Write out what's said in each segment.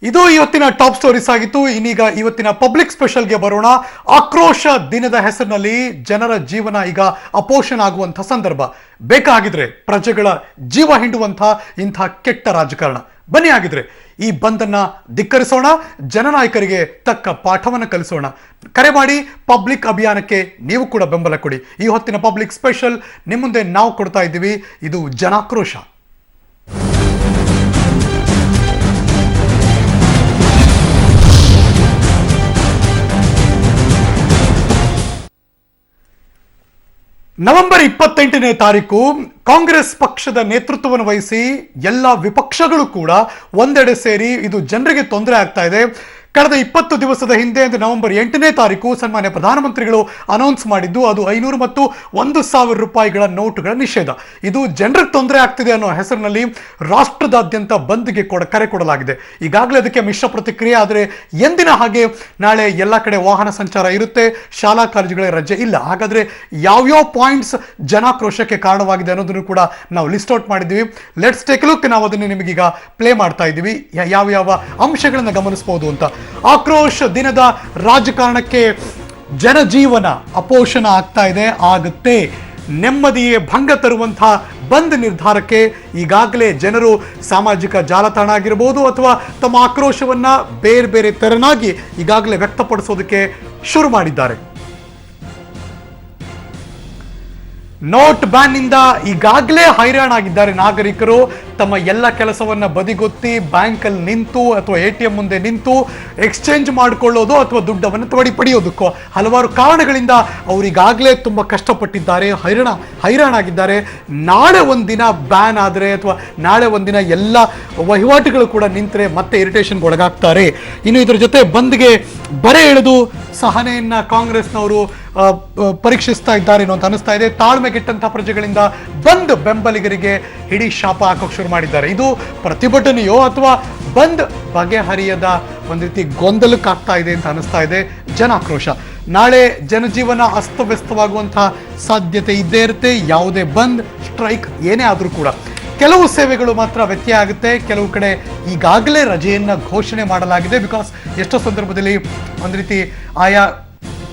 ಇದು ಇವತ್ತಿನ top stories ಆಗಿತ್ತು. ಇನ್ನೀಗ ಇವತ್ತಿನ ಪಬ್ಲಿಕ್ ಸ್ಪೆಷಲ್ಗೆ ಬರೋಣ. ಆಕ್ರೋಶ ದಿನದ ಹೆಸರಿನಲ್ಲಿ ಜನರ ಜೀವನ ಈಗ ಅಪೋಷಣ ಆಗುವಂತಹ ಸಂದರ್ಭ. ಬೇಕಾಗಿದ್ರೆ ಪ್ರಜೆಗಳ ಜೀವ ಹಿಂಡುವಂತಹ ಇಂಥ ಕೆಟ್ಟ ರಾಜಕಾರಣ. ಬನ್ನಿ ಆಗಿದ್ರೆ ಈ ಬಂದನ್ನ ಧಿಕ್ಕರಿಸೋಣ, ಜನನಾಯಕರಿಗೆ ತಕ್ಕ ಪಾಠವನ್ನು ಕಲಿಸೋಣ. ಕರೆ ಮಾಡಿ ಪಬ್ಲಿಕ್ ಅಭಿಯಾನಕ್ಕೆ ನೀವು ಕೂಡ ಬೆಂಬಲ ಕೊಡಿ. ಈ ಹೊತ್ತಿನ ಪಬ್ಲಿಕ್ ಸ್ಪೆಷಲ್ ನಿಮ್ಮ ಮುಂದೆ ನಾವು ಕೊಡ್ತಾ ಇದ್ದೀವಿ. ಇದು ಜನಾಕ್ರೋಶ. ನವೆಂಬರ್ 28ನೇ ತಾರೀಕು ಕಾಂಗ್ರೆಸ್ ಪಕ್ಷದ ನೇತೃತ್ವವನ್ನು ವಹಿಸಿ ಎಲ್ಲ ವಿಪಕ್ಷಗಳು ಕೂಡ ಒಂದೆಡೆ ಸೇರಿ ಇದು ಜನರಿಗೆ ತೊಂದರೆ ಆಗ್ತಾ ಇದೆ. ಕಳೆದ 20 ದಿವಸದ ಹಿಂದೆ ಅಂದರೆ ನವೆಂಬರ್ 8ನೇ ತಾರೀಕು ಸನ್ಮಾನ್ಯ ಪ್ರಧಾನಮಂತ್ರಿಗಳು ಅನೌನ್ಸ್ ಮಾಡಿದ್ದು ಅದು 500 ಮತ್ತು 1,000 ರೂಪಾಯಿಗಳ ನೋಟುಗಳ ನಿಷೇಧ. ಇದು ಜನರಿಗೆ ತೊಂದರೆ ಆಗ್ತಿದೆ ಅನ್ನೋ ಹೆಸರಿನಲ್ಲಿ ರಾಷ್ಟ್ರದಾದ್ಯಂತ ಬಂದ್ಗೆ ಕರೆ ಕೊಡಲಾಗಿದೆ. ಈಗಾಗಲೇ ಅದಕ್ಕೆ ಮಿಶ್ರ ಪ್ರತಿಕ್ರಿಯೆ. ಆದರೆ ಎಂದಿನ ಹಾಗೆ ನಾಳೆ ಎಲ್ಲ ಕಡೆ ವಾಹನ ಸಂಚಾರ ಇರುತ್ತೆ, ಶಾಲಾ ಕಾಲೇಜುಗಳಿಗೆ ರಜೆ ಇಲ್ಲ. ಹಾಗಾದ್ರೆ ಯಾವ್ಯಾವ ಪಾಯಿಂಟ್ಸ್ ಜನಾಕ್ರೋಶಕ್ಕೆ ಕಾರಣವಾಗಿದೆ ಅನ್ನೋದನ್ನು ಕೂಡ ನಾವು ಲಿಸ್ಟ್ ಔಟ್ ಮಾಡಿದ್ದೀವಿ. Let's take look. ನಾವು ಅದನ್ನು ನಿಮಗೀಗ ಪ್ಲೇ ಮಾಡ್ತಾ ಇದ್ದೀವಿ, ಯಾವ ಅಂಶಗಳನ್ನು ಗಮನಿಸಬಹುದು ಅಂತ. ಆಕ್ರೋಶ ದಿನದ ರಾಜಕಾರಣಕ್ಕೆ ಜನಜೀವನ ಅಪೋಷಣ ಆಗ್ತಾ ಇದೆ, ಆಗುತ್ತೆ. ನೆಮ್ಮದಿಯೇ ಭಂಗ ತರುವಂತಹ ಬಂದ್ ನಿರ್ಧಾರಕ್ಕೆ ಈಗಾಗಲೇ ಜನರು ಸಾಮಾಜಿಕ ಜಾಲತಾಣ ಆಗಿರಬಹುದು ಅಥವಾ ತಮ್ಮ ಆಕ್ರೋಶವನ್ನ ಬೇರೆ ಬೇರೆ ತೆರನಾಗಿ ಈಗಾಗಲೇ ವ್ಯಕ್ತಪಡಿಸೋದಕ್ಕೆ ಶುರು ಮಾಡಿದ್ದಾರೆ. ನೋಟ್ ಬ್ಯಾನ್ ನಿಂದ ಈಗಾಗಲೇ ಹೈರಾಣಾಗಿದ್ದಾರೆ ನಾಗರಿಕರು. ತಮ್ಮ ಎಲ್ಲ ಕೆಲಸವನ್ನ ಬದಿಗೊತ್ತಿ ಬ್ಯಾಂಕ್ ಅಲ್ಲಿ ನಿಂತು ಅಥವಾ ATM ಮುಂದೆ ನಿಂತು ಎಕ್ಸ್ಚೇಂಜ್ ಮಾಡಿಕೊಳ್ಳೋದು ಅಥವಾ ದುಡ್ಡವನ್ನು ಪಡೆಯೋದಕ್ಕೋ ಹಲವಾರು ಕಾರಣಗಳಿಂದ ಅವರಿಗಾಗಲೇ ತುಂಬಾ ಕಷ್ಟಪಟ್ಟಿದ್ದಾರೆ, ಹೈರಾಣಾಗಿದ್ದಾರೆ. ನಾಳೆ ಒಂದಿನ ಬ್ಯಾನ್ ಆದರೆ ಅಥವಾ ನಾಳೆ ಒಂದಿನ ಎಲ್ಲ ವಹಿವಾಟುಗಳು ಕೂಡ ನಿಂತರೆ ಮತ್ತೆ ಇರಿಟೇಷನ್ಗೆ ಒಳಗಾಗ್ತಾರೆ. ಇನ್ನು ಇದರ ಜೊತೆ ಬಂದ್ಗೆ ಬರೆ ಎಳೆದು ಸಹನೆಯನ್ನ ಕಾಂಗ್ರೆಸ್ನವರು ಪರೀಕ್ಷಿಸ್ತಾ ಇದ್ದಾರೆ ಅಂತ ಅನಿಸ್ತಾ ಇದೆ. ತಾಳ್ಮೆಗೆಟ್ಟಂತಹ ಪ್ರಜೆಗಳಿಂದ ಬಂದ್ ಬೆಂಬಲಿಗರಿಗೆ ಹಿಡಿ ಶಾಪ ಹಾಕೋಕೆ ಶುರು ಮಾಡಿದ್ದಾರೆ. ಇದು ಪ್ರತಿಭಟನೆಯೋ ಅಥವಾ ಬಂದ್ ಬಗೆಹರಿಯದ ಒಂದು ರೀತಿ ಗೊಂದಲಕ್ಕಾಗ್ತಾ ಇದೆ ಅಂತ ಅನಿಸ್ತಾ ಇದೆ. ಜನಾಕ್ರೋಶ. ನಾಳೆ ಜನಜೀವನ ಅಸ್ತವ್ಯಸ್ತವಾಗುವಂತಹ ಸಾಧ್ಯತೆ ಇದ್ದೇ ಇರುತ್ತೆ. ಯಾವುದೇ ಬಂದ್ ಸ್ಟ್ರೈಕ್ ಏನೇ ಆದರೂ ಕೂಡ ಕೆಲವು ಸೇವೆಗಳು ಮಾತ್ರ ವ್ಯತ್ಯಯ ಆಗುತ್ತೆ. ಕೆಲವು ಕಡೆ ಈಗಾಗಲೇ ರಜೆಯನ್ನ ಘೋಷಣೆ ಮಾಡಲಾಗಿದೆ. ಬಿಕಾಸ್ ಎಷ್ಟೋ ಸಂದರ್ಭದಲ್ಲಿ ಒಂದು ರೀತಿ ಆಯಾ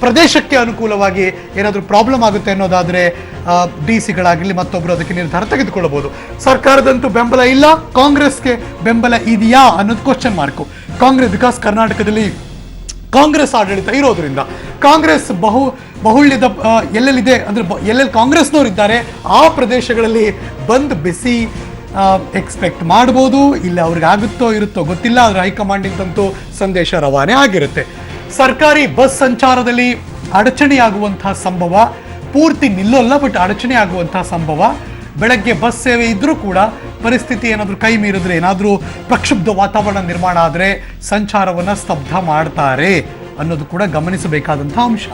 ಪ್ರದೇಶಕ್ಕೆ ಅನುಕೂಲವಾಗಿ ಏನಾದರೂ ಪ್ರಾಬ್ಲಮ್ ಆಗುತ್ತೆ ಅನ್ನೋದಾದರೆ DC-ಗಳಾಗಲಿ ಮತ್ತೊಬ್ಬರು ಅದಕ್ಕೆ ನಿರ್ಧಾರ ತೆಗೆದುಕೊಳ್ಳಬಹುದು. ಸರ್ಕಾರದಂತೂ ಬೆಂಬಲ ಇಲ್ಲ, ಕಾಂಗ್ರೆಸ್ಗೆ ಬೆಂಬಲ ಇದೆಯಾ ಅನ್ನೋದು ಕ್ವಶನ್ ಮಾರ್ಕು. ಕಾಂಗ್ರೆಸ್ ಬಿಕಾಸ್ ಕರ್ನಾಟಕದಲ್ಲಿ ಕಾಂಗ್ರೆಸ್ ಆಡಳಿತ ಇರೋದ್ರಿಂದ ಕಾಂಗ್ರೆಸ್ ಬಹುಳ್ಯದ ಎಲ್ಲೆಲ್ಲಿದೆ ಅಂದರೆ ಎಲ್ಲೆಲ್ಲಿ ಕಾಂಗ್ರೆಸ್ನವ್ರು ಇದ್ದಾರೆ ಆ ಪ್ರದೇಶಗಳಲ್ಲಿ ಬಂದ್ ಬಿಸಿ ಎಕ್ಸ್ಪೆಕ್ಟ್ ಮಾಡ್ಬೋದು. ಇಲ್ಲ ಅವ್ರಿಗೆ ಆಗುತ್ತೋ ಇರುತ್ತೋ ಗೊತ್ತಿಲ್ಲ. ಆದರೆ ಹೈಕಮಾಂಡಿಂದಂತೂ ಸಂದೇಶ ರವಾನೆ ಆಗಿರುತ್ತೆ. ಸರ್ಕಾರಿ ಬಸ್ ಸಂಚಾರದಲ್ಲಿ ಅಡಚಣೆಯಾಗುವಂತಹ ಸಂಭವ ಪೂರ್ತಿ ನಿಲ್ಲೋಲ್ಲ, ಬಟ್ ಅಡಚಣೆ ಆಗುವಂತಹ ಸಂಭವ. ಬೆಳಗ್ಗೆ ಬಸ್ ಸೇವೆ ಇದ್ರೂ ಕೂಡ ಪರಿಸ್ಥಿತಿ ಏನಾದರೂ ಕೈ ಮೀರಿದ್ರೆ, ಏನಾದರೂ ಪ್ರಕ್ಷುಬ್ಧ ವಾತಾವರಣ ನಿರ್ಮಾಣ ಆದರೆ ಸಂಚಾರವನ್ನು ಸ್ತಬ್ಧ ಮಾಡ್ತಾರೆ ಅನ್ನೋದು ಕೂಡ ಗಮನಿಸಬೇಕಾದಂತಹ ಅಂಶ.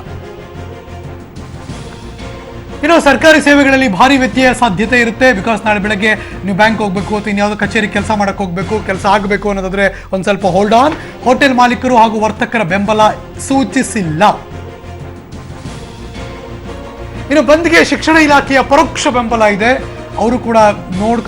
ಇನ್ನು ಸರ್ಕಾರಿ ಸೇವೆಗಳಲ್ಲಿ ಭಾರಿ ವ್ಯತ್ಯಯ ಸಾಧ್ಯತೆ ಇರುತ್ತೆ. ಬಿಕಾಸ್ ನಾಳೆ ಬೆಳಗ್ಗೆ ನೀವು ಬ್ಯಾಂಕ್ ಹೋಗಬೇಕು ಅಥವಾ ಇನ್ಯಾವುದೋ ಕಚೇರಿ ಕೆಲಸ ಮಾಡಕ್ಕೆ ಹೋಗಬೇಕು, ಕೆಲಸ ಆಗಬೇಕು ಅನ್ನೋದಾದ್ರೆ ಒಂದು ಸ್ವಲ್ಪ ಹೋಲ್ಡ್ ಆನ್. ಹೋಟೆಲ್ ಮಾಲೀಕರು ಹಾಗೂ ವರ್ತಕರ ಬೆಂಬಲ ಸೂಚಿಸಿಲ್ಲ. ಇನ್ನು ಬಂದ್ಗೆ ಶಿಕ್ಷಣ ಇಲಾಖೆಯ ಪರೋಕ್ಷ ಬೆಂಬಲ ಇದೆ. ಅವರು ಕೂಡ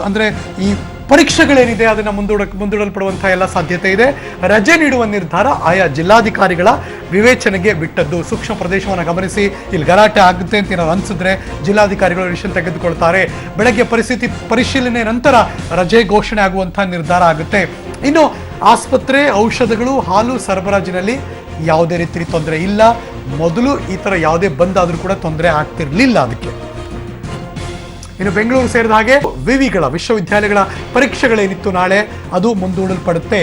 ಅಂದ್ರೆ ಈ ಪರೀಕ್ಷೆಗಳೇನಿದೆ ಅದನ್ನು ಮುಂದೂಡಲ್ಪಡುವಂತಹ ಎಲ್ಲ ಸಾಧ್ಯತೆ ಇದೆ. ರಜೆ ನೀಡುವ ನಿರ್ಧಾರ ಆಯಾ ಜಿಲ್ಲಾಧಿಕಾರಿಗಳ ವಿವೇಚನೆಗೆ ಬಿಟ್ಟದ್ದು. ಸೂಕ್ಷ್ಮ ಪ್ರದೇಶವನ್ನು ಗಮನಿಸಿ ಇಲ್ಲಿ ಗಲಾಟೆ ಆಗುತ್ತೆ ಅಂತ ಏನಾದ್ರು ಅನ್ಸಿದ್ರೆ ಜಿಲ್ಲಾಧಿಕಾರಿಗಳು ಡಿಸಿಷನ್ ತೆಗೆದುಕೊಳ್ತಾರೆ. ಬೆಳಗ್ಗೆ ಪರಿಸ್ಥಿತಿ ಪರಿಶೀಲನೆ ನಂತರ ರಜೆ ಘೋಷಣೆ ಆಗುವಂತಹ ನಿರ್ಧಾರ ಆಗುತ್ತೆ. ಇನ್ನು ಆಸ್ಪತ್ರೆ, ಔಷಧಗಳು, ಹಾಲು ಸರಬರಾಜಿನಲ್ಲಿ ಯಾವುದೇ ರೀತಿ ತೊಂದರೆ ಇಲ್ಲ. ಮೊದಲು ಈ ಥರ ಯಾವುದೇ ಬಂದಾದರೂ ಕೂಡ ತೊಂದರೆ ಆಗ್ತಿರ್ಲಿಲ್ಲ ಅದಕ್ಕೆ. ಇನ್ನು ಬೆಂಗಳೂರು ಸೇರಿದ ಹಾಗೆ ವಿವಿಗಳ ವಿಶ್ವವಿದ್ಯಾಲಯಗಳ ಪರೀಕ್ಷೆಗಳೇನಿತ್ತು ನಾಳೆ ಅದು ಮುಂದೂಡಲ್ಪಡುತ್ತೆ.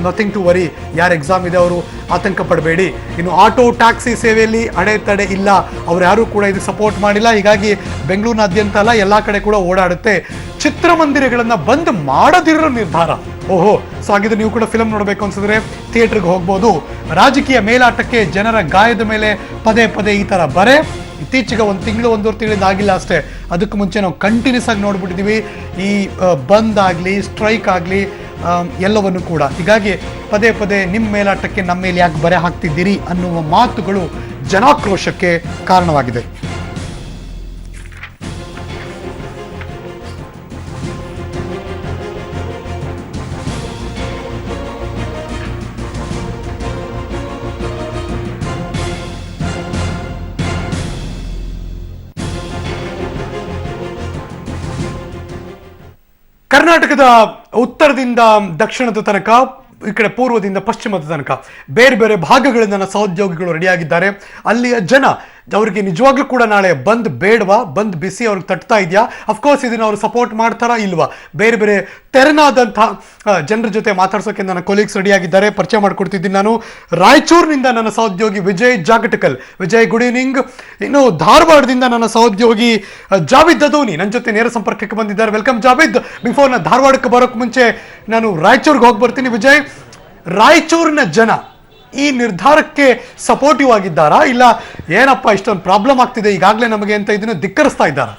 Nothing to worry. ಯಾರು ಎಕ್ಸಾಮ್ ಇದೆ ಅವರು ಆತಂಕ ಪಡಬೇಡಿ. ಇನ್ನು ಆಟೋ ಟ್ಯಾಕ್ಸಿ ಸೇವೆಯಲ್ಲಿ ಅಡೆತಡೆ ಇಲ್ಲ. ಅವ್ರು ಯಾರು ಕೂಡ ಇದು ಸಪೋರ್ಟ್ ಮಾಡಿಲ್ಲ. ಹೀಗಾಗಿ ಬೆಂಗಳೂರಿನಾದ್ಯಂತ ಅಲ್ಲ ಎಲ್ಲ ಕಡೆ ಕೂಡ ಓಡಾಡುತ್ತೆ. ಚಿತ್ರಮಂದಿರಗಳನ್ನು ಬಂದ್ ಮಾಡದಿರೋ ನಿರ್ಧಾರ. ಓಹೋ, ಸೊ ಹಾಗಿದ್ರೆ ನೀವು ಕೂಡ ಫಿಲಮ್ ನೋಡಬೇಕು ಅನ್ಸಿದ್ರೆ ಥಿಯೇಟರ್ಗೆ ಹೋಗ್ಬೋದು. ರಾಜಕೀಯ ಮೇಲಾಟಕ್ಕೆ ಜನರ ಗಾಯದ ಮೇಲೆ ಪದೇ ಪದೇ ಈ ಥರ ಬರೆ ಇತ್ತೀಚೆಗೆ 1 ತಿಂಗಳು 1.5 ತಿಂಗಳಿಂದ ಆಗಿಲ್ಲ ಅಷ್ಟೇ. ಅದಕ್ಕೆ ಮುಂಚೆ ನಾವು ಕಂಟಿನ್ಯೂಸ್ ಆಗಿ ನೋಡ್ಬಿಟ್ಟಿದ್ದೀವಿ ಈ ಬಂದ್ ಆಗಲಿ ಸ್ಟ್ರೈಕ್ ಆಗಲಿ ಎಲ್ಲವನ್ನು ಕೂಡ. ಹೀಗಾಗಿ ಪದೇ ಪದೇ ನಿಮ್ಮ ಮೇಲಾಟಕ್ಕೆ ನಮ್ಮ ಮೇಲೆ ಯಾಕೆ ಬರೆ ಹಾಕ್ತಿದ್ದೀರಿ ಅನ್ನುವ ಮಾತುಗಳು ಜನಾಕ್ರೋಶಕ್ಕೆ ಕಾರಣವಾಗಿದೆ. ಕರ್ನಾಟಕದ ಉತ್ತರದಿಂದ ದಕ್ಷಿಣದ ತನಕ, ಈ ಕಡೆ ಪೂರ್ವದಿಂದ ಪಶ್ಚಿಮದ ತನಕ ಬೇರೆ ಬೇರೆ ಭಾಗಗಳಿಂದ ನನ್ನ ಸಹೋದ್ಯೋಗಿಗಳು ರೆಡಿಯಾಗಿದ್ದಾರೆ. ಅಲ್ಲಿಯ ಜನ ಅವ್ರಿಗೆ ನಿಜವಾಗ್ಲೂ ಕೂಡ ನಾಳೆ ಬಂದ್ ಬೇಡವಾ, ಬಂದ್ ಬಿಸಿ ಅವ್ರಿಗೆ ತಟ್ತಾ ಇದೆಯಾ, ಅಫ್ಕೋರ್ಸ್ ಇದನ್ನ ಅವ್ರು ಸಪೋರ್ಟ್ ಮಾಡ್ತಾರಾ ಇಲ್ವಾ, ಬೇರೆ ಬೇರೆ ತೆರನಾದಂತಹ ಜನರ ಜೊತೆ ಮಾತಾಡ್ಸೋಕೆ ನನ್ನ ಕೊಲೀಗ್ಸ್ ರೆಡಿಯಾಗಿದ್ದಾರೆ. ಪರಿಚಯ ಮಾಡ್ಕೊಡ್ತಿದ್ದೀನಿ. ನಾನು ರಾಯಚೂರಿನಿಂದ ನನ್ನ ಸಹೋದ್ಯೋಗಿ ವಿಜಯ್ ಜಾಗಟಕಲ್. Vijay, good evening. ಇನ್ನು ಧಾರವಾಡದಿಂದ ನನ್ನ ಸಹೋದ್ಯೋಗಿ ಜಾವಿದ್ ಅದೋನಿ ನನ್ನ ಜೊತೆ ನೇರ ಸಂಪರ್ಕಕ್ಕೆ ಬಂದಿದ್ದಾರೆ. ವೆಲ್ಕಮ್ ಜಾವಿದ್. ಬಿಫೋರ್ ನಾನು ಧಾರವಾಡಕ್ಕೆ ಬರೋಕ್ಕೆ ಮುಂಚೆ ನಾನು ರಾಯಚೂರಿಗೆ ಹೋಗಿ ಬರ್ತೀನಿ. ವಿಜಯ್, ರಾಯಚೂರಿನ ಜನ ಈ ನಿರ್ಧಾರಕ್ಕೆ ಸಪೋರ್ಟಿವ್ ಆಗಿದ್ದಾರಾ, ಇಲ್ಲ ಏನಪ್ಪ ಇಷ್ಟೊಂದು ಪ್ರಾಬ್ಲಮ್ ಆಗ್ತಿದೆ ಈಗಾಗಲೇ ನಮಗೆ ಅಂತ ಇದನ್ನು ಧಿಕ್ಕರಿಸ್ತಾ ಇದ್ದಾರಾ?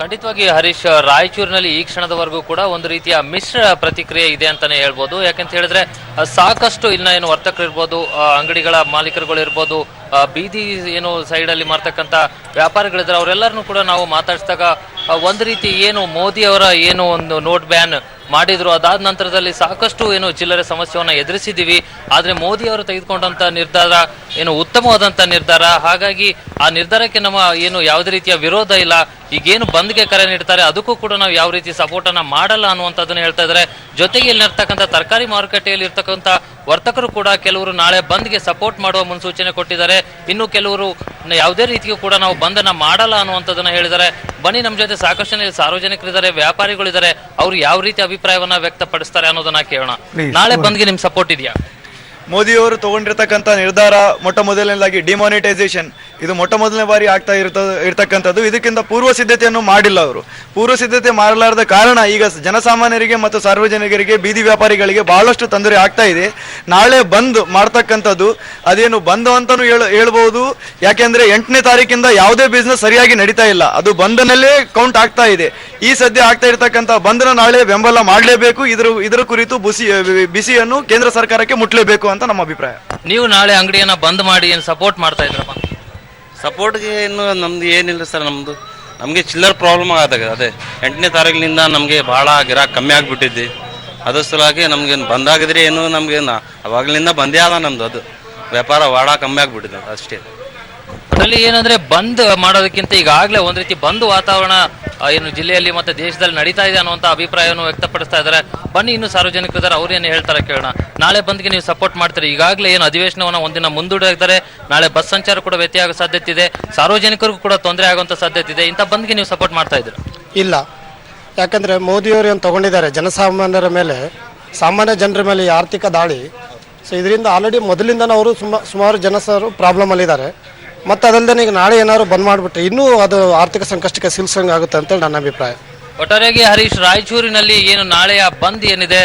ಖಂಡಿತವಾಗಿ ಹರೀಶ್, ರಾಯಚೂರಿನಲ್ಲಿ ಈ ಕ್ಷಣದವರೆಗೂ ಕೂಡ ಒಂದು ರೀತಿಯ ಮಿಶ್ರ ಪ್ರತಿಕ್ರಿಯೆ ಇದೆ ಅಂತಾನೆ ಹೇಳ್ಬೋದು. ಯಾಕಂತ ಹೇಳಿದ್ರೆ ಸಾಕಷ್ಟು ಇನ್ನ ಏನು ವರ್ತಕರು ಇರ್ಬೋದು, ಅಂಗಡಿಗಳ ಮಾಲೀಕರುಗಳು ಇರ್ಬೋದು, ಬೀದಿ ಏನು ಸೈಡ್ ಅಲ್ಲಿ ಮಾರ್ತಕ್ಕಂಥ ವ್ಯಾಪಾರಿಗಳಿದ್ರೆ ಅವರೆಲ್ಲರನ್ನು ಕೂಡ ನಾವು ಮಾತಾಡಿಸಿದಾಗ ಒಂದು ರೀತಿ ಏನು ಮೋದಿ ಅವರ ಏನು ಒಂದು ನೋಟ್ ಬ್ಯಾನ್ ಮಾಡಿದ್ರು, ಅದಾದ ನಂತರದಲ್ಲಿ ಸಾಕಷ್ಟು ಏನು ಚಿಲ್ಲರೆ ಸಮಸ್ಯೆಯನ್ನು ಎದುರಿಸಿದ್ದೀವಿ. ಆದರೆ ಮೋದಿ ಅವರು ತೆಗೆದುಕೊಂಡಂತ ನಿರ್ಧಾರ ಏನು ಉತ್ತಮವಾದಂಥ ನಿರ್ಧಾರ. ಹಾಗಾಗಿ ಆ ನಿರ್ಧಾರಕ್ಕೆ ನಮ್ಮ ಏನು ಯಾವುದೇ ರೀತಿಯ ವಿರೋಧ ಇಲ್ಲ. ಈಗೇನು ಬಂದ್ಗೆ ಕರೆ ನೀಡ್ತಾರೆ ಅದಕ್ಕೂ ಕೂಡ ನಾವು ಯಾವ ರೀತಿ ಸಪೋರ್ಟ್ ಅನ್ನ ಮಾಡಲ್ಲ ಅನ್ನುವಂಥದ್ದನ್ನ ಹೇಳ್ತಾ ಇದ್ದಾರೆ. ಜೊತೆಗೆ ಇಲ್ಲಿರ್ತಕ್ಕಂಥ ತರಕಾರಿ ಮಾರುಕಟ್ಟೆಯಲ್ಲಿ ಇರ್ತಕ್ಕಂಥ ವರ್ತಕರು ಕೂಡ ಕೆಲವರು ನಾಳೆ ಬಂದ್ಗೆ ಸಪೋರ್ಟ್ ಮಾಡುವ ಮುನ್ಸೂಚನೆ ಕೊಟ್ಟಿದ್ದಾರೆ. ಇನ್ನು ಕೆಲವರು ಯಾವುದೇ ರೀತಿಯೂ ಕೂಡ ನಾವು ಬಂದನ್ನ ಮಾಡಲ್ಲ ಅನ್ನುವಂಥದ್ದನ್ನ ಹೇಳಿದ್ದಾರೆ. ಬನ್ನಿ, ನಮ್ಮ ಜೊತೆ ಸಾಕಷ್ಟು ಸಾರ್ವಜನಿಕರಿದ್ದಾರೆ, ವ್ಯಾಪಾರಿಗಳಿದ್ದಾರೆ, ಅವ್ರು ಯಾವ ರೀತಿ ಅಭಿಪ್ರಾಯವನ್ನ ವ್ಯಕ್ತಪಡಿಸ್ತಾರೆ ಅನ್ನೋದನ್ನ ಕೇಳೋಣ. ನಾಳೆ ಬಂದ್ಗೆ ನಿಮ್ ಸಪೋರ್ಟ್ ಇದೆಯಾ? ಮೋದಿಯವರು ತಗೊಂಡಿರ್ತಕ್ಕಂಥ ನಿರ್ಧಾರ ಮೊಟ್ಟ ಮೊದಲನೇದಾಗಿ ಡಿಮಾನಿಟೈಸೇಷನ್, ಇದು ಮೊಟ್ಟ ಮೊದಲನೇ ಬಾರಿ ಆಗ್ತಾ ಇರ್ತಕ್ಕಂಥದ್ದು. ಇದಕ್ಕಿಂತ ಪೂರ್ವ ಸಿದ್ಧತೆಯನ್ನು ಮಾಡಿಲ್ಲ ಅವರು. ಪೂರ್ವ ಸಿದ್ಧತೆ ಮಾಡಲಾರದ ಕಾರಣ ಈಗ ಜನಸಾಮಾನ್ಯರಿಗೆ ಮತ್ತು ಸಾರ್ವಜನಿಕರಿಗೆ, ಬೀದಿ ವ್ಯಾಪಾರಿಗಳಿಗೆ ಬಹಳಷ್ಟು ತೊಂದರೆ ಆಗ್ತಾ ಇದೆ. ನಾಳೆ ಬಂದ್ ಮಾಡ್ತಕ್ಕಂಥದ್ದು ಅದೇನು ಬಂದ್ ಅಂತಾನು ಹೇಳ್ಬಹುದು. ಯಾಕೆಂದ್ರೆ 8ನೇ ತಾರೀಕಿಂದ ಯಾವುದೇ ಬಿಸ್ನೆಸ್ ಸರಿಯಾಗಿ ನಡೀತಾ ಇಲ್ಲ, ಅದು ಬಂದ್ನಲ್ಲೇ ಕೌಂಟ್ ಆಗ್ತಾ ಇದೆ. ಈ ಸದ್ಯ ಆಗ್ತಾ ಇರ್ತಕ್ಕಂಥ ಬಂದ್ನ ನಾಳೆ ಬೆಂಬಲ ಮಾಡಲೇಬೇಕು. ಇದರ ಕುರಿತು ಬಿಸಿಯನ್ನು ಕೇಂದ್ರ ಸರ್ಕಾರಕ್ಕೆ ಮುಟ್ಲೇಬೇಕು ಅಂತ ನಮ್ಮ ಅಭಿಪ್ರಾಯ. ನೀವು ನಾಳೆ ಅಂಗಡಿಯನ್ನ ಬಂದ್ ಮಾಡಿ ಏನು ಸಪೋರ್ಟ್ ಮಾಡ್ತಾ ಇದ್ರಪ್ಪ? ಸಪೋರ್ಟ್ಗೆ ಏನು ನಮ್ದು ಏನಿಲ್ಲ ಸರ್. ನಮಗೆ ಚಿಲ್ಲರ್ ಪ್ರಾಬ್ಲಮ್ ಆದಾಗ ಅದೇ 8ನೇ ತಾರೀಕಿನಿಂದ ನಮಗೆ ಭಾಳ ಗಿರಾಕ್ ಕಮ್ಮಿ ಆಗಿಬಿಟ್ಟಿದ್ದೆ. ಅದ್ರ ಸಲುವಾಗಿ ನಮ್ಗೆ ಬಂದಾಗಿದ್ರೆ ಏನು ನಮ್ಗೇನು ಅವಾಗಲಿಂದ ಬಂದೇ ಆದ ನಮ್ದು ಅದು ವ್ಯಾಪಾರ ಭಾಳ ಕಮ್ಮಿ ಆಗಿಬಿಟ್ಟಿದೆ ಅಷ್ಟೇ. ಅದರಲ್ಲಿ ಏನಂದ್ರೆ ಬಂದ್ ಮಾಡೋದಕ್ಕಿಂತ ಈಗಾಗಲೇ ಒಂದ್ ರೀತಿ ಬಂದ್ ವಾತಾವರಣ ಏನು ಜಿಲ್ಲೆಯಲ್ಲಿ ಮತ್ತೆ ದೇಶದಲ್ಲಿ ನಡೀತಾ ಇದೆ ಅನ್ನುವಂತ ಅಭಿಪ್ರಾಯವನ್ನು ವ್ಯಕ್ತಪಡಿಸ್ತಾ ಇದ್ದಾರೆ. ಬನ್ನಿ, ಇನ್ನು ಸಾರ್ವಜನಿಕರಿದ್ದಾರೆ, ಅವ್ರು ಏನು ಹೇಳ್ತಾರೆ ಕೇಳೋಣ. ನಾಳೆ ಬಂದ್ಗೆ ನೀವು ಸಪೋರ್ಟ್ ಮಾಡ್ತೀರಿ? ಈಗಾಗಲೇ ಏನು ಅಧಿವೇಶನವನ್ನ ಒಂದಿನ ಮುಂದೂಡಿದ್ದಾರೆ. ನಾಳೆ ಬಸ್ ಸಂಚಾರ ಕೂಡ ವ್ಯತ್ಯಯ ಆಗೋ ಸಾಧ್ಯತೆ ಇದೆ, ಸಾರ್ವಜನಿಕರಿಗೂ ಕೂಡ ತೊಂದರೆ ಆಗುವಂತ ಸಾಧ್ಯತೆ ಇದೆ. ಇಂಥ ಬಂದ್ಗೆ ನೀವು ಸಪೋರ್ಟ್ ಮಾಡ್ತಾ ಇದ್ದೀರಾ? ಇಲ್ಲ, ಯಾಕಂದ್ರೆ ಮೋದಿಯವರು ಏನು ತಗೊಂಡಿದ್ದಾರೆ ಜನಸಾಮಾನ್ಯರ ಮೇಲೆ, ಸಾಮಾನ್ಯ ಜನರ ಮೇಲೆ ಈ ಆರ್ಥಿಕ ದಾಳಿ. ಸೊ ಇದರಿಂದ ಆಲ್ರೆಡಿ ಮೊದಲಿಂದ ಅವರು ಸುಮಾರು ಜನಸರು ಪ್ರಾಬ್ಲಮ್ ಅಲ್ಲಿದ್ದಾರೆ. ಮತ್ತು ಅದಲ್ಲದೆ ಈಗ ನಾಳೆ ಏನಾದ್ರು ಬಂದ್ ಮಾಡಿಬಿಟ್ರೆ ಇನ್ನೂ ಅದು ಆರ್ಥಿಕ ಸಂಕಷ್ಟಕ್ಕೆ ಸಿಲ್ಸಂಗ್ ಆಗುತ್ತೆ ಅಂತೇಳಿ ನನ್ನ ಅಭಿಪ್ರಾಯ. ಒಟ್ಟಾರೆಯಾಗಿ ಹರೀಶ್, ರಾಯಚೂರಿನಲ್ಲಿ ಏನು ನಾಳೆಯ ಬಂದ್ ಏನಿದೆ,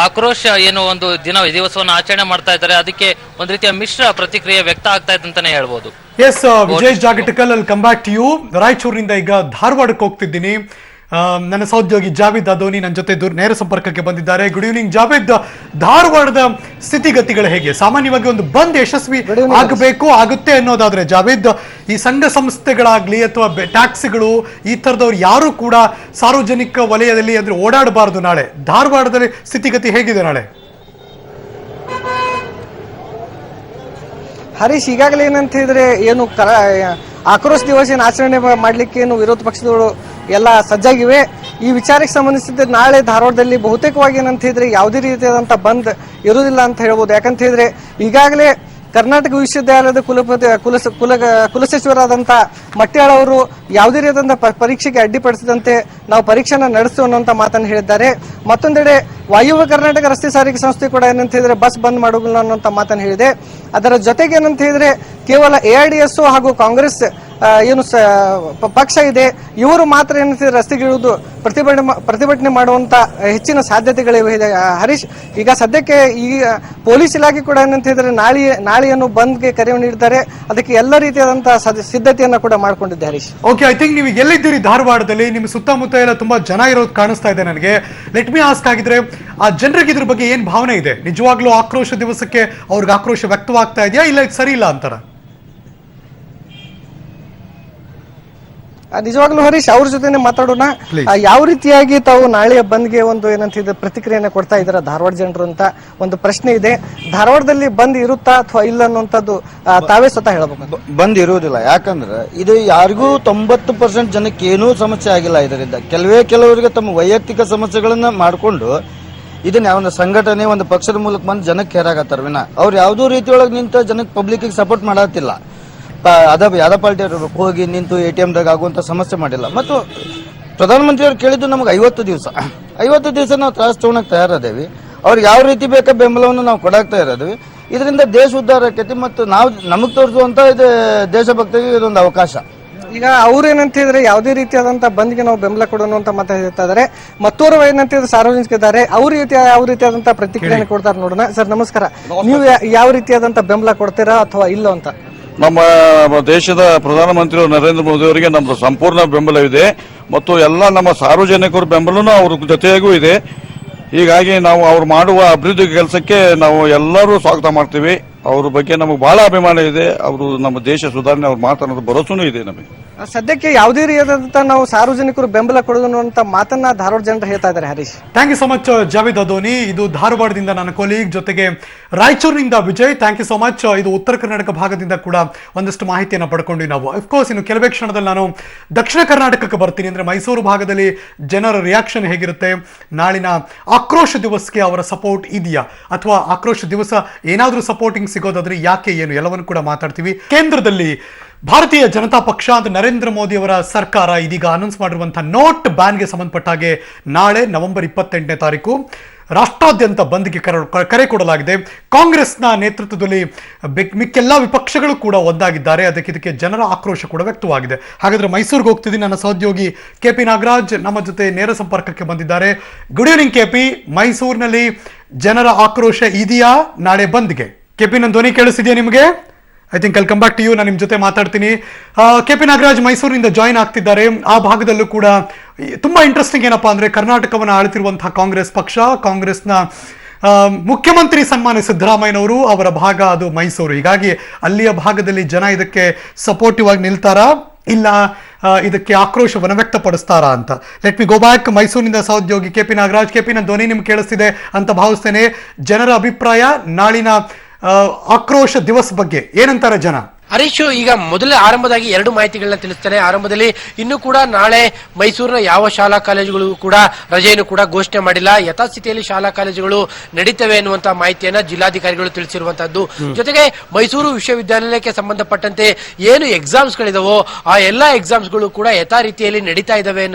ಆಕ್ರೋಶ ಏನು ಒಂದು ದಿವಸವನ್ನು ಆಚರಣೆ ಮಾಡ್ತಾ ಇದ್ದಾರೆ, ಅದಕ್ಕೆ ಒಂದು ರೀತಿಯ ಮಿಶ್ರ ಪ್ರತಿಕ್ರಿಯೆ ವ್ಯಕ್ತ ಆಗ್ತಾ ಇದೆ ಅಂತಾನೆ ಹೇಳ್ಬೋದು. ಎಸ್ ವಿಜಯ್ ಜಾಗಟಕಲ್, ಅಲ್ಲಿ ಕಮ್ ಬ್ಯಾಕ್ ಟು ಯು. ರಾಯಚೂರಿನಿಂದ ಈಗ ಧಾರವಾಡಕ್ಕೆ ಹೋಗ್ತಿದ್ದೀನಿ. ನನ್ನ ಸಹೋದ್ಯೋಗಿ ಜಾವಿದ್ ಅದೋನಿ ನನ್ನ ಜೊತೆ ನೇರ ಸಂಪರ್ಕಕ್ಕೆ ಬಂದಿದ್ದಾರೆ. Good evening Javid. ಧಾರವಾಡದ ಸ್ಥಿತಿಗತಿಗಳು ಹೇಗೆ? ಸಾಮಾನ್ಯವಾಗಿ ಒಂದು ಬಂದ್ ಯಶಸ್ವಿ ಆಗಬೇಕು ಆಗುತ್ತೆ ಅನ್ನೋದಾದ್ರೆ ಜಾವಿದ್, ಈ ಸಂಘ ಸಂಸ್ಥೆಗಳಾಗ್ಲಿ ಅಥವಾ ಟ್ಯಾಕ್ಸಿಗಳು ಈ ತರದವ್ರು ಯಾರು ಕೂಡ ಸಾರ್ವಜನಿಕ ವಲಯದಲ್ಲಿ ಅಂದ್ರೆ ಓಡಾಡಬಾರದು. ನಾಳೆ ಧಾರವಾಡದಲ್ಲಿ ಸ್ಥಿತಿಗತಿ ಹೇಗಿದೆ ನಾಳೆ? ಹರೀಶ್, ಈಗಾಗಲೇ ಏನಂತ ಹೇಳಿದ್ರೆ ಏನು ಆಕ್ರೋಶ ದಿವಸ ಏನು ಆಚರಣೆ ಮಾಡ್ಲಿಕ್ಕೆ ಏನು ವಿರೋಧ ಪಕ್ಷದವರು ಎಲ್ಲ ಸಜ್ಜಾಗಿವೆ. ಈ ವಿಚಾರಕ್ಕೆ ಸಂಬಂಧಿಸಿದ ನಾಳೆ ಧಾರವಾಡದಲ್ಲಿ ಬಹುತೇಕವಾಗಿ ಏನಂತ ಹೇಳಿದ್ರೆ ಯಾವುದೇ ರೀತಿಯಾದಂಥ ಬಂದ್ ಇರುವುದಿಲ್ಲ ಅಂತ ಹೇಳ್ಬೋದು. ಯಾಕಂತ ಹೇಳಿದ್ರೆ ಈಗಾಗಲೇ ಕರ್ನಾಟಕ ವಿಶ್ವವಿದ್ಯಾಲಯದ ಕುಲಸಚಿವರಾದಂಥ ಮಟ್ಯಾಳ್ ಅವರು ಯಾವುದೇ ರೀತಿಯಾದಂಥ ಪರೀಕ್ಷೆಗೆ ಅಡ್ಡಿಪಡಿಸಿದಂತೆ ನಾವು ಪರೀಕ್ಷೆನ ನಡೆಸು ಅನ್ನುವಂಥ ಮಾತನ್ನು ಹೇಳಿದ್ದಾರೆ. ಮತ್ತೊಂದೆಡೆ ವಾಯುವ್ಯ ಕರ್ನಾಟಕ ರಸ್ತೆ ಸಾರಿಗೆ ಸಂಸ್ಥೆ ಕೂಡ ಏನಂತ ಹೇಳಿದ್ರೆ ಬಸ್ ಬಂದ್ ಮಾಡೋದಿಲ್ಲ ಅನ್ನುವಂಥ ಮಾತನ್ನು ಹೇಳಿದೆ. ಅದರ ಜೊತೆಗೆ ಏನಂತ ಹೇಳಿದ್ರೆ ಕೇವಲ AIDSO ಹಾಗೂ ಕಾಂಗ್ರೆಸ್ ಏನು ಪಕ್ಷ ಇದೆ, ಇವರು ಮಾತ್ರ ಏನಂತ ರಸ್ತೆಗಿಳಿದು ಪ್ರತಿಭಟನೆ ಮಾಡುವಂತ ಹೆಚ್ಚಿನ ಸಾಧ್ಯತೆಗಳಿವೆ ಹರೀಶ್. ಈಗ ಸದ್ಯಕ್ಕೆ ಈ ಪೊಲೀಸ್ ಇಲಾಖೆ ಕೂಡ ಏನಂತ ಹೇಳಿದ್ರೆ ನಾಳೆಯನ್ನು ಬಂದ್ಗೆ ಕರೆ ನೀಡಿದ್ದಾರೆ. ಅದಕ್ಕೆ ಎಲ್ಲ ರೀತಿಯಾದಂತಹ ಸಿದ್ಧತೆಯನ್ನ ಕೂಡ ಮಾಡ್ಕೊಂಡಿದ್ದೆ ಹರೀಶ್. ಓಕೆ, ಐ ಥಿಂಕ್ ನೀವು ಎಲ್ಲಿದ್ದೀರಿ ಧಾರವಾಡದಲ್ಲಿ? ನಿಮ್ಮ ಸುತ್ತಮುತ್ತ ಎಲ್ಲ ತುಂಬಾ ಜನ ಇರೋದು ಕಾಣಿಸ್ತಾ ಇದೆ ನನಗೆ. ಲೆಟ್ ಮಿ ಆಸ್ಕ್ ಆಗಿದ್ರೆ, ಆ ಜನರಿಗೆ ಇದ್ರ ಬಗ್ಗೆ ಏನ್ ಭಾವನೆ ಇದೆ? ನಿಜವಾಗ್ಲೂ ಆಕ್ರೋಶ ದಿವಸಕ್ಕೆ ಅವ್ರಿಗೆ ಆಕ್ರೋಶ ವ್ಯಕ್ತವಾಗ್ತಾ ಇದೆಯಾ, ಇಲ್ಲ ಇದು ಸರಿ ಇಲ್ಲ ಅಂತಾರ? ನಿಜವಾಗ್ಲೂ ಹರೀಶ್ ಅವ್ರ ಜೊತೆನೆ ಮಾತಾಡೋಣ. ಯಾವ ರೀತಿಯಾಗಿ ತಾವು ನಾಳೆಯ ಬಂದ್ಗೆ ಒಂದು ಏನಂತಿದೆ ಪ್ರತಿಕ್ರಿಯೆನ ಕೊಡ್ತಾ ಇದಾರೆ ಧಾರವಾಡ ಜನರು ಅಂತ ಒಂದು ಪ್ರಶ್ನೆ ಇದೆ. ಧಾರವಾಡದಲ್ಲಿ ಬಂದ್ ಇರುತ್ತಾ ಅಥವಾ ಇಲ್ಲ ಅನ್ನುವಂಥದ್ದು ತಾವೇ ಸ್ವತಃ ಹೇಳ್ಬೇಕು. ಬಂದ್ ಇರುವುದಿಲ್ಲ, ಯಾಕಂದ್ರೆ ಇದು ಯಾರಿಗೂ 90% ಜನಕ್ಕೆ ಏನೂ ಸಮಸ್ಯೆ ಆಗಿಲ್ಲ. ಇದರಿಂದ ಕೆಲವರಿಗೆ ತಮ್ಮ ವೈಯಕ್ತಿಕ ಸಮಸ್ಯೆಗಳನ್ನ ಮಾಡಿಕೊಂಡು ಇದನ್ನ ಒಂದು ಸಂಘಟನೆ ಒಂದು ಪಕ್ಷದ ಮೂಲಕ ಬಂದು ಜನಕ್ಕೆ ಹೇರಾಗತ್ತಾರ ವಿನ ಅವ್ರು ಯಾವುದೋ ರೀತಿಯೊಳಗೆ ನಿಂತ ಜನಕ್ಕೆ ಪಬ್ಲಿಕ್ ಸಪೋರ್ಟ್ ಮಾಡತ್ತಿಲ್ಲ. ಯಾವ್ದೋ ಪಾರ್ಟಿ ಹೋಗಿ ನಿಂತು ATMದಾಗ ಆಗುವಂತ ಸಮಸ್ಯೆ ಮಾಡಿಲ್ಲ. ಮತ್ತು ಪ್ರಧಾನಮಂತ್ರಿಯವ್ರು ಕೇಳಿದ್ದು ನಮಗೆ 50 ದಿವಸ ನಾವು ತ್ರಾಸ ತಗೊಳಕ್ ತಯಾರದೇವಿ. ಅವ್ರಿಗೆ ಯಾವ ರೀತಿ ಬೇಕಾ ಬೆಂಬಲವನ್ನು ನಾವು ಕೊಡಾಕ್ತಾ ಇರೋದ್ವಿ. ಇದರಿಂದ ದೇಶ ಉದ್ಧಾರ ಆಕೈತಿ ಮತ್ತು ನಾವು ನಮಗ್ ತೋರಿಸುವಂತ ಇದು ದೇಶಭಕ್ತಿಗೆ ಇದೊಂದು ಅವಕಾಶ. ಈಗ ಅವ್ರು ಏನಂತಿದ್ರೆ ಯಾವುದೇ ರೀತಿಯಾದಂತ ಬಂದ್ಗೆ ನಾವು ಬೆಂಬಲ ಕೊಡೋಣ ಅಂತ ಮಾತಾಡ್ತಾ ಇದಾರೆ. ಮತ್ತೋರ್ವ ಏನಂತಿದ್ರೆ ಸಾರ್ವಜನಿಕರಿದ್ದಾರೆ, ಯಾವ ರೀತಿಯಾದಂತ ಪ್ರತಿಕ್ರಿಯೆ ಕೊಡ್ತಾರೆ ನೋಡೋಣ. ಸರ್ ನಮಸ್ಕಾರ, ನೀವು ಯಾವ ರೀತಿಯಾದಂತ ಬೆಂಬಲ ಕೊಡ್ತೀರಾ ಅಥವಾ ಇಲ್ಲ ಅಂತ? ನಮ್ಮ ದೇಶದ ಪ್ರಧಾನಮಂತ್ರಿ ನರೇಂದ್ರ ಮೋದಿ ಅವರಿಗೆ ನಮ್ದು ಸಂಪೂರ್ಣ ಬೆಂಬಲವಿದೆ ಮತ್ತು ಎಲ್ಲ ನಮ್ಮ ಸಾರ್ವಜನಿಕರ ಬೆಂಬಲನೂ ಅವ್ರ ಜೊತೆಗೂ ಇದೆ. ಹೀಗಾಗಿ ನಾವು ಅವ್ರು ಮಾಡುವ ಅಭಿವೃದ್ಧಿ ಕೆಲಸಕ್ಕೆ ನಾವು ಎಲ್ಲರೂ ಸ್ವಾಗತ ಮಾಡ್ತೀವಿ. ಅವ್ರ ಬಗ್ಗೆ ನಮಗೆ ಬಹಳ ಅಭಿಮಾನ ಇದೆ. ಅವರು ನಮ್ಮ ದೇಶ ಸುಧಾರಣೆ ಅವ್ರು ಮಾತನಾಡೋದು ಭರವಸೆನೂ ಇದೆ ನಮಗೆ. ಸದ್ಯಕ್ಕೆ ಯಾವುದೇ ರೀತಿಯಾದಂತ ನಾವು ಸಾರ್ವಜನಿಕರು ಬೆಂಬಲ ಕೊಡೋದು ಅಂತ ಮಾತನ್ನ ಧಾರವಾಡ ಜನರು ಹೇಳ್ತಾ ಇದ್ದಾರೆ. Harish, thank you so much Javed Adoni. ಇದು ಧಾರವಾಡದಿಂದ ನನ್ನ ಕೊಲೀಗ್, ಜೊತೆಗೆ ರಾಯಚೂರಿನಿಂದ Vijay. Thank you so much. ಇದು ಉತ್ತರ ಕರ್ನಾಟಕ ಭಾಗದಿಂದ ಕೂಡ ಒಂದಷ್ಟು ಮಾಹಿತಿಯನ್ನು ಪಡ್ಕೊಂಡ್ವಿ ನಾವು. ಅಫ್ಕೋರ್ಸ್ ಇನ್ನು ಕೆಲವೇ ಕ್ಷಣದಲ್ಲಿ ನಾನು ದಕ್ಷಿಣ ಕರ್ನಾಟಕಕ್ಕೆ ಬರ್ತೀನಿ. ಅಂದ್ರೆ ಮೈಸೂರು ಭಾಗದಲ್ಲಿ ಜನರ ರಿಯಾಕ್ಷನ್ ಹೇಗಿರುತ್ತೆ, ನಾಳಿನ ಆಕ್ರೋಶ ದಿವಸಕ್ಕೆ ಅವರ ಸಪೋರ್ಟ್ ಇದೆಯಾ ಅಥವಾ ಆಕ್ರೋಶ ದಿವಸ ಏನಾದ್ರೂ ಸಪೋರ್ಟಿಂಗ್ ಸಿಗೋದಾದ್ರೆ ಯಾಕೆ, ಏನು ಎಲ್ಲವನ್ನು ಕೂಡ ಮಾತಾಡ್ತೀವಿ. ಕೇಂದ್ರದಲ್ಲಿ ಭಾರತೀಯ ಜನತಾ ಪಕ್ಷ ಅಂತ ನರೇಂದ್ರ ಮೋದಿ ಅವರ ಸರ್ಕಾರ ಇದೀಗ ಅನೌನ್ಸ್ ಮಾಡಿರುವಂತಹ ನೋಟ್ ಬ್ಯಾನ್ಗೆ ಸಂಬಂಧಪಟ್ಟ ಹಾಗೆ ನಾಳೆ ನವೆಂಬರ್ 28ನೇ ತಾರೀಕು ರಾಷ್ಟ್ರಾದ್ಯಂತ ಬಂದ್ಗೆ ಕರೆ ಕೊಡಲಾಗಿದೆ. ಕಾಂಗ್ರೆಸ್ನ ನೇತೃತ್ವದಲ್ಲಿ ಮಿಕ್ಕೆಲ್ಲ ವಿಪಕ್ಷಗಳು ಕೂಡ ಒಂದಾಗಿದ್ದಾರೆ. ಇದಕ್ಕೆ ಜನರ ಆಕ್ರೋಶ ಕೂಡ ವ್ಯಕ್ತವಾಗಿದೆ. ಹಾಗಾದ್ರೆ ಮೈಸೂರಿಗೆ ಹೋಗ್ತಿದ್ದೀನಿ. ನನ್ನ ಸಹೋದ್ಯೋಗಿ KP ನಾಗರಾಜ್ ನಮ್ಮ ಜೊತೆ ನೇರ ಸಂಪರ್ಕಕ್ಕೆ ಬಂದಿದ್ದಾರೆ. Good evening KP. ಮೈಸೂರಿನಲ್ಲಿ ಜನರ ಆಕ್ರೋಶ ಇದೆಯಾ ನಾಳೆ ಬಂದ್ಗೆ? KP, ನನ್ನ ಧ್ವನಿ ಕೇಳಿಸಿದೆಯಾ ನಿಮಗೆ? I think I'll come back to you. ನಾನು ನಿಮ್ಮ ಜೊತೆ ಮಾತಾಡ್ತೀನಿ. KP ನಾಗರಾಜ್ ಮೈಸೂರಿನಿಂದ ಜಾಯಿನ್ ಆಗ್ತಿದ್ದಾರೆ. ಆ ಭಾಗದಲ್ಲೂ ಕೂಡ ತುಂಬಾ ಇಂಟ್ರೆಸ್ಟಿಂಗ್ ಏನಪ್ಪಾ ಅಂದ್ರೆ ಕರ್ನಾಟಕವನ್ನು ಆಳ್ತಿರುವಂತಹ ಕಾಂಗ್ರೆಸ್ ಪಕ್ಷ, ಕಾಂಗ್ರೆಸ್ನ ಮುಖ್ಯಮಂತ್ರಿ ಸನ್ಮಾನ್ಯ ಸಿದ್ದರಾಮಯ್ಯನವರು ಅವರ ಭಾಗ ಅದು ಮೈಸೂರು. ಹೀಗಾಗಿ ಅಲ್ಲಿಯ ಭಾಗದಲ್ಲಿ ಜನ ಇದಕ್ಕೆ ಸಪೋರ್ಟಿವ್ ಆಗಿ ನಿಲ್ತಾರಾ ಇಲ್ಲ ಇದಕ್ಕೆ ಆಕ್ರೋಶವನ್ನು ವ್ಯಕ್ತಪಡಿಸ್ತಾರಾ ಅಂತ. Let me go back. ಮೈಸೂರಿನಿಂದ ಸಹೋದ್ಯೋಗಿ KP ನಾಗರಾಜ್. KP, ನನ್ನ ಧ್ವನಿ ನಿಮ್ಗೆ ಕೇಳಿಸ್ತಿದೆ ಅಂತ ಭಾವಿಸ್ತೇನೆ. ಜನರ ಅಭಿಪ್ರಾಯ ನಾಳಿನ ಆಕ್ರೋಶ ದಿವಸ ಬಗ್ಗೆ ಏನಂತಾರೆ ಜನ? ಹರೀಶ್, ಈಗ ಮೊದಲೇ ಆರಂಭದಾಗಿ 2 ಮಾಹಿತಿಗಳನ್ನ ತಿಳಿಸ್ತಾನೆ. ಆರಂಭದಲ್ಲಿ ಇನ್ನೂ ಕೂಡ ನಾಳೆ ಮೈಸೂರಿನ ಯಾವ ಶಾಲಾ ಕಾಲೇಜುಗಳು ಕೂಡ ರಜೆಯನ್ನು ಕೂಡ ಘೋಷಣೆ ಮಾಡಿಲ್ಲ. ಯಥಾಸ್ಥಿತಿಯಲ್ಲಿ ಶಾಲಾ ಕಾಲೇಜುಗಳು ನಡೀತವೆ ಎನ್ನುವಂತಹ ಮಾಹಿತಿಯನ್ನ ಜಿಲ್ಲಾಧಿಕಾರಿಗಳು ತಿಳಿಸಿರುವಂತದ್ದು. ಜೊತೆಗೆ ಮೈಸೂರು ವಿಶ್ವವಿದ್ಯಾನಿಲಯಕ್ಕೆ ಸಂಬಂಧಪಟ್ಟಂತೆ ಏನು ಎಕ್ಸಾಮ್ಸ್ ಗಳಿದಾವೋ ಆ ಎಲ್ಲಾ ಎಕ್ಸಾಮ್ಸ್ ಗಳು ಕೂಡ ಯಥಾ ರೀತಿಯಲ್ಲಿ ನಡೀತಾ ಇದಾವೆ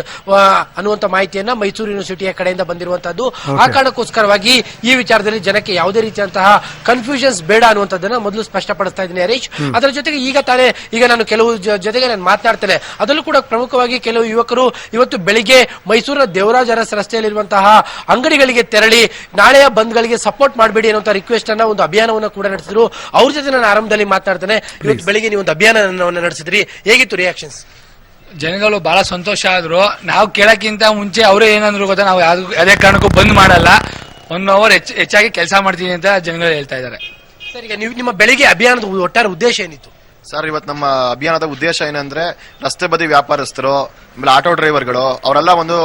ಅನ್ನುವಂತ ಮಾಹಿತಿಯನ್ನ ಮೈಸೂರು ಯೂನಿವರ್ಸಿಟಿಯ ಕಡೆಯಿಂದ ಬಂದಿರುವಂತದ್ದು. ಆ ಕಾರಣಕ್ಕೋಸ್ಕರವಾಗಿ ಈ ವಿಚಾರದಲ್ಲಿ ಜನಕ್ಕೆ ಯಾವುದೇ ರೀತಿಯಂತಹ ಕನ್ಫ್ಯೂಷನ್ಸ್ ಬೇಡ ಅನ್ನುವಂಥದ್ದನ್ನ ಮೊದಲು ಸ್ಪಷ್ಟಪಡಿಸ್ತಾ ಇದ್ದೀನಿ ಹರೀಶ್. ಅದರ ಜೊತೆಗೆ ಈಗ ನಾನು ಕೆಲವು ಜೊತೆಗೆ ನಾನು ಮಾತನಾಡ್ತೇನೆ. ಅದರಲ್ಲೂ ಕೂಡ ಪ್ರಮುಖವಾಗಿ ಕೆಲವು ಯುವಕರು ಇವತ್ತು ಬೆಳಿಗ್ಗೆ ಮೈಸೂರಿನ ದೇವರಾಜ ಅರಸ್ ರಸ್ತೆಯಲ್ಲಿರುವಂತಹ ಅಂಗಡಿಗಳಿಗೆ ತೆರಳಿ ನಾಳೆಯ ಬಂದ್ಗಳಿಗೆ ಸಪೋರ್ಟ್ ಮಾಡಬೇಡಿ ಅನ್ನುವಂತ ರಿಕ್ವೆಸ್ಟ್ ಅನ್ನ ಒಂದು ಅಭಿಯಾನವನ್ನು ಕೂಡ ನಡೆಸಿದ್ರು. ಅವ್ರ ಜೊತೆ ನಾನು ಆರಂಭದಲ್ಲಿ ಮಾತನಾಡ್ತೇನೆ. ಇವತ್ತು ಬೆಳಿಗ್ಗೆ ನೀವು ಒಂದು ಅಭಿಯಾನವನ್ನು ನಡೆಸಿದ್ರಿ, ಹೇಗಿತ್ತು ರಿಯಾಕ್ಷನ್ಸ್? ಜನಗಳು ಬಹಳ ಸಂತೋಷ ಆದ್ರು. ನಾವು ಕೇಳಕ್ಕಿಂತ ಮುಂಚೆ ಅವರೇ ಏನಂದ್ರು ಗೊತ್ತಾ, ನಾವು ಯಾವುದೇ ಕಾರಣಕ್ಕೂ ಬಂದ್ ಮಾಡಲ್ಲ, 1 ಅವರ್ ಹೆಚ್ಚಾಗಿ ಕೆಲಸ ಮಾಡ್ತೀವಿ ಅಂತ ಜನಗಳು ಹೇಳ್ತಾ ಇದ್ದಾರೆ. ಸರ್, ಈಗ ನೀವು ನಿಮ್ಮ ಬೆಳಿಗ್ಗೆ ಅಭಿಯಾನದ ಒಟ್ಟಾರೆ ಉದ್ದೇಶ ಏನಿತ್ತು? ಸರ್, ಇವತ್ತು ನಮ್ಮ ಅಭಿಯಾನದ ಉದ್ದೇಶ ಏನಂದ್ರೆ ರಸ್ತೆ ಬದಿ ವ್ಯಾಪಾರಸ್ಥರು, ಆಮೇಲೆ ಆಟೋ ಡ್ರೈವರ್ಗಳು ಅವರೆಲ್ಲ ಒಂದು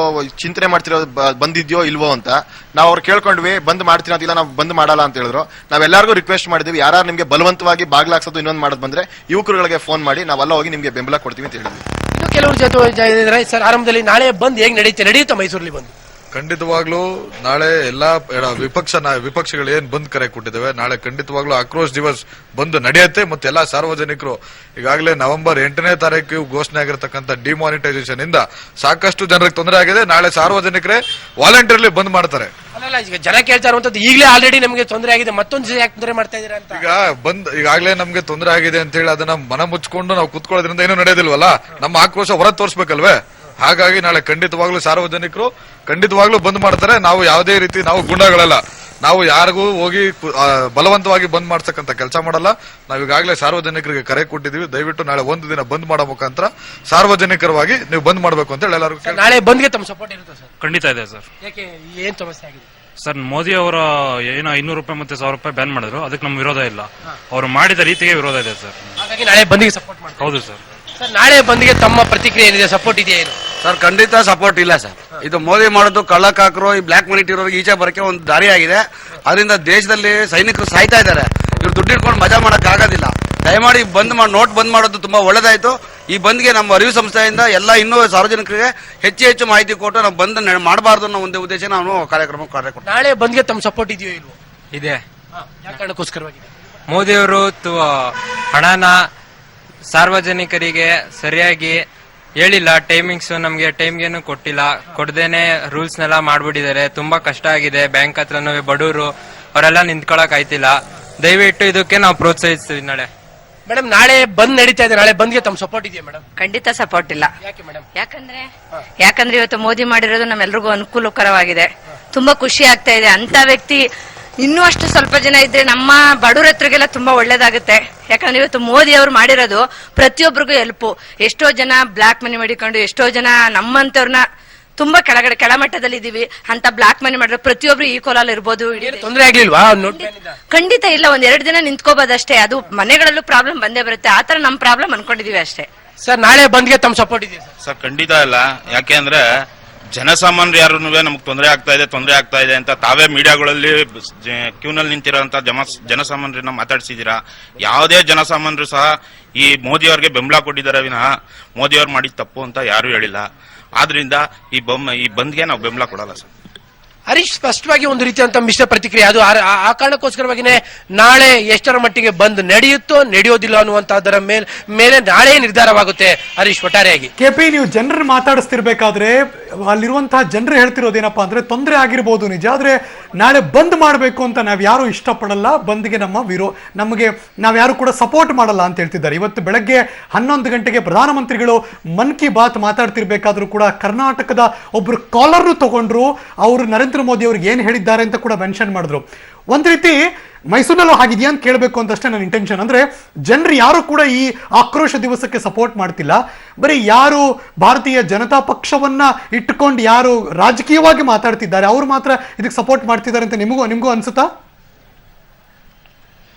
ಚಿಂತನೆ ಮಾಡ್ತಿರೋ ಬಂದಿದ್ಯೋ ಇಲ್ವೋ ಅಂತ. ನಾವು ಅವ್ರು ಕೇಳ್ಕೊಂಡ್ವಿ, ಬಂದ್ ಮಾಡ್ತೀವಿ ಅಂತಿಲ್ಲ, ನಾವು ಬಂದ್ ಮಾಡಲ್ಲ ಅಂತ ಹೇಳಿದ್ರು. ನಾವೆಲ್ಲರಿಗೂ ರಿಕ್ವೆಸ್ಟ್ ಮಾಡಿದ್ವಿ, ಯಾರು ನಿಮ್ಗೆ ಬಲವಂತವಾಗಿ ಬಾಗ್ಲಾಕ್ಸೋದು ಇನ್ನೊಂದು ಮಾಡೋದು ಬಂದ್ರೆ ಯುವಕರುಗಳಿಗೆ ಫೋನ್ ಮಾಡಿ ನಾವೆಲ್ಲ ಹೋಗಿ ನಿಮ್ಗೆ ಬೆಂಬಲ ಕೊಡ್ತೀವಿ ಅಂತ ಹೇಳಿದ್ವಿ. ಇನ್ನು ಕೆಲವರು ಜೊತೆ ಸರ್, ಆರಂಭದಲ್ಲಿ ನಾಳೆ ಬಂದ್ ಹೇಗೆ ನಡೆಯುತ್ತೆ ಮೈಸೂರಲ್ಲಿ ಬಂದ್? ಖಂಡಿತವಾಗ್ಲೂ ನಾಳೆ ಎಲ್ಲಾ ವಿಪಕ್ಷಗಳು ಏನ್ ಬಂದ್ ಕರೆ ಕೊಟ್ಟಿದ್ದೇವೆ, ನಾಳೆ ಖಂಡಿತವಾಗ್ಲೂ ಆಕ್ರೋಶ ದಿವಸ್ ಬಂದ್ ನಡೆಯುತ್ತೆ. ಮತ್ತೆ ಎಲ್ಲಾ ಸಾರ್ವಜನಿಕರು ಈಗಾಗಲೇ ನವೆಂಬರ್ 8ನೇ ತಾರೀಕು ಘೋಷಣೆ ಆಗಿರತಕ್ಕಂಥ ಡಿಮಾನಿಟೈಸೇಷನ್ ಇಂದ ಸಾಕಷ್ಟು ಜನರಿಗೆ ತೊಂದರೆ ಆಗಿದೆ. ನಾಳೆ ಸಾರ್ವಜನಿಕರೇ ವಾಲಂಟಿಯರ್ಲಿ ಬಂದ್ ಮಾಡ್ತಾರೆ. ಅಲ್ಲ, ಈಗ ಜನ ಕೇಳ್ತಾ ಇರುವಂತದ್ದು ಈಗಲೇ ಆಲ್ರೆಡಿ ನಮಗೆ ತೊಂದರೆ ಆಗಿದೆ, ಮತ್ತೊಂದು ಯಾಕೆ ತೊಂದರೆ ಮಾಡ್ತಾ ಇದೀರಾ ಅಂತ. ಈಗ ಈಗಾಗಲೇ ನಮ್ಗೆ ತೊಂದರೆ ಆಗಿದೆ ಅಂತ ಹೇಳಿ ಅದನ್ನ ಮನ ಮುಚ್ಕೊಂಡು ನಾವು ಕುತ್ಕೊಳ್ಳೋದ್ರಿಂದ ಏನೂ ನಡೆಯೋದಿಲ್ವಲ್ಲ. ನಮ್ಮ ಆಕ್ರೋಶ ಹೊರ ತೋರಿಸ್ಬೇಕಲ್ವೇ? ಹಾಗಾಗಿ ನಾಳೆ ಖಂಡಿತವಾಗ್ಲೂ ಸಾರ್ವಜನಿಕರು ಖಂಡಿತವಾಗ್ಲೂ ಬಂದ್ ಮಾಡ್ತಾರೆ. ನಾವು ಯಾವುದೇ ರೀತಿ ನಾವು ಗುಂಡಾಗಳಲ್ಲ, ನಾವು ಯಾರಿಗೂ ಹೋಗಿ ಬಲವಂತವಾಗಿ ಬಂದ್ ಮಾಡ್ಸಕ್ಕಂತ ಕೆಲಸ ಮಾಡಲ್ಲ. ನಾವು ಈಗಾಗಲೇ ಸಾರ್ವಜನಿಕರಿಗೆ ಕರೆ ಕೊಟ್ಟಿದ್ದೀವಿ, ದಯವಿಟ್ಟು ನಾಳೆ ಒಂದು ದಿನ ಬಂದ್ ಮಾಡೋ ಮುಖಾಂತರ ಸಾರ್ವಜನಿಕರವಾಗಿ ನೀವು ಬಂದ್ ಮಾಡಬೇಕು ಅಂತ ಹೇಳಿ ಎಲ್ಲರಿಗೂ. ನಾಳೆ ಬಂದ್ಗೆ ತಮ್ಮ ಸಪೋರ್ಟ್ ಇರುತ್ತೆ ಸರ್? ಖಂಡಿತ ಇದೆ ಸರ್. ಯಾಕೆ, ಏನ್ ಸಮಸ್ಯೆ ಆಗಿದೆ ಸರ್? ಮೋದಿ ಅವರ ಏನೋ 500 ರೂಪಾಯಿ ಮತ್ತೆ 1000 ರೂಪಾಯಿ ಬ್ಯಾನ್ ಮಾಡಿದ್ರು, ಅದಕ್ಕೆ ನಮ್ಗೆ ವಿರೋಧ ಇಲ್ಲ. ಅವರು ಮಾಡಿದ ರೀತಿಗೆ ವಿರೋಧ ಇದೆ ಸರ್. ಹಾಗಾಗಿ ನಾಳೆ ಬಂದ್ಗೆ ಸಪೋರ್ಟ್ ಮಾಡಿ. ಹೌದು ಸರ್. ಸರ್ ನಾಳೆ ಬಂದ್ಗೆ ತಮ್ಮ ಪ್ರತಿಕ್ರಿಯೆ ಏನಿದೆ, ಸಪೋರ್ಟ್ ಇದೆಯಾ ಏನು? ಸರ್ ಖಂಡಿತ ಸಪೋರ್ಟ್ ಇಲ್ಲ ಸರ್. ಇದು ಮೋದಿ ಮಾಡೋದು ಕಳ್ಳಕಾಕರು, ಈ ಬ್ಲಾಕ್ ಮನಿ ಇರೋರಿಗೆ ಈಚೆ ಬರಕ್ಕೆ ಒಂದು ದಾರಿ ಆಗಿದೆ. ಅದರಿಂದ ದೇಶದಲ್ಲಿ ಸೈನಿಕರು ಸಾಯ್ತಾ ಇದ್ದಾರೆ. ಇವ್ರು ದುಡ್ಡು ಇಟ್ಕೊಂಡು ಮಜಾ ಮಾಡಕ್ ಆಗೋದಿಲ್ಲ. ದಯಮಾಡಿ ನೋಟ್ ಬಂದ್ ಮಾಡೋದು ತುಂಬಾ ಒಳ್ಳೇದಾಯ್ತು. ಈ ಬಂದ್ಗೆ ನಮ್ಮ ಅರಿವು ಸಂಸ್ಥೆಯಿಂದ ಎಲ್ಲ ಇನ್ನೂ ಸಾರ್ವಜನಿಕರಿಗೆ ಹೆಚ್ಚು ಮಾಹಿತಿ ಕೊಟ್ಟು ನಾವು ಬಂದ್ ಮಾಡಬಾರ್ದು ಅನ್ನೋ ಒಂದೇ ಉದ್ದೇಶ ನಾವು ಕಾರ್ಯಕ್ರಮ ನಾಳೆ ಬಂದ್ಗೆ ತಮ್ಮ ಸಪೋರ್ಟ್ ಇದೆಯೋ ಇಲ್ವೋ? ಇದೆ. ಯಾವ ಕಾರಣಕ್ಕೋಸ್ಕರವಾಗಿದೆ? ಮೋದಿಯವರು ಹಣನ ಸಾರ್ವಜನಿಕರಿಗೆ ಸರಿಯಾಗಿ ಹೇಳಿಲ್ಲ, ಟೈಮಿಂಗ್ಸ್ ನಮ್ಗೆ ಟೈಮ್ಗೇನು ಕೊಟ್ಟಿಲ್ಲ, ಕೊಡದೇನೆ ರೂಲ್ಸ್ನೆಲ್ಲ ಮಾಡ್ಬಿಟ್ಟಿದ್ದಾರೆ. ತುಂಬಾ ಕಷ್ಟ ಆಗಿದೆ. ಬ್ಯಾಂಕ್ ಹತ್ರನೂ ಬಡವರು ಅವರೆಲ್ಲ ನಿಂತ್ಕೊಳಕ್ ಆಯ್ತಿಲ್ಲ. ದಯವಿಟ್ಟು ಇದಕ್ಕೆ ನಾವು ಪ್ರೋತ್ಸಾಹಿಸ್ತೀವಿ. ನಾಳೆ ಮೇಡಮ್ ನಾಳೆ ಬಂದ್ ನಡೀತಾ ಇದೆ, ನಾಳೆ ಬಂದ್ಗೆ ತಮ್ಮ ಸಪೋರ್ಟ್ ಇದೆಯಾ ಮೇಡಮ್? ಖಂಡಿತ ಸಪೋರ್ಟ್ ಇಲ್ಲ. ಯಾಕೆ ಮೇಡಮ್? ಯಾಕಂದ್ರೆ ಇವತ್ತು ಮೋದಿ ಮಾಡಿರೋದು ನಮ್ಮೆಲ್ರಿಗೂ ಅನುಕೂಲಕರವಾಗಿದೆ. ತುಂಬಾ ಖುಷಿ ಆಗ್ತಾ ಇದೆ. ಅಂತ ವ್ಯಕ್ತಿ ಇನ್ನೂ ಅಷ್ಟು ಸ್ವಲ್ಪ ಜನ ಇದ್ರೆ ನಮ್ಮ ಬಡವ್ರ ಹತ್ರಗೆಲ್ಲ ತುಂಬಾ ಒಳ್ಳೇದಾಗುತ್ತೆ. ಯಾಕಂದ್ರೆ ಇವತ್ತು ಮೋದಿ ಅವರು ಮಾಡಿರೋದು ಪ್ರತಿಯೊಬ್ಬರಿಗೂ ಹೆಲ್ಪ್. ಎಷ್ಟೋ ಜನ ಬ್ಲಾಕ್ ಮನಿ ಮಾಡಿಕೊಂಡು, ಎಷ್ಟೋ ಜನ ನಮ್ಮಂತವ್ರನ್ನ ತುಂಬಾ ಕೆಳಮಟ್ಟದಲ್ಲಿ ಇದೀವಿ ಅಂತ ಬ್ಲಾಕ್ ಮನಿ ಮಾಡಿರೋ ಪ್ರತಿಯೊಬ್ರು ಈಕ್ವಲ್ ಅಲ್ಲಿ ಇರ್ಬೋದು. ತೊಂದರೆ ಆಗ್ಲಿಲ್ವಾ? ಖಂಡಿತ ಇಲ್ಲ. ಒಂದ್ 2 ದಿನ ನಿಂತ್ಕೋಬಹುದಷ್ಟೇ. ಅದು ಮನೆಗಳಲ್ಲೂ ಪ್ರಾಬ್ಲಮ್ ಬಂದೇ ಬರುತ್ತೆ. ಆತರ ನಮ್ ಪ್ರಾಬ್ಲಮ್ ಅನ್ಕೊಂಡಿದೀವಿ ಅಷ್ಟೇ. ಸರ್ ನಾಳೆ ಬಂದ್ಗೆ ತಮ್ಮ ಸಪೋರ್ಟ್ ಇದೆಯಾ ಸರ್? ಖಂಡಿತ ಇಲ್ಲ. ಯಾಕೆ ಅಂದ್ರೆ ಜನಸಾಮಾನ್ಯರು ಯಾರು ನಮ್ಗೆ ತೊಂದರೆ ಆಗ್ತಾ ಇದೆ ಅಂತ ತಾವೇ ಮೀಡಿಯಾಗಳಲ್ಲಿ ಕ್ಯೂನಲ್ಲಿ ನಿಂತಿರೋಂತ ಜನಸಾಮಾನ್ಯರನ್ನ ಮಾತಾಡ್ಸಿದೀರಾ. ಯಾವುದೇ ಜನಸಾಮಾನ್ಯರು ಸಹ ಈ ಮೋದಿ ಅವ್ರಿಗೆ ಬೆಂಬಲ ಕೊಟ್ಟಿದ್ದಾರೆ ವಿನಃ ಮೋದಿ ಅವ್ರು ಮಾಡಿದ ತಪ್ಪು ಅಂತ ಯಾರು ಹೇಳಿಲ್ಲ. ಆದ್ರಿಂದ ಈ ಬಂದ್ಗೆ ನಾವು ಬೆಂಬಲ ಕೊಡಲ್ಲ ಸರ್. ಹರೀಶ್ ಸ್ಪಷ್ಟವಾಗಿ ಒಂದು ರೀತಿಯಂತ ಮಿಶ್ರ ಪ್ರತಿಕ್ರಿಯೆ. ಅದು ಆ ಕಾರಣಕ್ಕೋಸ್ಕರವಾಗಿನೇ ನಾಳೆ ಎಷ್ಟರ ಮಟ್ಟಿಗೆ ಬಂದ್ ನಡೆಯುತ್ತೋ ನಡೆಯೋದಿಲ್ಲ ಅನ್ನುವಂತಹದರ ಮೇಲೆ ನಾಳೆ ನಿರ್ಧಾರವಾಗುತ್ತೆ. ಹರೀಶ್ ಒಟ್ಟಾರೆಯಾಗಿ ಕೆಪಿ, ನೀವು ಜನರನ್ನ ಮಾತಾಡಿಸ್ತಿರ್ಬೇಕಾದ್ರೆ ಅಲ್ಲಿರುವಂತಹ ಜನರು ಹೇಳ್ತಿರೋದೇನಪ್ಪಾ ಅಂದ್ರೆ ತೊಂದರೆ ಆಗಿರ್ಬೋದು ನಿಜ, ಆದ್ರೆ ನಾಳೆ ಬಂದ್ ಮಾಡಬೇಕು ಅಂತ ನಾವ್ ಯಾರು ಇಷ್ಟಪಡಲ್ಲ. ಬಂದ್ಗೆ ನಮಗೆ ನಾವ್ಯಾರು ಕೂಡ ಸಪೋರ್ಟ್ ಮಾಡಲ್ಲ ಅಂತ ಹೇಳ್ತಿದ್ದಾರೆ. ಇವತ್ತು ಬೆಳಗ್ಗೆ 11 ಗಂಟೆಗೆ ಪ್ರಧಾನಮಂತ್ರಿಗಳು ಮನ್ ಕಿ ಬಾತ್ ಮಾತಾಡ್ತಿರ್ಬೇಕಾದ್ರೂ ಕೂಡ ಕರ್ನಾಟಕದ ಒಬ್ರು ಕಾಲರ್ ತಗೊಂಡ್ರು. ಅವರು ನರೇಂದ್ರ ಮೋದಿ ಅವ್ರಿಗೆ ಏನ್ ಹೇಳಿದ್ದಾರೆ ಅಂತ ಕೂಡ ಮೆನ್ಷನ್ ಮಾಡಿದ್ರು. ಒಂದ್ ರೀತಿ ಮೈಸೂರಿನಲ್ಲೂ ಹಾಗಿದೆಯಾ ಅಂತ ಕೇಳಬೇಕು ಅಂತಷ್ಟೇ ನನ್ನ ಇಂಟೆನ್ಷನ್. ಅಂದ್ರೆ ಜನರು ಯಾರು ಕೂಡ ಈ ಆಕ್ರೋಶ ದಿವಸಕ್ಕೆ ಸಪೋರ್ಟ್ ಮಾಡ್ತಿಲ್ಲ. ಬರೀ ಯಾರು ಭಾರತೀಯ ಜನತಾ ಪಕ್ಷವನ್ನ ಇಟ್ಟುಕೊಂಡು ಯಾರು ರಾಜಕೀಯವಾಗಿ ಮಾತಾಡ್ತಿದ್ದಾರೆ ಅವ್ರು ಮಾತ್ರ ಇದಕ್ಕೆ ಸಪೋರ್ಟ್ ಮಾಡ್ತಿದ್ದಾರೆ ಅಂತ ನಿಮಗೂ ಅನ್ಸುತ್ತಾ?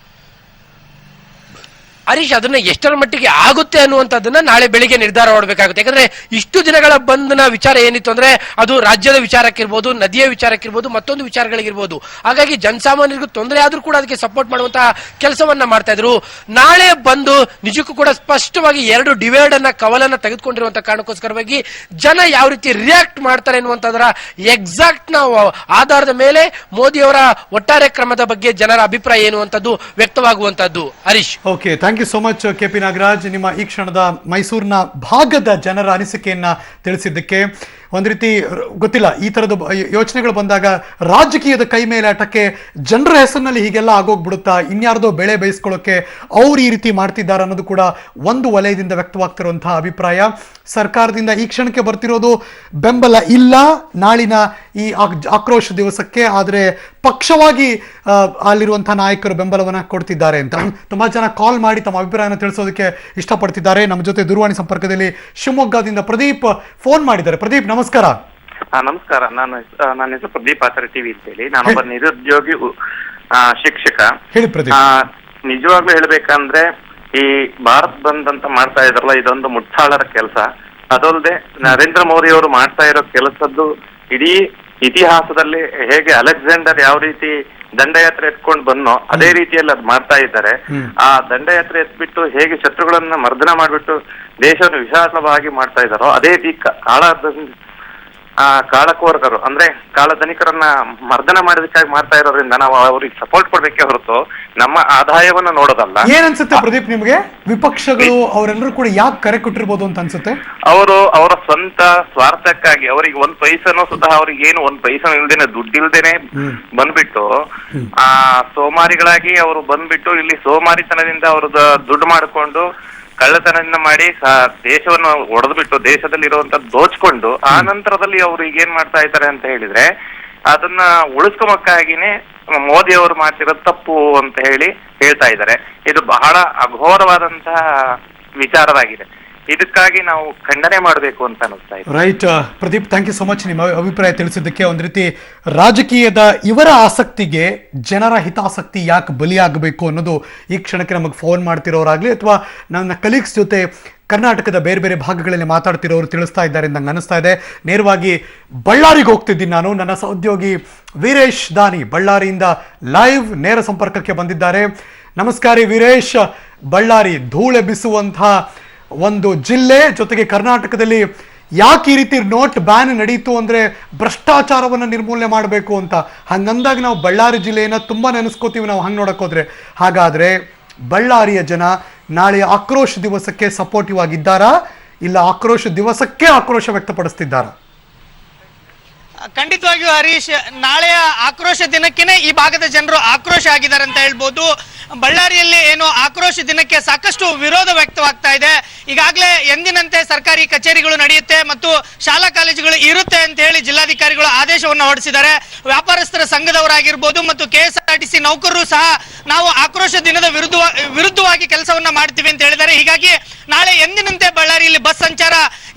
ಹರೀಶ್ ಅದನ್ನ ಎಷ್ಟರ ಮಟ್ಟಿಗೆ ಆಗುತ್ತೆ ಅನ್ನುವಂಥದ್ದನ್ನ ನಾಳೆ ಬೆಳಿಗ್ಗೆ ನಿರ್ಧಾರ ಮಾಡಬೇಕಾಗುತ್ತೆ. ಯಾಕಂದ್ರೆ ಇಷ್ಟು ದಿನಗಳ ಬಂಧನ ವಿಚಾರ ಏನಿತ್ತು ಅಂದ್ರೆ ಅದು ರಾಜ್ಯದ ವಿಚಾರಕ್ಕಿರ್ಬೋದು, ನದಿಯ ವಿಚಾರಕ್ಕಿರ್ಬೋದು, ಮತ್ತೊಂದು ವಿಚಾರಗಳಿಗಿರ್ಬೋದು. ಹಾಗಾಗಿ ಜನಸಾಮಾನ್ಯರಿಗೂ ತೊಂದರೆ ಆದ್ರೂ ಕೂಡ ಅದಕ್ಕೆ ಸಪೋರ್ಟ್ ಮಾಡುವಂತಹ ಕೆಲಸವನ್ನ ಮಾಡ್ತಾ ಇದ್ರು. ನಾಳೆ ಬಂದು ನಿಜಕ್ಕೂ ಕೂಡ ಸ್ಪಷ್ಟವಾಗಿ 2 ಡಿವೈಡ್ ಅನ್ನ ಕವಲನ್ನ ತೆಗೆದುಕೊಂಡಿರುವಂತಹ ಕಾರಣಕ್ಕೋಸ್ಕರವಾಗಿ ಜನ ಯಾವ ರೀತಿ ರಿಯಾಕ್ಟ್ ಮಾಡ್ತಾರೆ ಎನ್ನುವಂತದರ ಎಕ್ಸಾಕ್ಟ್ ನ ಆಧಾರದ ಮೇಲೆ ಮೋದಿ ಅವರ ಒಟ್ಟಾರೆ ಕ್ರಮದ ಬಗ್ಗೆ ಜನರ ಅಭಿಪ್ರಾಯ ಏನು ಅಂತದ್ದು ವ್ಯಕ್ತವಾಗುವಂತದ್ದು. Harish, okay, thank you so much KP Nagaraj. ನಿಮ್ಮ ಈ ಕ್ಷಣದ ಮೈಸೂರಿನ ಭಾಗದ ಜನರ ಅನಿಸಿಕೆಯನ್ನ ತಿಳಿಸಿದ್ದಕ್ಕೆ. ಒಂದು ರೀತಿ ಗೊತ್ತಿಲ್ಲ, ಈ ತರದ ಯೋಚನೆಗಳು ಬಂದಾಗ ರಾಜಕೀಯದ ಕೈ ಮೇಲಾಟಕ್ಕೆ ಜನರ ಹೆಸರಿನಲ್ಲಿ ಹೀಗೆಲ್ಲ ಆಗೋಗ್ಬಿಡುತ್ತಾ, ಇನ್ಯಾರ್ದೋ ಬೆಳೆ ಬೇಯಿಸ್ಕೊಳ್ಳೋಕೆ ಅವ್ರು ಈ ರೀತಿ ಮಾಡ್ತಿದ್ದಾರೆ ಅನ್ನೋದು ಕೂಡ ಒಂದು ವಲಯದಿಂದ ವ್ಯಕ್ತವಾಗ್ತಿರುವಂತಹ ಅಭಿಪ್ರಾಯ. ಸರ್ಕಾರದಿಂದ ಈ ಕ್ಷಣಕ್ಕೆ ಬರ್ತಿರೋದು ಬೆಂಬಲ ಇಲ್ಲ ನಾಳಿನ ಈ ಆಕ್ರೋಶ ದಿವಸಕ್ಕೆ, ಆದರೆ ಪಕ್ಷವಾಗಿ ಅಲ್ಲಿರುವಂತಹ ನಾಯಕರು ಬೆಂಬಲವನ್ನ ಕೊಡ್ತಿದ್ದಾರೆ ಅಂತ ತುಂಬಾ ಜನ ಕಾಲ್ ಮಾಡಿ ತಮ್ಮ ಅಭಿಪ್ರಾಯನ ತಿಳಿಸೋದಕ್ಕೆ ಇಷ್ಟಪಡ್ತಿದ್ದಾರೆ. ನಮ್ಮ ಜೊತೆ ದೂರವಾಣಿ ಸಂಪರ್ಕದಲ್ಲಿ ಶಿವಮೊಗ್ಗದಿಂದ ಪ್ರದೀಪ್ ಫೋನ್ ಮಾಡಿದ್ದಾರೆ. ಪ್ರದೀಪ್, ನಮಸ್ಕಾರ. ನಮಸ್ಕಾರ. ನನ್ನ ಹೆಸರು ಪ್ರದೀಪ್ ಆಚಾರ್ಯ ಟಿವಿ ಅಂತೇಳಿ. ನಾನೊಬ್ಬ ನಿರುದ್ಯೋಗಿ ಶಿಕ್ಷಕ. ಹೇಳಿ ಪ್ರದೀಪ್. ನಿಜವಾಗ್ಲೂ ಹೇಳ್ಬೇಕಂದ್ರೆ ಈ ಭಾರತ್ ಬಂದ್ ಅಂತ ಮಾಡ್ತಾ ಇದ್ರಲ್ಲ, ಇದೊಂದು ಮುಟ್ಟಾಳರ ಕೆಲಸ. ಅದಲ್ಲದೆ ನರೇಂದ್ರ ಮೋದಿ ಅವರು ಮಾಡ್ತಾ ಇರೋ ಕೆಲಸದ್ದು ಇಡೀ ಇತಿಹಾಸದಲ್ಲಿ ಹೇಗೆ ಅಲೆಕ್ಸಾಂಡರ್ ಯಾವ ರೀತಿ ದಂಡಯಾತ್ರೆ ಎತ್ಕೊಂಡು ಬಂದೋ ಅದೇ ರೀತಿಯಲ್ಲಿ ಅದು ಮಾಡ್ತಾ ಇದ್ದಾರೆ. ಆ ದಂಡಯಾತ್ರೆ ಎತ್ಬಿಟ್ಟು ಹೇಗೆ ಶತ್ರುಗಳನ್ನ ಮರ್ದನ ಮಾಡ್ಬಿಟ್ಟು ದೇಶವನ್ನು ವಿಶಾಲವಾಗಿ ಮಾಡ್ತಾ ಇದ್ದಾರೋ ಅದೇ ರೀತಿ ಕಾಳಕೋರಕರು ಅಂದ್ರೆ ಕಾಳಧನಿಕರನ್ನ ಮರ್ದನ ಮಾಡೋದಕ್ಕಾಗಿ ಮಾಡ್ತಾ ಇರೋದ್ರಿಂದ ನಾವು ಅವ್ರಿಗೆ ಸಪೋರ್ಟ್ ಕೊಡ್ಬೇಕೆ ಹೊರತು ನಮ್ಮ ಆದಾಯವನ್ನ ನೋಡೋದಲ್ಲ. ಏನ್ ಅನ್ಸುತ್ತೆ ಪ್ರದೀಪ್ ನಿಮ್ಗೆ, ವಿಪಕ್ಷಗಳು ಅವರೆಲ್ಲರೂ ಕೂಡ ಯಾಕೆ ಕರೆ ಕೊಟ್ಟಿರ್ಬೋದು ಅಂತ ಅನ್ಸುತ್ತೆ? ಅವರ ಸ್ವಂತ ಸ್ವಾರ್ಥಕ್ಕಾಗಿ ಅವರಿಗೆ ಒಂದ್ ಪೈಸನೂ ಸುಧಾ ಅವ್ರಿಗೆ ಏನು ಒಂದ್ ಪೈಸನೂ ಇಲ್ದೇನೆ ದುಡ್ಡಿಲ್ದೇನೆ ಬಂದ್ಬಿಟ್ಟು ಸೋಮಾರಿಗಳಾಗಿ ಅವರು ಬಂದ್ಬಿಟ್ಟು ಇಲ್ಲಿ ಸೋಮಾರಿತನದಿಂದ ಅವ್ರದ್ದು ದುಡ್ಡು ಮಾಡಿಕೊಂಡು ಕಳ್ಳತನದಿಂದ ಮಾಡಿ ದೇಶವನ್ನು ಒಡೆದ್ಬಿಟ್ಟು ದೇಶದಲ್ಲಿ ಇರುವಂತ ದೋಚ್ಕೊಂಡು ಆ ನಂತರದಲ್ಲಿ ಅವ್ರು ಈಗ ಏನ್ ಮಾಡ್ತಾ ಇದ್ದಾರೆ ಅಂತ ಹೇಳಿದ್ರೆ ಅದನ್ನ ಉಳಿಸ್ಕೊಮಕ್ಕಾಗಿನೇ ಮೋದಿ ಅವರು ಮಾಡ್ತಿರೋ ತಪ್ಪು ಅಂತ ಹೇಳ್ತಾ ಇದ್ದಾರೆ. ಇದು ಬಹಳ ಅಘೋರವಾದಂತಹ ವಿಚಾರವಾಗಿದೆ. ಇದಕ್ಕಾಗಿ ನಾವು ಖಂಡನೆ ಮಾಡಬೇಕು ಅಂತ ಅನಿಸ್ತಾ ಇದೆ. Right Pradeep, thank you so much ನಿಮ್ಮ ಅಭಿಪ್ರಾಯ ತಿಳಿಸಿದ್ದಕ್ಕೆ. ಒಂದು ರೀತಿ ರಾಜಕೀಯದ ಇವರ ಆಸಕ್ತಿಗೆ ಜನರ ಹಿತಾಸಕ್ತಿ ಯಾಕೆ ಬಲಿಯಾಗಬೇಕು ಅನ್ನೋದು ಈ ಕ್ಷಣಕ್ಕೆ ನಮಗೆ ಫೋನ್ ಮಾಡ್ತಿರೋರಾಗ್ಲಿ ಅಥವಾ ನನ್ನ ಕಲೀಗ್ಸ್ ಜೊತೆ ಕರ್ನಾಟಕದ ಬೇರೆ ಬೇರೆ ಭಾಗಗಳಲ್ಲಿ ಮಾತಾಡ್ತಿರೋರು ತಿಳಿಸ್ತಾ ಇದ್ದಾರೆ ಅಂತ ನಂಗೆ ಅನಿಸ್ತಾ ಇದೆ. ನೇರವಾಗಿ ಬಳ್ಳಾರಿಗೆ ಹೋಗ್ತಿದ್ದೀನಿ ನಾನು. ನನ್ನ ಸಹೋದ್ಯೋಗಿ ವೀರೇಶ್ ದಾನಿ ಬಳ್ಳಾರಿಯಿಂದ ಲೈವ್ ನೇರ ಸಂಪರ್ಕಕ್ಕೆ ಬಂದಿದ್ದಾರೆ. ನಮಸ್ಕಾರ ವೀರೇಶ್. ಬಳ್ಳಾರಿ ಧೂಳೆಬ್ಬಿಸುವಂತಹ ಒಂದು ಜಿಲ್ಲೆ, ಜೊತೆಗೆ ಕರ್ನಾಟಕದಲ್ಲಿ ಯಾಕೆ ಈ ರೀತಿ ನೋಟ್ ಬ್ಯಾನ್ ನಡೀತು ಅಂದ್ರೆ ಭ್ರಷ್ಟಾಚಾರವನ್ನು ನಿರ್ಮೂಲನೆ ಮಾಡಬೇಕು ಅಂತ. ಹಂಗಂದಾಗ ನಾವು ಬಳ್ಳಾರಿ ಜಿಲ್ಲೆಯನ್ನ ತುಂಬಾ ನೆನೆಸ್ಕೋತೀವಿ ನಾವು ಹಂಗೆ ನೋಡಕ್ ಹೋದ್ರೆ. ಹಾಗಾದ್ರೆ ಬಳ್ಳಾರಿಯ ಜನ ನಾಳೆ ಆಕ್ರೋಶ ದಿವಸಕ್ಕೆ ಸಪೋರ್ಟಿವ್ ಆಗಿದ್ದಾರಾ, ಇಲ್ಲ ಆಕ್ರೋಶ ದಿವಸಕ್ಕೆ ಆಕ್ರೋಶ ವ್ಯಕ್ತಪಡಿಸ್ತಿದ್ದಾರಾ? ಖಂಡಿತವಾಗಿಯೂ ಹರೀಶ್, ನಾಳೆಯ ಆಕ್ರೋಶ ದಿನಕ್ಕೇನೆ ಈ ಭಾಗದ ಜನರು ಆಕ್ರೋಶ ಆಗಿದ್ದಾರೆ ಅಂತ ಹೇಳ್ಬೋದು. ಬಳ್ಳಾರಿಯಲ್ಲಿ ಏನು ಆಕ್ರೋಶ ದಿನಕ್ಕೆ ಸಾಕಷ್ಟು ವಿರೋಧ ವ್ಯಕ್ತವಾಗ್ತಾ ಇದೆ. ಈಗಾಗಲೇ ಎಂದಿನಂತೆ ಸರ್ಕಾರಿ ಕಚೇರಿಗಳು ನಡೆಯುತ್ತೆ ಮತ್ತು ಶಾಲಾ ಕಾಲೇಜುಗಳು ಇರುತ್ತೆ ಅಂತ ಹೇಳಿ ಜಿಲ್ಲಾಧಿಕಾರಿಗಳು ಆದೇಶವನ್ನು ಹೊರಡಿಸಿದ್ದಾರೆ. ವ್ಯಾಪಾರಸ್ಥರ ಸಂಘದವರಾಗಿರ್ಬೋದು ಮತ್ತು KSRTC ನೌಕರರು ಸಹ ನಾವು ಆಕ್ರೋಶ ದಿನದ ವಿರುದ್ಧವಾಗಿ ಕೆಲಸವನ್ನ ಮಾಡ್ತೀವಿ ಅಂತ ಹೇಳಿದ್ದಾರೆ. ಹೀಗಾಗಿ ನಾಳೆ ಎಂದಿನಂತೆ ಬಳ್ಳಾರಿಯಲ್ಲಿ ಬಸ್ ಸಂಚಾರ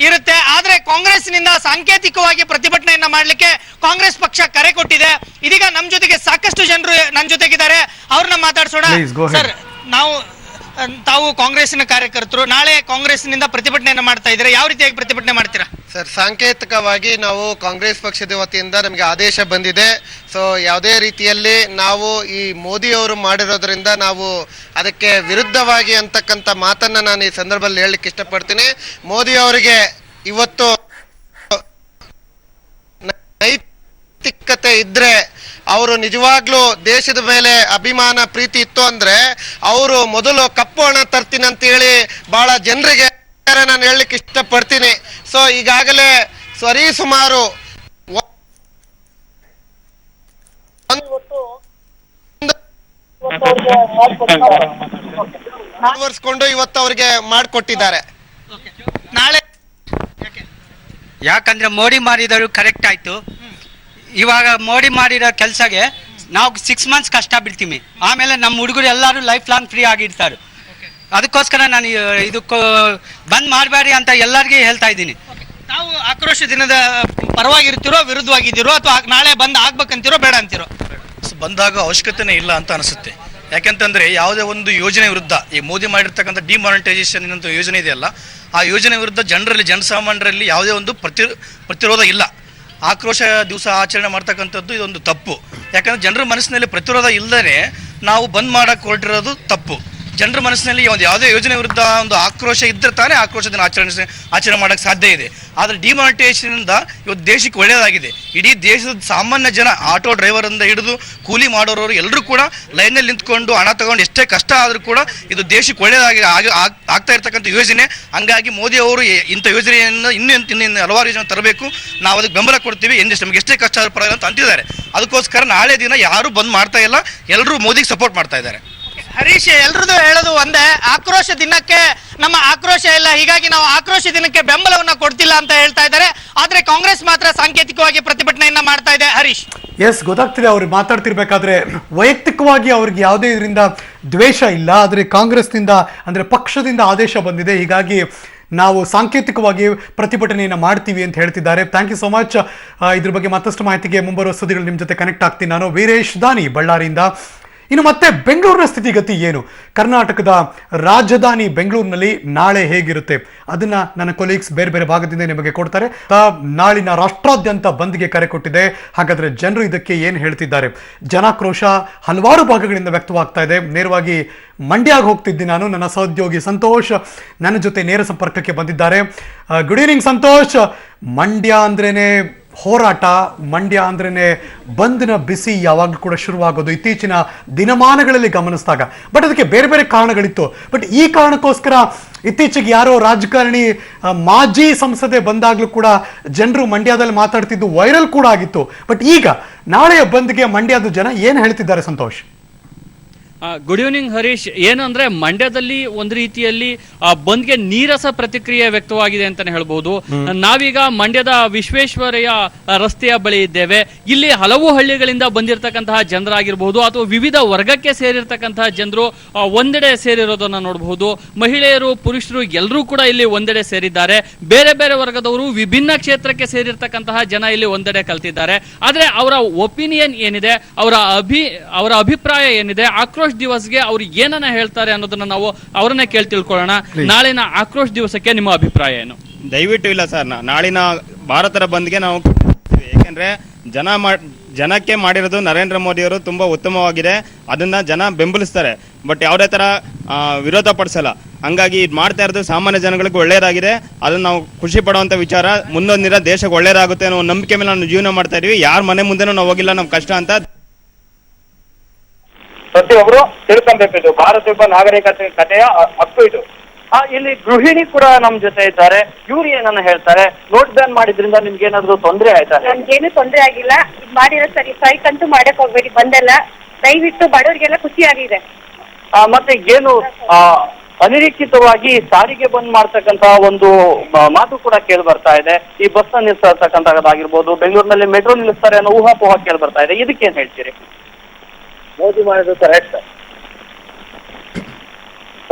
ಇರುತ್ತೆ. ಆದ್ರೆ ಕಾಂಗ್ರೆಸ್ನಿಂದ ಸಾಂಕೇತಿಕವಾಗಿ ಪ್ರತಿಭಟನೆಯನ್ನ ಮಾಡಲಿಕ್ಕೆ ಕಾಂಗ್ರೆಸ್ ಪಕ್ಷ ಕರೆ ಕೊಟ್ಟಿದೆ. ಇದೀಗ ನಮ್ಮ ಜೊತೆಗೆ ಸಾಕಷ್ಟು ಜನರು ನನ್ನ ಜೊತೆಗಿದ್ದಾರೆ, ಅವ್ರನ್ನ ಮಾತಾಡ್ಸೋಣ. ಸರ್, ತಾವು ಕಾಂಗ್ರೆಸ್ನ ಕಾರ್ಯಕರ್ತರು, ನಾಳೆ ಕಾಂಗ್ರೆಸ್ನಿಂದ ಪ್ರತಿಭಟನೆಯನ್ನ ಮಾಡ್ತಾ ಇದ್ದಾರೆ, ಯಾವ ರೀತಿಯಾಗಿ ಪ್ರತಿಭಟನೆ ಮಾಡ್ತೀರಾ? ಸರ್, ಸಾಂಕೇತಿಕವಾಗಿ ನಾವು ಕಾಂಗ್ರೆಸ್ ಪಕ್ಷದ ವತಿಯಿಂದ ನಮಗೆ ಆದೇಶ ಬಂದಿದೆ. ಸೊ ಯಾವುದೇ ರೀತಿಯಲ್ಲಿ ನಾವು ಈ ಮೋದಿ ಅವರು ಮಾಡಿರೋದ್ರಿಂದ ನಾವು ಅದಕ್ಕೆ ವಿರುದ್ಧವಾಗಿ ಅಂತಕ್ಕಂಥ ಮಾತನ್ನ ನಾನು ಈ ಸಂದರ್ಭದಲ್ಲಿ ಹೇಳಲಿಕ್ಕೆ ಇಷ್ಟಪಡ್ತೀನಿ. ಮೋದಿ ಅವರಿಗೆ ಇವತ್ತು ನೈತಿಕತೆ ಇದ್ರೆ, ಅವರು ನಿಜವಾಗ್ಲೂ ದೇಶದ ಮೇಲೆ ಅಭಿಮಾನ ಪ್ರೀತಿ ಇತ್ತು ಅಂದ್ರೆ ಅವರು ಮೊದಲು ಕಪ್ಪು ಹಣ ತರ್ತೀನಿ ಅಂತ ಹೇಳಿ ಬಹಳ ಜನರಿಗೆ ನಾನು ಹೇಳಲಿಕ್ಕೆ ಇಷ್ಟಪಡ್ತೀನಿ. ಸೊ ಈಗಾಗಲೇ ಸುಮಾರು ಆವರಿಸ್ಕೊಂಡು ಇವತ್ತು ಅವ್ರಿಗೆ ಮಾಡಿಕೊಟ್ಟಿದ್ದಾರೆ. ನಾಳೆ ಯಾಕಂದ್ರೆ ಮೋಡಿ ಮಾಡಿದರು ಕರೆಕ್ಟ್ ಆಯ್ತು. ಇವಾಗ ಮೋಡಿ ಮಾಡಿರೋ ಕೆಲಸಗೆ ನಾವು 6 months ಕಷ್ಟ ಬಿಡ್ತೀವಿ, ಆಮೇಲೆ ನಮ್ಮ ಹುಡುಗರು ಎಲ್ಲರೂ ಲೈಫ್ ಲಾಂಗ್ ಫ್ರೀ ಆಗಿರ್ತಾರೆ. ಅದಕ್ಕೋಸ್ಕರ ನಾನು ಇದಕ್ಕೂ ಬಂದ್ ಮಾಡಬೇಡಿ ಅಂತ ಎಲ್ಲರಿಗೂ ಹೇಳ್ತಾ ಇದ್ದೀನಿ. ತಾವು ಆಕ್ರೋಶ ದಿನದ ಪರವಾಗಿರ್ತಿರೋ ವಿರುದ್ಧವಾಗಿದ್ದೀರೋ ಅಥವಾ ನಾಳೆ ಬಂದ್ ಆಗ್ಬೇಕಂತಿರೋ ಬೇಡ ಅಂತಿರೋ? ಬಂದಾಗ ಅವಶ್ಯಕತೆನೇ ಇಲ್ಲ ಅಂತ ಅನಿಸುತ್ತೆ. ಯಾಕೆಂತಂದ್ರೆ ಯಾವುದೇ ಒಂದು ಯೋಜನೆ ವಿರುದ್ಧ ಈ ಮೋದಿ ಮಾಡಿರ್ತಕ್ಕಂಥ ಡಿಮಾನಿಟೈಸೇಷನ್ ಏನಂತ ಯೋಜನೆ ಇದೆಯಲ್ಲ, ಆ ಯೋಜನೆ ವಿರುದ್ಧ ಜನಸಾಮಾನ್ಯರಲ್ಲಿ ಯಾವುದೇ ಒಂದು ಪ್ರತಿರೋಧ ಇಲ್ಲ. ಆಕ್ರೋಶ ದಿವಸ ಆಚರಣೆ ಮಾಡ್ತಕ್ಕಂಥದ್ದು ಇದೊಂದು ತಪ್ಪು. ಯಾಕಂದ್ರೆ ಜನರ ಮನಸ್ಸಿನಲ್ಲಿ ಪ್ರತಿರೋಧ ಇಲ್ಲದೇ ನಾವು ಬಂದ್ ಮಾಡಕ್ಕೆ ಹೊರಟಿರೋದು ತಪ್ಪು. ಜನರ ಮನಸ್ಸಿನಲ್ಲಿ ಒಂದು ಯಾವುದೇ ಯೋಜನೆ ವಿರುದ್ಧ ಒಂದು ಆಕ್ರೋಶ ಇದ್ದರೆ ತಾನೇ ಆಕ್ರೋಶ ದಿನ ಆಚರಣೆ ಮಾಡಕ್ಕೆ ಸಾಧ್ಯ ಇದೆ. ಆದರೆ ಡಿಮಾನಿಟೈಸೇಷನ್ ಇಂದ ಇವತ್ತು ದೇಶಕ್ಕೆ ಒಳ್ಳೆಯದಾಗಿದೆ. ಇಡೀ ದೇಶದ ಸಾಮಾನ್ಯ ಜನ, ಆಟೋ ಡ್ರೈವರ್ ಇಂದ ಹಿಡಿದು ಕೂಲಿ ಮಾಡೋರು ಎಲ್ಲರೂ ಕೂಡ ಲೈನಲ್ಲಿ ನಿಂತ್ಕೊಂಡು ಹಣ ತಗೊಂಡು ಎಷ್ಟೇ ಕಷ್ಟ ಆದರೂ ಕೂಡ ಇದು ದೇಶಕ್ಕೆ ಒಳ್ಳೆಯದಾಗಿ ಆಗ್ತಾ ಇರ್ತಕ್ಕಂಥ ಯೋಜನೆ. ಹಂಗಾಗಿ ಮೋದಿ ಅವರು ಇಂಥ ಯೋಜನೆಯನ್ನು ಇನ್ನೂ ಹಲವಾರು ಯೋಜನೆ ತರಬೇಕು, ನಾವು ಅದಕ್ಕೆ ಬೆಂಬಲ ಕೊಡ್ತೀವಿ, ನಮಗೆ ಎಷ್ಟೇ ಕಷ್ಟ ಆದರೂ ಪರವಾಗಿಲ್ಲ ಅಂತ ಅಂತಿದ್ದಾರೆ. ಅದಕ್ಕೋಸ್ಕರ ನಾಳೆ ದಿನ ಯಾರು ಬಂದ್ ಮಾಡ್ತಾ ಇಲ್ಲ, ಎಲ್ಲರೂ ಮೋದಿಗೆ ಸಪೋರ್ಟ್ ಮಾಡ್ತಾ ಇದ್ದಾರೆ. ಹರೀಶ್, ಎಲ್ರದ್ದು ಹೇಳೋದು ಒಂದೇ, ಆಕ್ರೋಶ ದಿನಕ್ಕೆ ನಮ್ಮ ಆಕ್ರೋಶ ಇಲ್ಲ, ಹೀಗಾಗಿ ನಾವು ಆಕ್ರೋಶ ದಿನಕ್ಕೆ ಬೆಂಬಲವನ್ನ ಕೊಡ್ತಿಲ್ಲ ಅಂತ ಹೇಳ್ತಾ ಇದ್ದಾರೆ. ಆದ್ರೆ ಕಾಂಗ್ರೆಸ್ ಮಾತ್ರ ಸಾಂಕೇತಿಕವಾಗಿ ಪ್ರತಿಭಟನೆಯನ್ನ ಮಾಡ್ತಾ ಇದೆ. ಹರೀಶ್, ಎಸ್, ಗೊತ್ತಾಗ್ತಿದೆ. ಅವ್ರು ಮಾತಾಡ್ತಿರ್ಬೇಕಾದ್ರೆ ವೈಯಕ್ತಿಕವಾಗಿ ಅವ್ರಿಗೆ ಯಾವುದೇ ಇದರಿಂದ ದ್ವೇಷ ಇಲ್ಲ, ಆದ್ರೆ ಕಾಂಗ್ರೆಸ್ನಿಂದ ಅಂದ್ರೆ ಪಕ್ಷದಿಂದ ಆದೇಶ ಬಂದಿದೆ, ಹೀಗಾಗಿ ನಾವು ಸಾಂಕೇತಿಕವಾಗಿ ಪ್ರತಿಭಟನೆಯನ್ನು ಮಾಡ್ತೀವಿ ಅಂತ ಹೇಳ್ತಿದ್ದಾರೆ. Thank you so much. ಇದ್ರ ಬಗ್ಗೆ ಮತ್ತಷ್ಟು ಮಾಹಿತಿಗೆ ಮುಂಬರುವ ಸುದ್ದಿಗಳು ನಿಮ್ಮ ಜೊತೆ ಕನೆಕ್ಟ್ ಆಗ್ತೀನಿ ನಾನು. ವೀರೇಶ್ ದಾನಿ ಬಳ್ಳಾರಿಯಿಂದ. ಇನ್ನು ಮತ್ತೆ ಬೆಂಗಳೂರಿನ ಸ್ಥಿತಿಗತಿ ಏನು? ಕರ್ನಾಟಕದ ರಾಜಧಾನಿ ಬೆಂಗಳೂರಿನಲ್ಲಿ ನಾಳೆ ಹೇಗಿರುತ್ತೆ ಅದನ್ನ ನನ್ನ ಕೊಲೀಗ್ಸ್ ಬೇರೆ ಬೇರೆ ಭಾಗದಿಂದ ನಿಮಗೆ ಕೊಡ್ತಾರೆ. ನಾಳಿನ ರಾಷ್ಟ್ರಾದ್ಯಂತ ಬಂದ್ಗೆ ಕರೆ ಕೊಟ್ಟಿದೆ. ಹಾಗಾದ್ರೆ ಜನರು ಇದಕ್ಕೆ ಏನು ಹೇಳ್ತಿದ್ದಾರೆ? ಜನಾಕ್ರೋಶ ಹಲವಾರು ಭಾಗಗಳಿಂದ ವ್ಯಕ್ತವಾಗ್ತಾ ಇದೆ. ನೇರವಾಗಿ ಮಂಡ್ಯಗೆ ಹೋಗ್ತಿದ್ದೀನಿ ನಾನು. ನನ್ನ ಸಹೋದ್ಯೋಗಿ ಸಂತೋಷ್ ನನ್ನ ಜೊತೆ ನೇರ ಸಂಪರ್ಕಕ್ಕೆ ಬಂದಿದ್ದಾರೆ. Good evening Santosh. ಮಂಡ್ಯ ಅಂದ್ರೇನೆ ಹೋರಾಟ, ಮಂಡ್ಯ ಅಂದ್ರೇನೆ ಬಂದ್ನ ಬಿಸಿ ಯಾವಾಗಲೂ ಕೂಡ ಶುರುವಾಗೋದು ಇತ್ತೀಚಿನ ದಿನಮಾನಗಳಲ್ಲಿ ಗಮನಿಸಿದಾಗ. ಬಟ್ ಅದಕ್ಕೆ ಬೇರೆ ಬೇರೆ ಕಾರಣಗಳಿತ್ತು. ಬಟ್ ಈ ಕಾರಣಕ್ಕೋಸ್ಕರ ಇತ್ತೀಚೆಗೆ ಯಾರೋ ರಾಜಕಾರಣಿ ಮಾಜಿ ಸಂಸದೆ ಬಂದಾಗಲೂ ಕೂಡ ಜನರು ಮಂಡ್ಯದಲ್ಲಿ ಮಾತಾಡ್ತಿದ್ದು ವೈರಲ್ ಕೂಡ ಆಗಿತ್ತು. ಬಟ್ ಈಗ ನಾಳೆಯ ಬಂದ್ಗೆ ಮಂಡ್ಯದ ಜನ ಏನು ಹೇಳ್ತಿದ್ದಾರೆ ಸಂತೋಷ್? Good evening Harish. ಏನು ಅಂದ್ರೆ ಮಂಡ್ಯದಲ್ಲಿ ಒಂದು ರೀತಿಯಲ್ಲಿ ಬಂದ್ಗೆ ನೀರಸ ಪ್ರತಿಕ್ರಿಯೆ ವ್ಯಕ್ತವಾಗಿದೆ ಅಂತಾನೆ ಹೇಳ್ಬಹುದು. ನಾವೀಗ ಮಂಡ್ಯದ ವಿಶ್ವೇಶ್ವರಯ್ಯ ರಸ್ತೆಯ ಬಳಿ ಇದ್ದೇವೆ. ಇಲ್ಲಿ ಹಲವು ಹಳ್ಳಿಗಳಿಂದ ಬಂದಿರತಕ್ಕಂತಹ ಜನರಾಗಿರ್ಬಹುದು ಅಥವಾ ವಿವಿಧ ವರ್ಗಕ್ಕೆ ಸೇರಿರ್ತಕ್ಕಂತಹ ಜನರು ಒಂದೆಡೆ ಸೇರಿರೋದನ್ನ ನೋಡಬಹುದು. ಮಹಿಳೆಯರು, ಪುರುಷರು ಎಲ್ಲರೂ ಕೂಡ ಇಲ್ಲಿ ಒಂದೆಡೆ ಸೇರಿದ್ದಾರೆ. ಬೇರೆ ಬೇರೆ ವರ್ಗದವರು, ವಿಭಿನ್ನ ಕ್ಷೇತ್ರಕ್ಕೆ ಸೇರಿರ್ತಕ್ಕಂತಹ ಜನ ಇಲ್ಲಿ ಒಂದೆಡೆ ಕಲ್ತಿದ್ದಾರೆ. ಆದ್ರೆ ಅವರ ಒಪಿನಿಯನ್ ಏನಿದೆ, ಅವರ ಅಭಿಪ್ರಾಯ ಏನಿದೆ, ಆಕ್ರೋಶ ದಿವಸ್ಗೆ ಅವ್ರು ಏನನ್ನ ಹೇಳ್ತಾರೆ ಅನ್ನೋದನ್ನ ನಾವು ಅವರನ್ನೇ ಕೇಳಿ ತಿಳ್ಕೊಳ್ಳೋಣ. ನಾಳಿನ ಆಕ್ರೋಶ ದಿವಸಕ್ಕೆ ನಿಮ್ಮ ಅಭಿಪ್ರಾಯ ಏನು? ದಯವಿಟ್ಟು ಇಲ್ಲ ಸರ್, ನಾಳಿನ ಭಾರತರ ಬಂದ್ಗೆ ನಾವು ಯಾಕೆಂದ್ರೆ ಜನಕ್ಕೆ ಮಾಡಿರೋದು ನರೇಂದ್ರ ಮೋದಿ ಅವರು ತುಂಬಾ ಉತ್ತಮವಾಗಿದೆ. ಅದನ್ನ ಜನ ಬೆಂಬಲಿಸ್ತಾರೆ, ಬಟ್ ಯಾವುದೇ ತರ ವಿರೋಧ ಪಡಿಸಲ್ಲ. ಹಂಗಾಗಿ ಇದು ಮಾಡ್ತಾ ಇರೋದು ಸಾಮಾನ್ಯ ಜನಗಳಿಗೆ ಒಳ್ಳೇದಾಗಿದೆ. ಅದನ್ನ ನಾವು ಖುಷಿ ಪಡುವಂತ ವಿಚಾರ. ಮುಂದೊಂದು ದಿನ ದೇಶಕ್ಕೆ ಒಳ್ಳೇದಾಗುತ್ತೆ ಅನ್ನೋ ನಂಬಿಕೆ ಮೇಲೆ ನಾವು ಜೀವನ ಮಾಡ್ತಾ ಇದೀವಿ. ಯಾರ ಮನೆ ಮುಂದೆನೂ ನಾವು ಹೋಗಿಲ್ಲ, ನಮ್ ಕಷ್ಟ ಅಂತ ಪ್ರತಿಯೊಬ್ಬರು ತಿಳ್ಕೊಬೇಕು. ಇದು ಭಾರತೀಯ ನಾಗರಿಕತೆ ಕಥೆಯ ಹಕ್ಕು ಇದು. ಇಲ್ಲಿ ಗೃಹಿಣಿ ಕೂಡ ನಮ್ ಜೊತೆ ಇದ್ದಾರೆ. ಇವ್ರು ಏನನ್ನ ಹೇಳ್ತಾರೆ? ನೋಟ್ ಬ್ಯಾನ್ ಮಾಡಿದ್ರಿಂದ ನಿಮ್ಗೆ ಏನಾದ್ರು ತೊಂದರೆ ಆಯ್ತಾ? ನಮ್ಗೇನು ತೊಂದರೆ ಆಗಿಲ್ಲ. ಮಾಡಿರೋ ಸರಿ ಸ್ಟ್ರೈಕ್ ಅಂತೂ ಮಾಡಕ್ ಹೋಗ್ಬೇಡಿ, ಬಂದೆಲ್ಲ ದಯವಿಟ್ಟು ಬಡವರಿಗೆಲ್ಲ ಖುಷಿ ಆಗಿದೆ. ಮತ್ತೆ ಏನು ಅನಿರೀಕ್ಷಿತವಾಗಿ ಸಾರಿಗೆ ಬಂದ್ ಮಾಡ್ತಕ್ಕಂತ ಒಂದು ಮಾತು ಕೂಡ ಕೇಳಿ ಬರ್ತಾ ಇದೆ. ಈ ಬಸ್ ನಿಲ್ಲಿಸ್ತಕ್ಕಂಥದ್ದಾಗಿರ್ಬೋದು, ಬೆಂಗಳೂರಿನಲ್ಲಿ ಮೆಟ್ರೋ ನಿಲ್ಲಿಸ್ತಾರೆ ಅನ್ನೋ ಊಹಾಪೋಹ ಕೇಳಿ ಬರ್ತಾ ಇದೆ. ಇದಕ್ಕೇನ್ ಹೇಳ್ತೀರಿ? ಮೋದಿ ಮಾಡಿರೋದು ಕರೆಕ್ಟ್.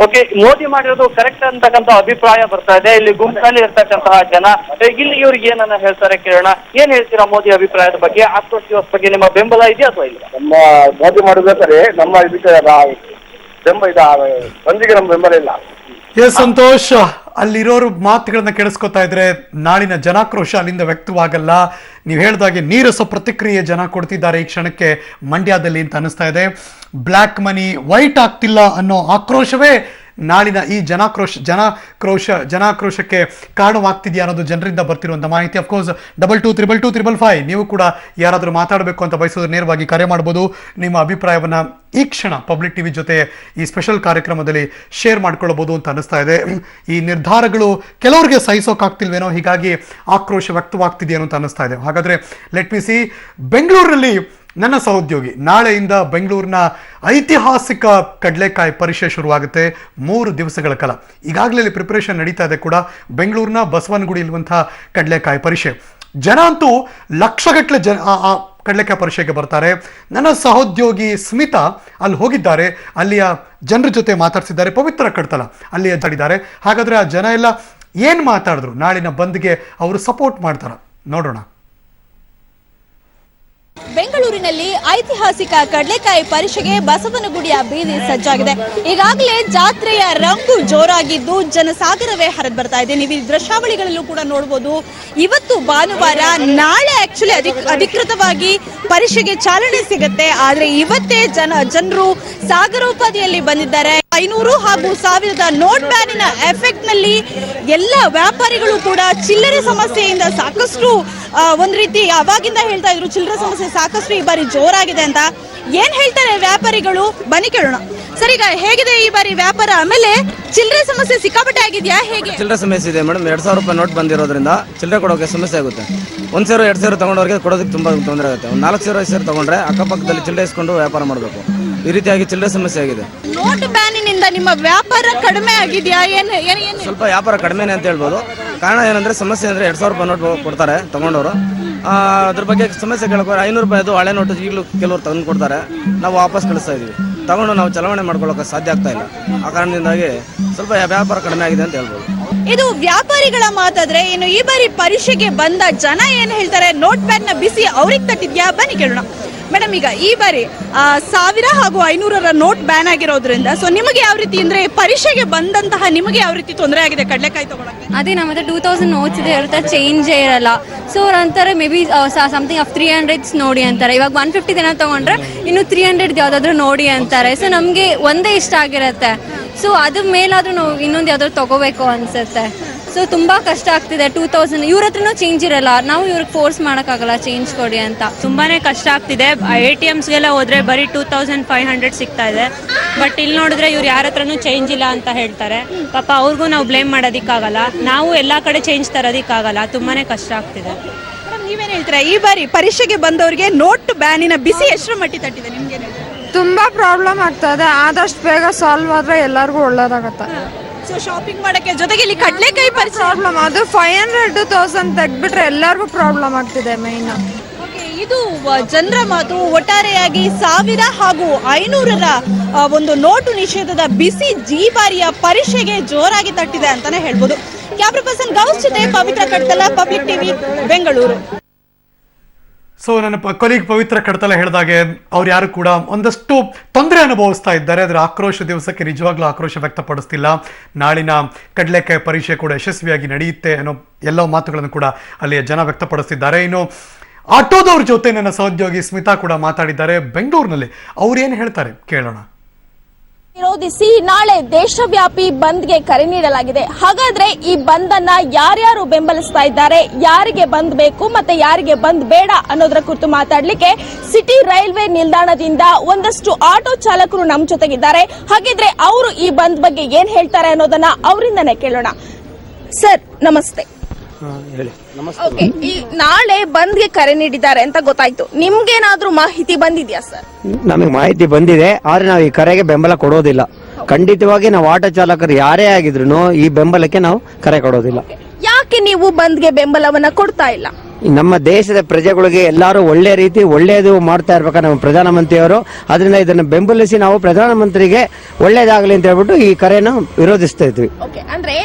ಓಕೆ, ಮೋದಿ ಮಾಡಿರೋದು ಕರೆಕ್ಟ್ ಅಂತಕ್ಕಂಥ ಅಭಿಪ್ರಾಯ ಬರ್ತಾ ಇದೆ. ಇಲ್ಲಿ ಗುಂಪಿನಲ್ಲಿ ಇರ್ತಕ್ಕಂತಹ ಜನ ಇಲ್ಲಿ ಇವ್ರಿಗೆ ಏನನ್ನ ಹೇಳ್ತಾರೆ ಕೇಳೋಣ. ಏನ್ ಹೇಳ್ತೀರಾ ಮೋದಿ ಅಭಿಪ್ರಾಯದ ಬಗ್ಗೆ? ಆಕ್ರೋಶ ದಿವಸ ಬಗ್ಗೆ ನಿಮ್ಮ ಬೆಂಬಲ ಇದೆಯಾ ಅಥವಾ ಇಲ್ಲ? ನಮ್ಮ ಮೋದಿ ಮಾಡೋದು ಸರಿ, ನಮ್ಮ ಬಂದಿಗೆ ನಮ್ಮ ಬೆಂಬಲ ಇಲ್ಲ. ಎಸ್ ಸಂತೋಷ್, ಅಲ್ಲಿರೋರು ಮಾತುಗಳನ್ನ ಕೇಳಿಸ್ಕೊತಾ ಇದ್ರೆ ನಾಳಿನ ಜನಾಕ್ರೋಶ ಅಲ್ಲಿಂದ ವ್ಯಕ್ತವಾಗಲ್ಲ. ನೀವು ಹೇಳ್ದಾಗೆ ನೀರಸ ಪ್ರತಿಕ್ರಿಯೆ ಜನ ಕೊಡ್ತಿದ್ದಾರೆ ಈ ಕ್ಷಣಕ್ಕೆ ಮಂಡ್ಯದಲ್ಲಿ ಅಂತ ಅನಿಸ್ತಾ ಇದೆ. ಬ್ಲ್ಯಾಕ್ ಮನಿ ವೈಟ್ ಆಗ್ತಿಲ್ಲ ಅನ್ನೋ ಆಕ್ರೋಶವೇ ನಾಳಿನ ಈ ಜನಾಕ್ರೋಶಕ್ಕೆ ಕಾರಣವಾಗ್ತಿದೆಯಾ ಅನ್ನೋದು ಜನರಿಂದ ಬರ್ತಿರುವಂಥ ಮಾಹಿತಿ. ಅಫ್ಕೋರ್ಸ್ 222225 ನೀವು ಕೂಡ ಯಾರಾದರೂ ಮಾತಾಡಬೇಕು ಅಂತ ಬಯಸೋದು ನೇರವಾಗಿ ಕರೆ ಮಾಡ್ಬೋದು. ನಿಮ್ಮ ಅಭಿಪ್ರಾಯವನ್ನು ಈ ಕ್ಷಣ ಪಬ್ಲಿಕ್ ಟಿವಿ ಜೊತೆ ಈ ಸ್ಪೆಷಲ್ ಕಾರ್ಯಕ್ರಮದಲ್ಲಿ ಶೇರ್ ಮಾಡ್ಕೊಳ್ಬೋದು ಅಂತ ಅನಿಸ್ತಾ ಇದೆ. ಈ ನಿರ್ಧಾರಗಳು ಕೆಲವರಿಗೆ ಸಹಿಸೋಕ್ಕಾಗ್ತಿಲ್ವೇನೋ, ಹೀಗಾಗಿ ಆಕ್ರೋಶ ವ್ಯಕ್ತವಾಗ್ತಿದೆಯೇನೋ ಅಂತ ಅನಿಸ್ತಾ ಇದೆ. ಹಾಗಾದರೆ ಲೆಟ್ ಮಿ ಸಿ. ಬೆಂಗಳೂರಿನಲ್ಲಿ ನನ್ನ ಸಹೋದ್ಯೋಗಿ ನಾಳೆಯಿಂದ ಬೆಂಗಳೂರಿನ ಐತಿಹಾಸಿಕ ಕಡಲೆಕಾಯಿ ಪರಿಷೆ ಶುರುವಾಗುತ್ತೆ 3 ದಿವಸಗಳ ಕಾಲ. ಈಗಾಗಲೇ ಪ್ರಿಪರೇಷನ್ ನಡೀತಾ ಇದೆ ಕೂಡ. ಬೆಂಗಳೂರಿನ ಬಸವನಗುಡಿ ಇರುವಂತಹ ಕಡಲೆಕಾಯಿ ಪರಿಷೆ. ಜನ ಅಂತೂ ಲಕ್ಷಗಟ್ಟಲೆ ಆ ಕಡಲೆಕಾಯಿ ಪರಿಷೆಗೆ ಬರ್ತಾರೆ. ನನ್ನ ಸಹೋದ್ಯೋಗಿ ಸ್ಮಿತಾ ಅಲ್ಲಿ ಹೋಗಿದ್ದಾರೆ, ಅಲ್ಲಿಯ ಜನರ ಜೊತೆ ಮಾತಾಡ್ಸಿದ್ದಾರೆ. ಪವಿತ್ರ ಕಡ್ತಲ ಅಲ್ಲಿ ಎದ್ದಾಡಿದ್ದಾರೆ. ಹಾಗಾದರೆ ಆ ಜನ ಎಲ್ಲ ಏನು ಮಾತಾಡಿದ್ರು, ನಾಳಿನ ಬಂದ್ಗೆ ಅವರು ಸಪೋರ್ಟ್ ಮಾಡ್ತಾರ ನೋಡೋಣ. ಬೆಂಗಳೂರಿನಲ್ಲಿ ಐತಿಹಾಸಿಕ ಕಡಲೆಕಾಯಿ ಪರಿಷೆಗೆ ಬಸವನಗುಡಿಯ ಬೀದಿ ಸಜ್ಜಾಗಿದೆ. ಈಗಾಗಲೇ ಜಾತ್ರೆಯ ರಂಗು ಜೋರಾಗಿದ್ದು ಜನಸಾಗರವೇ ಹರಿದು ಬರ್ತಾ ಇದೆ. ನೀವು ಈ ದೃಶ್ಯಾವಳಿಗಳಲ್ಲೂ ಕೂಡ ನೋಡಬಹುದು. ಇವತ್ತು ಭಾನುವಾರ, ನಾಳೆ ಆಕ್ಚುಲಿ ಅಧಿಕೃತವಾಗಿ ಪರಿಷೆಗೆ ಚಾಲನೆ ಸಿಗುತ್ತೆ. ಆದ್ರೆ ಇವತ್ತೇ ಜನರು ಸಾಗರೋಪಾದಿಯಲ್ಲಿ ಬಂದಿದ್ದಾರೆ. 500 ಹಾಗೂ 1000 ನೋಟ್ ಬ್ಯಾನಿನ ಎಫೆಕ್ಟ್ ನಲ್ಲಿ ಎಲ್ಲ ವ್ಯಾಪಾರಿಗಳು ಕೂಡ ಚಿಲ್ಲರೆ ಸಮಸ್ಯೆಯಿಂದ ಸಾಕಷ್ಟು ಒಂದ್ ರೀತಿ ಅವಾಗಿಂದ ಹೇಳ್ತಾ ಇದ್ರು, ಚಿಲ್ಲರೆ ಸಮಸ್ಯೆ ಸಾಕಷ್ಟು ಈ ಬಾರಿ ಜೋರಾಗಿದೆ ಅಂತ. ಏನ್ ಹೇಳ್ತಾರೆ ವ್ಯಾಪಾರಿಗಳು, ಬನ್ನಿ ಕೇಳೋಣ. ಸರ್, ಈಗ ಹೇಗಿದೆ ಈ ಬಾರಿ ವ್ಯಾಪಾರ? ಆಮೇಲೆ ಚಿಲ್ಲರೆ ಸಮಸ್ಯೆ ಸಿಕ್ಕಾಪಟ್ಟೆ ಆಗಿದೆಯಾ? ಹೇಗೆ ಚಿಲ್ಲರೆ ಸಮಸ್ಯೆ ಇದೆ ಮೇಡಮ್. 2000 ರೂಪಾಯಿ ನೋಟ್ ಬಂದಿರೋದ್ರಿಂದ ಚಿಲ್ಲರೆ ಕೊಡೋಕೆ ಸಮಸ್ಯೆ ಆಗುತ್ತೆ. 1000 2000 ತಗೊಂಡವ್ರಿಗೆ ಕೊಡೋದಕ್ಕೆ ತುಂಬಾ ತೊಂದರೆ ಆಗುತ್ತೆ. ಒಂದು 4000 5000 ತಗೊಂಡ್ರೆ ಅಕ್ಕಪಕ್ಕದಲ್ಲಿ ಚಿಲ್ಲರೆ ಇಸ್ಕೊಂಡು ವ್ಯಾಪಾರ ಮಾಡಬೇಕು. ಈ ರೀತಿಯಾಗಿ ಚಿಲ್ಲರೆ ಸಮಸ್ಯೆ ಆಗಿದೆ. ನೋಟ್ ಬ್ಯಾನಿನಿಂದ ನಿಮ್ಮ ವ್ಯಾಪಾರ ಕಡಿಮೆ ಆಗಿದೆಯಾ? ಸ್ವಲ್ಪ ವ್ಯಾಪಾರ ಕಡಿಮೆನೆ ಅಂತ ಹೇಳ್ಬೋದು. ಕಾರಣ ಏನಂದ್ರೆ ಸಮಸ್ಯೆ ಅಂದ್ರೆ 2000 ರೂಪಾಯಿ ನೋಟ್ ಕೊಡ್ತಾರೆ ತಗೊಂಡವರು. ಅದ್ರ ಬಗ್ಗೆ ಸಮಸ್ಯೆ ಕೇಳಕ್ಕೆ 500 ರೂಪಾಯಿದು ಹಳೆ ನೋಟು ಈಗಲೂ ಕೆಲವರು ತಂದು ಕೊಡ್ತಾರೆ. ನಾವು ವಾಪಸ್ ಕಳಿಸ್ತಾ ಇದೀವಿ. ತಗೊಂಡು ನಾವು ಚಲಾವಣೆ ಮಾಡ್ಕೊಳ್ಳೋಕೆ ಸಾಧ್ಯ ಆಗ್ತಾ ಇಲ್ಲ. ಆ ಕಾರಣದಿಂದಾಗಿ ಸ್ವಲ್ಪ ವ್ಯಾಪಾರ ಕಡಿಮೆ ಆಗಿದೆ ಅಂತ ಹೇಳ್ಬೋದು. ಇದು ವ್ಯಾಪಾರಿಗಳ ಮಾತಾದ್ರೆ. ಇನ್ನು ಈ ಬಾರಿ ಪರಿಷೆಗೆ ಬಂದ ಜನ ಏನ್ ಹೇಳ್ತಾರೆ? ನೋಟ್ ಬ್ಯಾನ್ ನ ಬಿಸಿ ಅವ್ರಿಗೆ ತಟ್ಟಿದ್ಯಾ? ಬನ್ನಿ ಕೇಳೋಣ. ಮೇಡಮ್, ಈಗ ಈ ಬಾರಿ 1000 ಹಾಗೂ 500 ನೋಟ್ ಬ್ಯಾನ್ ಆಗಿರೋದ್ರಿಂದ ಸೊ ನಿಮಗೆ ಯಾವ ರೀತಿ ಅಂದ್ರೆ ಪರಿಷೆಗೆ ಬಂದಂತಹ ನಿಮಗೆ ಯಾವ ರೀತಿ ತೊಂದರೆ ಆಗಿದೆ ಕಡಲೆಕಾಯಿ ತಗೊಳಕ್ಕೆ? ಅದೇ ನಮ್ಮ ಹತ್ರ 2000 ನೋಟ್ಸ್ ಇದೆ, ಇರುತ್ತೆ, ಚೇಂಜೇ ಇರಲ್ಲ. ಸೊ ಅವ್ರು ಅಂತಾರೆ ಮೇ ಬಿ ಸಮಥಿಂಗ್ ಆಫ್ 300 ನೋಡಿ ಅಂತಾರೆ. ಇವಾಗ 150 ದಿನ ತಗೊಂಡ್ರೆ ಇನ್ನು 300 ಯಾವ್ದಾದ್ರು ನೋಡಿ ಅಂತಾರೆ. ಸೊ ನಮ್ಗೆ ಒಂದೇ ಇಷ್ಟ ಆಗಿರತ್ತೆ. ಸೊ ಅದ್ರ ಮೇಲಾದ್ರೂ ನಾವು ಇನ್ನೊಂದು ಯಾವ್ದಾದ್ರು ತಗೋಬೇಕು ಅನ್ಸುತ್ತೆ. ಸೊ ತುಂಬಾ ಕಷ್ಟ ಆಗ್ತಿದೆ. 2000 ಇವ್ರ ಹತ್ರನೂ ಚೇಂಜ್ ಇರಲ್ಲ. ನಾವು ಇವ್ರಿಗೆ ಫೋರ್ಸ್ ಮಾಡೋಕ್ಕಾಗಲ್ಲ ಚೇಂಜ್ ಕೊಡಿ ಅಂತ. ತುಂಬಾನೇ ಕಷ್ಟ ಆಗ್ತಿದೆ. ATMsಗೆಲ್ಲ ಹೋದ್ರೆ ಬರೀ 2500 ಸಿಗ್ತಾ ಇದೆ. ಬಟ್ ಇಲ್ಲಿ ನೋಡಿದ್ರೆ ಇವ್ರು ಯಾರ ಹತ್ರನೂ ಚೇಂಜ್ ಇಲ್ಲ ಅಂತ ಹೇಳ್ತಾರೆ. ಪಾಪ ಅವ್ರಿಗೂ ನಾವು ಬ್ಲೇಮ್ ಮಾಡೋದಿಕ್ಕಾಗಲ್ಲ. ನಾವು ಎಲ್ಲಾ ಕಡೆ ಚೇಂಜ್ ತರೋದಿಕ್ಕಾಗಲ್ಲ. ತುಂಬಾನೇ ಕಷ್ಟ ಆಗ್ತಿದೆ. ನೀವೇನ್ ಹೇಳ್ತೀರಾ? ಈ ಬಾರಿ ಪರಿಷೆಗೆ ಬಂದವರಿಗೆ ನೋಟ್ ಬ್ಯಾನಿನ ಬಿಸಿ ಎಷ್ಟರ ಮಟ್ಟಿ ತಟ್ಟಿದೆ ನಿಮ್ಗೆ? ತುಂಬಾ ಪ್ರಾಬ್ಲಮ್ ಆಗ್ತಾ ಇದೆ. ಆದಷ್ಟು ಬೇಗ ಸಾಲ್ವ್ ಆದ್ರೆ ಎಲ್ಲರಿಗೂ ಒಳ್ಳೇದಾಗತ್ತೆ. ಸೊ ಶಾಪಿಂಗ್ ಮಾಡಕ್ಕೆ ಜೊತೆಗೆ ಇಲ್ಲಿ ಕಡ್ಲೆಕಾಯಿ ಪ್ರಾಬ್ಲಮ್ ಅದು 500-1000 ತೆಗ್ಬಿಟ್ರೆ ಎಲ್ಲರಿಗೂ ಪ್ರಾಬ್ಲಮ್ ಆಗ್ತಿದೆ ಮೈನ್. ಇದು ಜನರ ಮಾತು. ಒಟ್ಟಾರೆಯಾಗಿ 1000 ಹಾಗೂ 500ರ ಒಂದು ನೋಟು ನಿಷೇಧದ ಬಿಸಿ ಜೀವಾರಿಯ ಪರೀಕ್ಷೆಗೆ ಜೋರಾಗಿ ತಟ್ಟಿದೆ ಅಂತಾನೆ ಹೇಳ್ಬೋದು. ಕ್ಯಾಮ್ರಾ ಪರ್ಸನ್ ಗೌಸ್ ಜೊತೆ Pavitra Kadtala, public TV, Bengaluru. So ನನ್ನ ಕೊಲೀಗ್ ಪವಿತ್ರ ಕಡ್ತಲ ಹೇಳಿದಾಗೆ ಅವ್ರು ಯಾರು ಕೂಡ ಒಂದಷ್ಟು ತೊಂದರೆ ಅನುಭವಿಸ್ತಾ ಇದ್ದಾರೆ. ಅದರ ಆಕ್ರೋಶ ದಿವಸಕ್ಕೆ ನಿಜವಾಗ್ಲೂ ಆಕ್ರೋಶ ವ್ಯಕ್ತಪಡಿಸ್ತಿಲ್ಲ. ನಾಳಿನ ಕಡಲೆಕಾಯಿ ಪರೀಕ್ಷೆ ಕೂಡ ಯಶಸ್ವಿಯಾಗಿ ನಡೆಯುತ್ತೆ ಅನ್ನೋ ಎಲ್ಲೋ ಮಾತುಗಳನ್ನು ಕೂಡ ಅಲ್ಲಿಯ ಜನ ವ್ಯಕ್ತಪಡಿಸ್ತಿದ್ದಾರೆ. ಇನ್ನು ಆಟೋದವ್ರ ಜೊತೆ ನನ್ನ ಸಹೋದ್ಯೋಗಿ ಸ್ಮಿತಾ ಕೂಡ ಮಾತಾಡಿದ್ದಾರೆ ಬೆಂಗಳೂರಿನಲ್ಲಿ. ಅವ್ರೇನು ಹೇಳ್ತಾರೆ ಕೇಳೋಣ. ವಿರೋಧಿಸಿ ನಾಳೆ ದೇಶವ್ಯಾಪಿ ಬಂದ್ಗೆ ಕರೆ ನೀಡಲಾಗಿದೆ. ಹಾಗಾದ್ರೆ ಈ ಬಂದ್ ಅನ್ನ ಯಾರ್ಯಾರು ಬೆಂಬಲಿಸ್ತಾ ಇದ್ದಾರೆ, ಯಾರಿಗೆ ಬಂದ್ ಬೇಕು ಮತ್ತೆ ಯಾರಿಗೆ ಬಂದ್ ಬೇಡ ಅನ್ನೋದರ ಕುರಿತು ಮಾತಾಡ್ಲಿಕ್ಕೆ ಸಿಟಿ ರೈಲ್ವೆ ನಿಲ್ದಾಣದಿಂದ ಒಂದಷ್ಟು ಆಟೋ ಚಾಲಕರು ನಮ್ಮ ಜೊತೆಗಿದ್ದಾರೆ. ಹಾಗಿದ್ರೆ ಅವರು ಈ ಬಂದ್ ಬಗ್ಗೆ ಏನ್ ಹೇಳ್ತಾರೆ ಅನ್ನೋದನ್ನ ಅವರಿಂದನೇ ಕೇಳೋಣ. ಸರ್ ನಮಸ್ತೆ. ಓಕೆ, ಈ ನಾಳೆ ಬಂದ್ಗೆ ಕರೆ ನೀಡಿದ್ದಾರೆ ಅಂತ ಗೊತ್ತಾಯ್ತು. ನಿಮ್ಗೇನಾದ್ರೂ ಮಾಹಿತಿ ಬಂದಿದ್ಯಾ ಸರ್? ನಮಗೆ ಮಾಹಿತಿ ಬಂದಿದೆ, ಆದ್ರೆ ನಾವು ಈ ಕರೆಗೆ ಬೆಂಬಲ ಕೊಡೋದಿಲ್ಲ. ಖಂಡಿತವಾಗಿ ನಾವು ಆಟೋ ಚಾಲಕರು ಯಾರೇ ಆಗಿದ್ರು ಈ ಬೆಂಬಲಕ್ಕೆ ನಾವು ಕರೆ ಕೊಡೋದಿಲ್ಲ. ಯಾಕೆ ನೀವು ಬಂದ್ಗೆ ಬೆಂಬಲವನ್ನ ಕೊಡ್ತಾ ಇಲ್ಲ? ನಮ್ಮ ದೇಶದ ಪ್ರಜೆಗಳಿಗೆ ಎಲ್ಲರೂ ಒಳ್ಳೆ ರೀತಿ ಒಳ್ಳೆಯದು ಮಾಡ್ತಾ ಇರ್ಬೇಕಾದ್ರೆ ನಮ್ಮ ಪ್ರಧಾನಮಂತ್ರಿಯವರು, ಅದರಿಂದ ಇದನ್ನು ಬೆಂಬಲಿಸಿ ನಾವು ಪ್ರಧಾನಮಂತ್ರಿಗೆ ಒಳ್ಳೇದಾಗಲಿ ಅಂತ ಹೇಳ್ಬಿಟ್ಟು ಈ ಕರೆಯನ್ನು ವಿರೋಧಿಸ್ತಾ ಇದ್ವಿ. ಅಂದ್ರೆ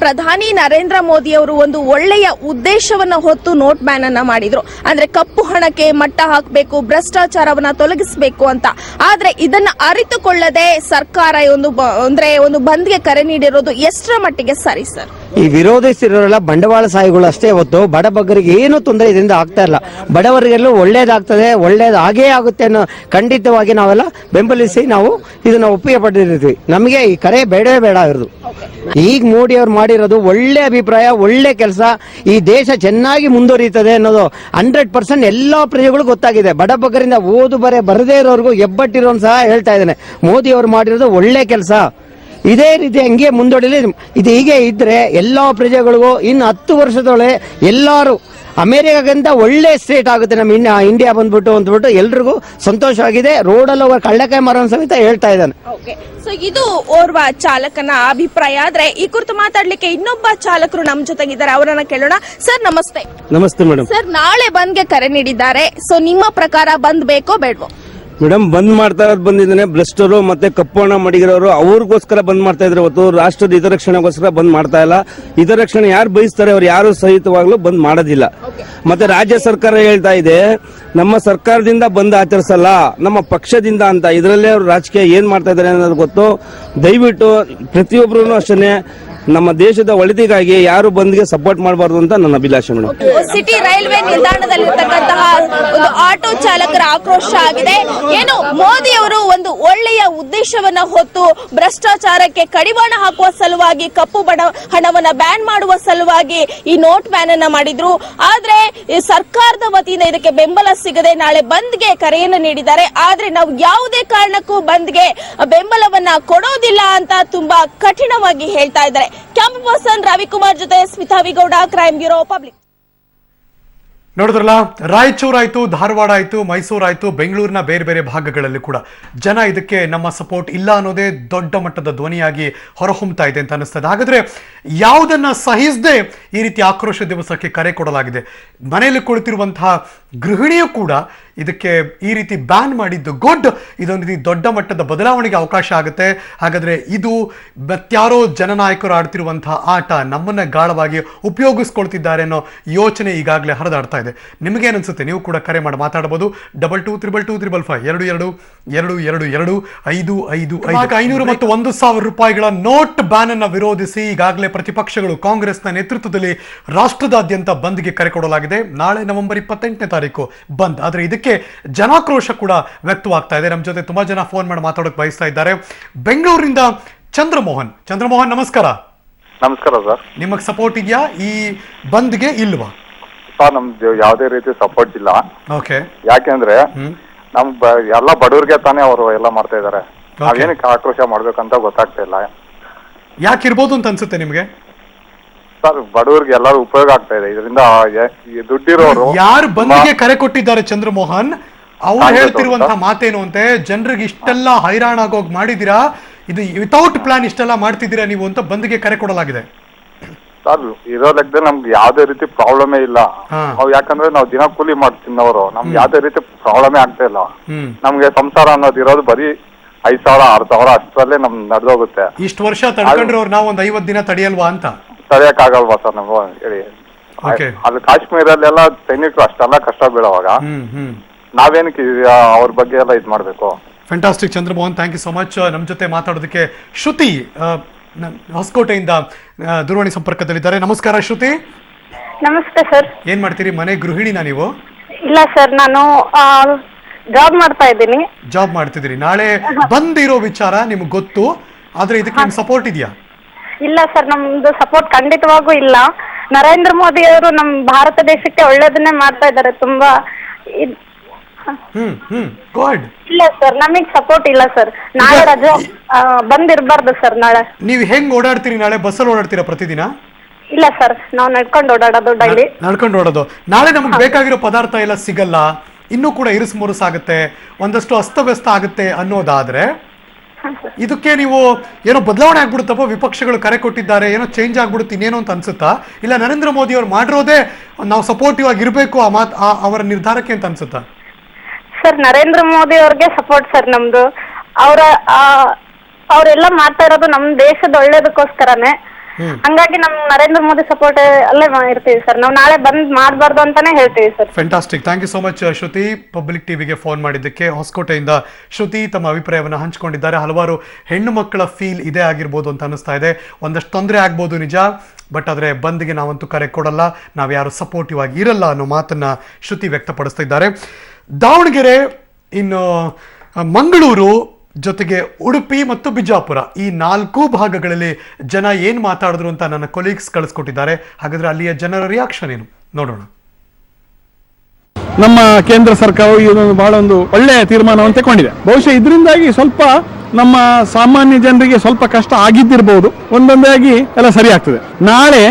ಪ್ರಧಾನಿ ನರೇಂದ್ರ ಮೋದಿ ಅವರು ಒಂದು ಒಳ್ಳೆಯ ಉದ್ದೇಶವನ್ನ ಹೊತ್ತು ನೋಟ್ ಬ್ಯಾನ್ ಅನ್ನ ಮಾಡಿದ್ರು. ಅಂದ್ರೆ ಕಪ್ಪು ಹಣಕ್ಕೆ ಮಟ್ಟ ಹಾಕಬೇಕು, ಭ್ರಷ್ಟಾಚಾರವನ್ನ ತೊಲಗಿಸಬೇಕು ಅಂತ. ಆದ್ರೆ ಇದನ್ನ ಅರಿತುಕೊಳ್ಳದೆ ಸರ್ಕಾರ ಒಂದು ಬಂದ್ಗೆ ಕರೆ ನೀಡಿರೋದು ಎಷ್ಟರ ಮಟ್ಟಿಗೆ ಸರಿ ಸರ್? ಈ ವಿರೋಧಿಸಿರೋರೆಲ್ಲ ಬಂಡವಾಳ ಸಾಯಿಗಳು ಅಷ್ಟೇ ಹೊತ್ತು ಬಡಬಗ್ಗರಿಗೆ ಏನು ತೊಂದರೆ ಇದರಿಂದ ಆಗ್ತಾ ಇಲ್ಲ. ಬಡವರಿಗೆಲ್ಲೂ ಒಳ್ಳೇದಾಗ್ತದೆ, ಒಳ್ಳೇದಾಗೇ ಆಗುತ್ತೆ ಅನ್ನೋ ಖಂಡಿತವಾಗಿ ನಾವೆಲ್ಲ ಬೆಂಬಲಿಸಿ ನಾವು ಇದನ್ನ ಒಪ್ಪಿಗೆ ಪಡೆದಿರ್ತೀವಿ. ನಮಗೆ ಈ ಕರೆ ಬೇಡವೇ ಬೇಡ ಇರೋದು. ಈಗ ಮೋದಿ ಅವರು ಮಾಡಿರೋದು ಒಳ್ಳೆ ಅಭಿಪ್ರಾಯ, ಒಳ್ಳೆ ಕೆಲಸ. ಈ ದೇಶ ಚೆನ್ನಾಗಿ ಮುಂದುವರಿಯುತ್ತದೆ ಅನ್ನೋದು 100% ಎಲ್ಲಾ ಪ್ರಜೆಗಳು ಗೊತ್ತಾಗಿದೆ. ಬಡಬಗ್ಗರಿಂದ ಓದು ಬರದೇ ಇರೋರ್ಗೂ ಹೆಬ್ಬಟ್ಟಿರೋನ್ ಸಹ ಹೇಳ್ತಾ ಇದ್ದೇನೆ, ಮೋದಿ ಅವರು ಮಾಡಿರೋದು ಒಳ್ಳೆ ಕೆಲಸ. ಇದೇ ರೀತಿ ಹಂಗೆ ಮುಂದೂಡಲಿ. ಇದು ಹೀಗೆ ಇದ್ರೆ ಎಲ್ಲಾ ಪ್ರಜೆಗಳಿಗೂ ಇನ್ನು 10 ವರ್ಷದೊಳಗೆ ಎಲ್ಲಾರು ಅಮೆರಿಕಾಗಿಂತ ಒಳ್ಳೆ ಸ್ಟೇಟ್ ಆಗುತ್ತೆ ನಮ್ಮ ಇಂಡಿಯಾ ಬಂದ್ಬಿಟ್ಟು ಎಲ್ರಿಗೂ ಸಂತೋಷವಾಗಿದೆ. ರೋಡಲ್ಲಿ ಹೋಗೋ ಕಳ್ಳಕಾಯಿ ಮಾರೋನ್ ಸಮೇತ ಹೇಳ್ತಾ ಇದ್ದಾನೆ. ಸೊ ಇದು ಓರ್ವ ಚಾಲಕನ ಅಭಿಪ್ರಾಯ. ಆದ್ರೆ ಈ ಕುರಿತು ಮಾತಾಡ್ಲಿಕ್ಕೆ ಇನ್ನೊಬ್ಬ ಚಾಲಕರು ನಮ್ ಜೊತೆಗಿದ್ದಾರೆ, ಅವರನ್ನ ಕೇಳೋಣ. ಸರ್ ನಮಸ್ತೆ. ನಮಸ್ತೆ ಮೇಡಮ್. ಸರ್ ನಾಳೆ ಬಂದ್ಗೆ ಕರೆ ನೀಡಿದ್ದಾರೆ. ಸೊ ನಿಮ್ಮ ಪ್ರಕಾರ ಬಂದ್ ಬೇಕೋ ಬೇಡವೋ? ಮೇಡಮ್, ಬಂದ್ ಮಾಡ್ತಾ ಇರೋದು ಬಂದಿದ್ದಾನೆ ಭ್ರಷ್ಟರು ಮತ್ತೆ ಕಪ್ಪು ಹಣ ಮಡಿಗಿರೋರು, ಅವ್ರಿಗೋಸ್ಕರ ಬಂದ್ ಮಾಡ್ತಾ ಇದ್ರೆ ಹೊತ್ತು ರಾಷ್ಟ್ರದ ಹಿತರಕ್ಷಣೆಗೋಸ್ಕರ ಬಂದ್ ಮಾಡ್ತಾ ಇಲ್ಲ. ಹಿತರಕ್ಷಣೆ ಯಾರು ಬಯಸ್ತಾರೆ ಅವ್ರು ಯಾರು ಸಹಿತವಾಗ್ಲೂ ಬಂದ್ ಮಾಡೋದಿಲ್ಲ. ಮತ್ತೆ ರಾಜ್ಯ ಸರ್ಕಾರ ಹೇಳ್ತಾ ಇದೆ ನಮ್ಮ ಸರ್ಕಾರದಿಂದ ಬಂದ್ ಆಚರಿಸಲ್ಲ, ನಮ್ಮ ಪಕ್ಷದಿಂದ ಅಂತ. ಇದರಲ್ಲೇ ಅವ್ರು ರಾಜಕೀಯ ಏನ್ ಮಾಡ್ತಾ ಇದಾರೆ ಅನ್ನೋದು ಗೊತ್ತು. ದಯವಿಟ್ಟು ಪ್ರತಿಯೊಬ್ರು ಅಷ್ಟೇ ನಮ್ಮ ದೇಶದ ಒಳಿತಿಗಾಗಿ ಯಾರು ಬಂದ್ಗೆ ಸಪೋರ್ಟ್ ಮಾಡಬಾರ್ದು ಅಂತ ನನ್ನ ಅಭಿಲಾಷೆ ಮೇಡಮ್. ಸಿಟಿ ರೈಲ್ವೆ ನಿಲ್ದಾಣದಲ್ಲಿರ್ತಕ್ಕಂತಹ ಒಂದು ಆಟೋ ಚಾಲಕರ ಆಕ್ರೋಶ ಆಗಿದೆ. ಏನು ಮೋದಿ ಅವರು ಒಂದು ಒಳ್ಳೆಯ ಉದ್ದೇಶವನ್ನ ಹೊತ್ತು ಭ್ರಷ್ಟಾಚಾರಕ್ಕೆ ಕಡಿವಾಣ ಹಾಕುವ ಸಲುವಾಗಿ, ಕಪ್ಪು ಹಣವನ್ನ ಬ್ಯಾನ್ ಮಾಡುವ ಸಲುವಾಗಿ ಈ ನೋಟ್ ಬ್ಯಾನ್ ಅನ್ನ ಮಾಡಿದ್ರು. ಆದ್ರೆ ಸರ್ಕಾರದ ವತಿಯಿಂದ ಇದಕ್ಕೆ ಬೆಂಬಲ ಸಿಗದೆ ನಾಳೆ ಬಂದ್ಗೆ ಕರೆಯನ್ನು ನೀಡಿದ್ದಾರೆ. ಆದ್ರೆ ನಾವು ಯಾವುದೇ ಕಾರಣಕ್ಕೂ ಬಂದ್ಗೆ ಬೆಂಬಲವನ್ನ ಕೊಡೋದಿಲ್ಲ ಅಂತ ತುಂಬಾ ಕಠಿಣವಾಗಿ ಹೇಳ್ತಾ ಇದ್ದಾರೆ. ಕ್ಯಾಮ್ರಾ ಪರ್ಸನ್ ರವಿಕುಮಾರ್ ಜೊತೆ ಸ್ಮಿತಾ ವಿಗೌಡ, ಕ್ರೈಮ್ ಬ್ಯೂರೋ, ಪಬ್ಲಿಕ್. ನೋಡಿದ್ರಲ್ಲ, ರಾಯಚೂರಾಯ್ತು, ಧಾರವಾಡ ಆಯ್ತು, ಮೈಸೂರಾಯ್ತು, ಬೆಂಗಳೂರಿನ ಬೇರೆ ಬೇರೆ ಭಾಗಗಳಲ್ಲಿ ಕೂಡ ಜನ ಇದಕ್ಕೆ ನಮ್ಮ ಸಪೋರ್ಟ್ ಇಲ್ಲ ಅನ್ನೋದೇ ದೊಡ್ಡ ಮಟ್ಟದ ಧ್ವನಿಯಾಗಿ ಹೊರಹೊಮ್ಮತಾ ಇದೆ ಅಂತ ಅನಿಸ್ತದೆ. ಹಾಗಾದ್ರೆ ಯಾವುದನ್ನ ಸಹಿಸದೆ ಈ ರೀತಿ ಆಕ್ರೋಶ ದಿವಸಕ್ಕೆ ಕರೆ ಕೊಡಲಾಗಿದೆ. ಮನೆಯಲ್ಲಿ ಕುಳಿತಿರುವಂತಹ ಗೃಹಿಣಿಯೂ ಕೂಡ ಇದಕ್ಕೆ ಈ ರೀತಿ ಬ್ಯಾನ್ ಮಾಡಿದ್ದು ಗುಡ್. ಇದೊಂದು ರೀತಿ ದೊಡ್ಡ ಮಟ್ಟದ ಬದಲಾವಣೆಗೆ ಅವಕಾಶ ಆಗುತ್ತೆ. ಹಾಗಾದ್ರೆ ಇದು ಮತ್ಯಾರೋ ಜನನಾಯಕರು ಆಡ್ತಿರುವಂತಹ ಆಟ, ನಮ್ಮನ್ನ ಗಾಢವಾಗಿ ಉಪಯೋಗಿಸ್ಕೊಳ್ತಿದ್ದಾರೆ ಅನ್ನೋ ಯೋಚನೆ ಈಗಾಗಲೇ ಹರಿದಾಡ್ತಾ ಇದೆ. ನಿಮಗೇನನ್ಸುತ್ತೆ? ನೀವು ಕೂಡ ಕರೆ ಮಾಡಿ ಮಾತಾಡಬಹುದು. 222225 500 ಮತ್ತು 1,000 ರೂಪಾಯಿಗಳ ನೋಟ್ ಬ್ಯಾನ್ ಅನ್ನ ವಿರೋಧಿಸಿ ಈಗಾಗಲೇ ಪ್ರತಿಪಕ್ಷಗಳು ಕಾಂಗ್ರೆಸ್ನ ನೇತೃತ್ವದಲ್ಲಿ ರಾಷ್ಟ್ರದಾದ್ಯಂತ ಬಂದ್ಗೆ ಕರೆ ಕೊಡಲಾಗಿದೆ. ನಾಳೆ ನವೆಂಬರ್ 28ನೇ ತಾರೀಕು ಬಂದ್. ಆದ್ರೆ ಇದಕ್ಕೆ ಜನಾಕ್ರೋಶ ಕೂಡ ವ್ಯಕ್ತವಾಗ್ತಾ ಇದೆ. ನಮ್ಮ ಜೊತೆ ತುಂಬಾ ಜನ ಫೋನ್ ಮಾಡಿ ಮಾತಾಡೋಕೆ ಬಯಸ್ತಾ ಇದ್ದಾರೆ. ಬೆಂಗಳೂರಿನಿಂದ ಚಂದ್ರಮೋಹನ್. ಚಂದ್ರಮೋಹನ್ ನಮಸ್ಕಾರ. ನಮಸ್ಕಾರ ಸರ್. ನಿಮಗೆ ಸಪೋರ್ಟ್ ಇದೆಯಾ ಈ ಬಂದ್ಗೆ ಇಲ್ವಾ? ಸರ್ ನಮ್ದು ಯಾವುದೇ ರೀತಿ ಸಪೋರ್ಟ್ ಇಲ್ಲ. ಓಕೆ. ಯಾಕೆಂದ್ರೆ ನಮ್ ಎಲ್ಲ ಬಡವರಿಗೆ ತಾನೇ ಅವರು ಎಲ್ಲ ಮಾಡ್ತಾ ಇದಾರೆ. ನಾವೇನಕ್ಕೆ ಆಕ್ರೋಶ ಮಾಡ್ಬೇಕಂತ ಗೊತ್ತಾಗ್ತಾ ಇಲ್ಲ. ಯಾಕಿರ್ಬೋದು ಅಂತ ಅನ್ಸುತ್ತೆ ನಿಮ್ಗೆ? ಸರ್ ಬಡವರಿಗೆ ಎಲ್ಲರೂ ಉಪಯೋಗ ಆಗ್ತಾ ಇದೆ ಇದರಿಂದ. ದುಡ್ಡಿರೋರು ಯಾರು ಬಂದ್ಗೆ ಕರೆ ಕೊಟ್ಟಿದ್ದಾರೆ ಚಂದ್ರಮೋಹನ್ ಅವ್ರು ಹೇಳ್ತಿರುವಂತ ಮಾತೇನು ಅಂತೆ, ಜನರಿಗೆ ಇಷ್ಟೆಲ್ಲ ಹೈರಾಣ ಆಗೋಗಿ ಮಾಡಿದೀರಾ, ಇದು ವಿತೌಟ್ ಪ್ಲಾನ್ ಇಷ್ಟೆಲ್ಲ ಮಾಡ್ತಿದ್ದೀರಾ ನೀವು ಅಂತ ಬಂದ್ಗೆ ಕರೆ ಕೊಡಲಾಗಿದೆ. ಸರ್ ಇರೋ ಲೆಕ್ಕದಲ್ಲಿ ನಮ್ಗೆ ಯಾವ್ದೇ ರೀತಿ ಪ್ರಾಬ್ಲಮೇ ಇಲ್ಲ. ನಾವು ಯಾಕಂದ್ರೆ ನಾವು ದಿನ ಕೂಲಿ ಮಾಡ್ತಿದ್ದವರು, ನಮ್ಗೆ ಯಾವ್ದೇ ರೀತಿ ಪ್ರಾಬ್ಲಮೇ ಆಗ್ತಾ ಇಲ್ಲ. ನಮ್ಗೆ ಸಂಸಾರ ಅನ್ನೋದು ಇರೋದು ಬರೀ 5,000 6,000 ಅಷ್ಟರಲ್ಲೇ ನಮ್ ನಡೆದೋಗುತ್ತೆ. ಇಷ್ಟು ವರ್ಷ ತಡ್ಕೊಂಡ್ರವ್ರು ನಾವು ಒಂದು 50 ದಿನ ತಡೆಯಲ್ವಾ ಅಂತ ಸರಿಯಕ್ಕಾಗಲ್ವಾ ಸರ್ ನಮ್ಗೆ ಹೇಳಿ. ಅಲ್ಲಿ ಕಾಶ್ಮೀರಲ್ಲೆಲ್ಲ ಸೈನಿಕರು ಅಷ್ಟೆಲ್ಲ ಕಷ್ಟ ಬೀಳೋವಾಗ ನಾವೇನಕ್ಕೆ ಅವ್ರ ಬಗ್ಗೆ ಎಲ್ಲ ಇದ್ ಮಾಡ್ಬೇಕು. Fantastic Chandramohan, thank you so much ನಮ್ಮ ಜೊತೆ ಮಾತಾಡೋದಕ್ಕೆ. ಶ್ರುತಿ ಹೊಸಕೋಟೆಯಿಂದ ದೂರವಾಣಿ ಸಂಪರ್ಕದಲ್ಲಿದ್ದಾರೆ. ನಮಸ್ಕಾರ ಶ್ರುತಿ. ನಮಸ್ತೆ ಸರ್. ಏನ್ ಮಾಡ್ತೀರಿ? ಮನೆ ಗೃಹಿಣಿನಾ ನೀವು? ಇಲ್ಲ ಸರ್, ನಾನು ಜಾಬ್ ಮಾಡ್ತಾ ಇದ್ದೀನಿ. ಜಾಬ್ ಮಾಡ್ತಿದ್ದೀರಿ. ನಾಳೆ ಬಂದಿರೋ ವಿಚಾರ ನಿಮ್ಗೆ ಗೊತ್ತು, ಆದ್ರೆ ಇದಕ್ಕೆ ನಿಮ್ ಸಪೋರ್ಟ್ ಇದೆಯಾ? ಇಲ್ಲ ಸರ್, ನಮ್ದು ಸಪೋರ್ಟ್ ಖಂಡಿತವಾಗೂ ಇಲ್ಲ. ನರೇಂದ್ರ ಮೋದಿ ಅವರು ನಮ್ಮ ಭಾರತ ದೇಶಕ್ಕೆ ಒಳ್ಳೇದನ್ನೇ ಮಾಡ್ತಾ ಇದ್ದಾರೆ ತುಂಬಾ. ಇಲ್ಲ ಸರ್, ನಮಗ್ ಸಪೋರ್ಟ್ ಇಲ್ಲ ಸರ್. ನಾಳೆ ರಜೆ ಬಂದಿರಬಾರ್ದು ಸರ್. ನಾಳೆ ನೀವು ಹೆಂಗ್ ಓಡಾಡ್ತೀರಿ? ನಾಳೆ ಬಸ್ಸಲ್ಲಿ ಓಡಾಡ್ತೀರಾ ಪ್ರತಿದಿನ? ಇಲ್ಲ ಸರ್, ನಾವು ನಡ್ಕೊಂಡು ಓಡಾಡೋದು ಡೈಲಿ. ನಡ್ಕೊಂಡು ಓಡೋದು. ನಾಳೆ ನಮ್ಗೆ ಬೇಕಾಗಿರೋ ಪದಾರ್ಥ ಎಲ್ಲ ಸಿಗಲ್ಲ, ಇನ್ನೂ ಕೂಡ ಇರುಸು ಮುರುಸಾಗುತ್ತೆ, ಒಂದಷ್ಟು ಅಸ್ತವ್ಯಸ್ತ ಆಗುತ್ತೆ ಅನ್ನೋದಾದ್ರೆ ಇದಕ್ಕೆ ನೀವು ಏನೋ ಬದಲಾವಣೆ ಆಗ್ಬಿಡುತ್ತಪ್ಪ, ವಿಪಕ್ಷಗಳು ಕರೆ ಕೊಟ್ಟಿದ್ದಾರೆ, ಏನೋ ಚೇಂಜ್ ಆಗ್ಬಿಡುತ್ತೆ ಇನ್ನೇನೋ ಅಂತ ಅನ್ಸುತ್ತಾ? ಇಲ್ಲ ನರೇಂದ್ರ ಮೋದಿ ಅವ್ರು ಮಾಡಿರೋದೇ ನಾವು ಸಪೋರ್ಟಿವ್ ಆಗಿರ್ಬೇಕು ಅವರ ನಿರ್ಧಾರಕ್ಕೆ ಅಂತ ಅನ್ಸುತ್ತಾ? ಸರ್, ನರೇಂದ್ರ ಮೋದಿ ಅವ್ರಿಗೆ ಸಪೋರ್ಟ್ ಸರ್ ನಮ್ದು. ಅವರೆಲ್ಲ ಮಾಡ್ತಾ ಇರೋದು ನಮ್ ದೇಶದ ಒಳ್ಳೇದಕ್ಕೋಸ್ಕರನೇ. ಹಂಗಾಗಿ ನಮ್ ನರೇಂದ್ರ ಮೋದಿ ಸಪೋರ್ಟ್ ಅಲ್ಲೇ ಇರ್ತೀವಿ ಸರ್. ನಾವು ನಾಳೆ ಬಂದ್ ಮಾಡಬಾರ್ದು ಅಂತಾನೆ ಹೇಳ್ತೀವಿ sir. Fantastic, thank you so much Shruti. Public ಟಿವಿಗೆ ಫೋನ್ ಮಾಡಿದ್ದಕ್ಕೆ. ಹೊಸಕೋಟೆಯಿಂದ ಶ್ರುತಿ ತಮ್ಮ ಅಭಿಪ್ರಾಯವನ್ನು ಹಂಚಿಕೊಂಡಿದ್ದಾರೆ. ಹಲವಾರು ಹೆಣ್ಣು ಮಕ್ಕಳ ಫೀಲ್ ಇದೇ ಆಗಿರ್ಬೋದು ಅಂತ ಅನಿಸ್ತಾ ಇದೆ. ಒಂದಷ್ಟು ತೊಂದರೆ ಆಗ್ಬೋದು ನಿಜ, ಬಟ್ ಆದರೆ ಬಂದ್ಗೆ ನಾವಂತೂ ಕರೆ ಕೊಡಲ್ಲ, ನಾವು ಯಾರು ಸಪೋರ್ಟಿವ್ ಆಗಿ ಇರಲ್ಲ ಅನ್ನೋ ಮಾತನ್ನ ಶ್ರುತಿ ವ್ಯಕ್ತಪಡಿಸ್ತಾ ಇದ್ದಾರೆ. ದಾವಣಗೆರೆ, ಇನ್ನು ಮಂಗಳೂರು, ಜೊತೆಗೆ ಉಡುಪಿ ಮತ್ತು ಬಿಜಾಪುರ, ಈ 4 ಭಾಗಗಳಲ್ಲಿ ಜನ ಏನ್ ಮಾತಾಡಿದ್ರು ಅಂತ ನನ್ನ ಕೊಲೀಗ್ಸ್ ಕಳಿಸ್ಕೊಟ್ಟಿದ್ದಾರೆ. ಹಾಗಾದ್ರೆ ಅಲ್ಲಿಯ ಜನರ ರಿಯಾಕ್ಷನ್ ಏನು ನೋಡೋಣ. ನಮ್ಮ ಕೇಂದ್ರ ಸರ್ಕಾರವು ಇದೊಂದು ಬಹಳ ಒಂದು ಒಳ್ಳೆಯ ತೀರ್ಮಾನವನ್ನು ತಗೊಂಡಿದೆ. ಬಹುಶಃ ಇದರಿಂದಾಗಿ ಸ್ವಲ್ಪ ನಮ್ಮ ಸಾಮಾನ್ಯ ಜನರಿಗೆ ಸ್ವಲ್ಪ ಕಷ್ಟ ಆಗಿದ್ದಿರಬಹುದು, ಒಂದೊಂದಾಗಿ ಎಲ್ಲ ಸರಿ ಆಗ್ತದೆ. ನಾಳೆ